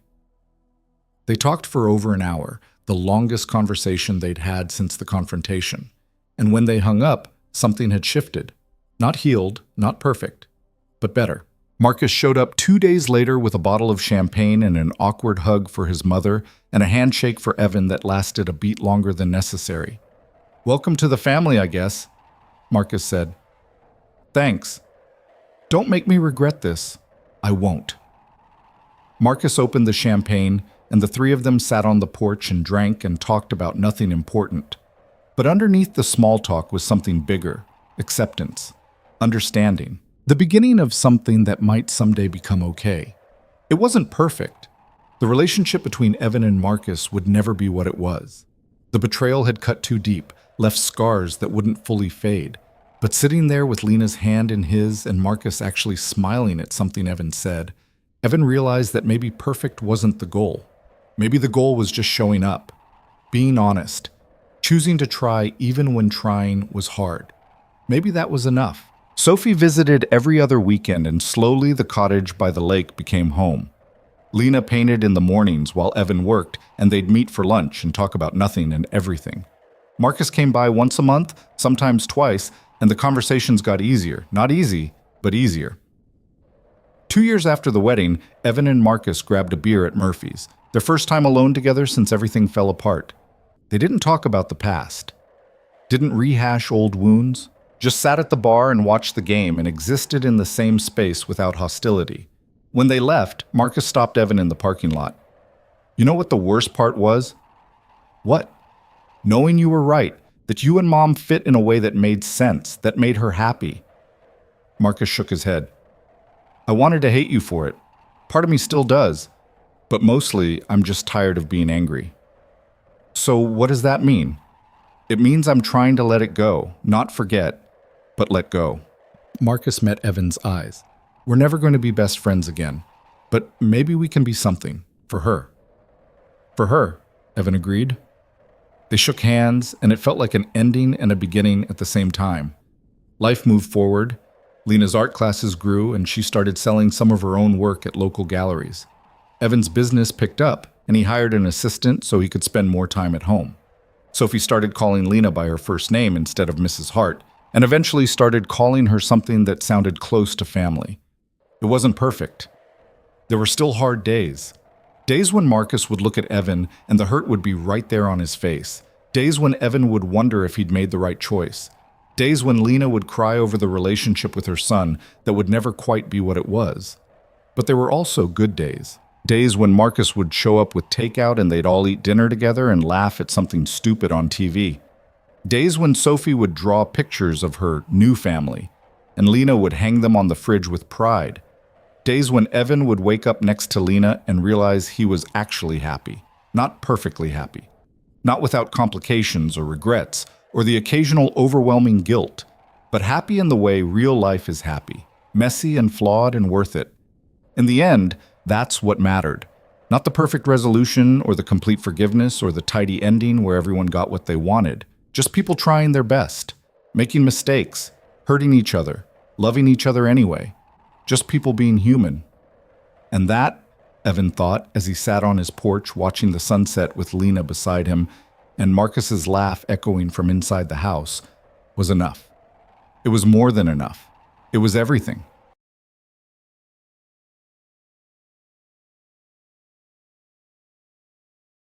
They talked for over an hour, the longest conversation they'd had since the confrontation. And when they hung up, something had shifted. Not healed, not perfect, but better. Marcus showed up 2 days later with a bottle of champagne and an awkward hug for his mother and a handshake for Evan that lasted a beat longer than necessary. "Welcome to the family, I guess," Marcus said. "Thanks. Don't make me regret this." "I won't." Marcus opened the champagne, and the 3 of them sat on the porch and drank and talked about nothing important. But underneath the small talk was something bigger: acceptance, understanding, the beginning of something that might someday become okay. It wasn't perfect. The relationship between Evan and Marcus would never be what it was. The betrayal had cut too deep, left scars that wouldn't fully fade. But sitting there with Lena's hand in his and Marcus actually smiling at something Evan said, Evan realized that maybe perfect wasn't the goal. Maybe the goal was just showing up, being honest, choosing to try even when trying was hard. Maybe that was enough. Sophie visited every other weekend, and slowly the cottage by the lake became home. Lena painted in the mornings while Evan worked, and they'd meet for lunch and talk about nothing and everything. Marcus came by once a month, sometimes twice, and the conversations got easier. Not easy, but easier. 2 years after the wedding, Evan and Marcus grabbed a beer at Murphy's, their first time alone together since everything fell apart. They didn't talk about the past, didn't rehash old wounds, just sat at the bar and watched the game and existed in the same space without hostility. When they left, Marcus stopped Evan in the parking lot. You know what the worst part was? What? Knowing you were right, that you and Mom fit in a way that made sense, that made her happy. Marcus shook his head. I wanted to hate you for it. Part of me still does. But mostly, I'm just tired of being angry. So what does that mean? It means I'm trying to let it go, not forget, but let go. Marcus met Evan's eyes. We're never going to be best friends again, but maybe we can be something for her. For her, Evan agreed. They shook hands, and it felt like an ending and a beginning at the same time. Life moved forward. Lena's art classes grew, and she started selling some of her own work at local galleries. Evan's business picked up, and he hired an assistant so he could spend more time at home. Sophie started calling Lena by her first name instead of Mrs. Hart, and eventually started calling her something that sounded close to family. It wasn't perfect. There were still hard days. Days when Marcus would look at Evan and the hurt would be right there on his face. Days when Evan would wonder if he'd made the right choice. Days when Lena would cry over the relationship with her son that would never quite be what it was. But there were also good days. Days when Marcus would show up with takeout and they'd all eat dinner together and laugh at something stupid on TV. Days when Sophie would draw pictures of her new family, and Lena would hang them on the fridge with pride. Days when Evan would wake up next to Lena and realize he was actually happy, not perfectly happy, not without complications or regrets, or the occasional overwhelming guilt, but happy in the way real life is happy, messy and flawed and worth it. In the end, that's what mattered. Not the perfect resolution or the complete forgiveness or the tidy ending where everyone got what they wanted. Just people trying their best, making mistakes, hurting each other, loving each other anyway. Just people being human. And that, Evan thought as he sat on his porch watching the sunset with Lena beside him and Marcus's laugh echoing from inside the house, was enough. It was more than enough. It was everything.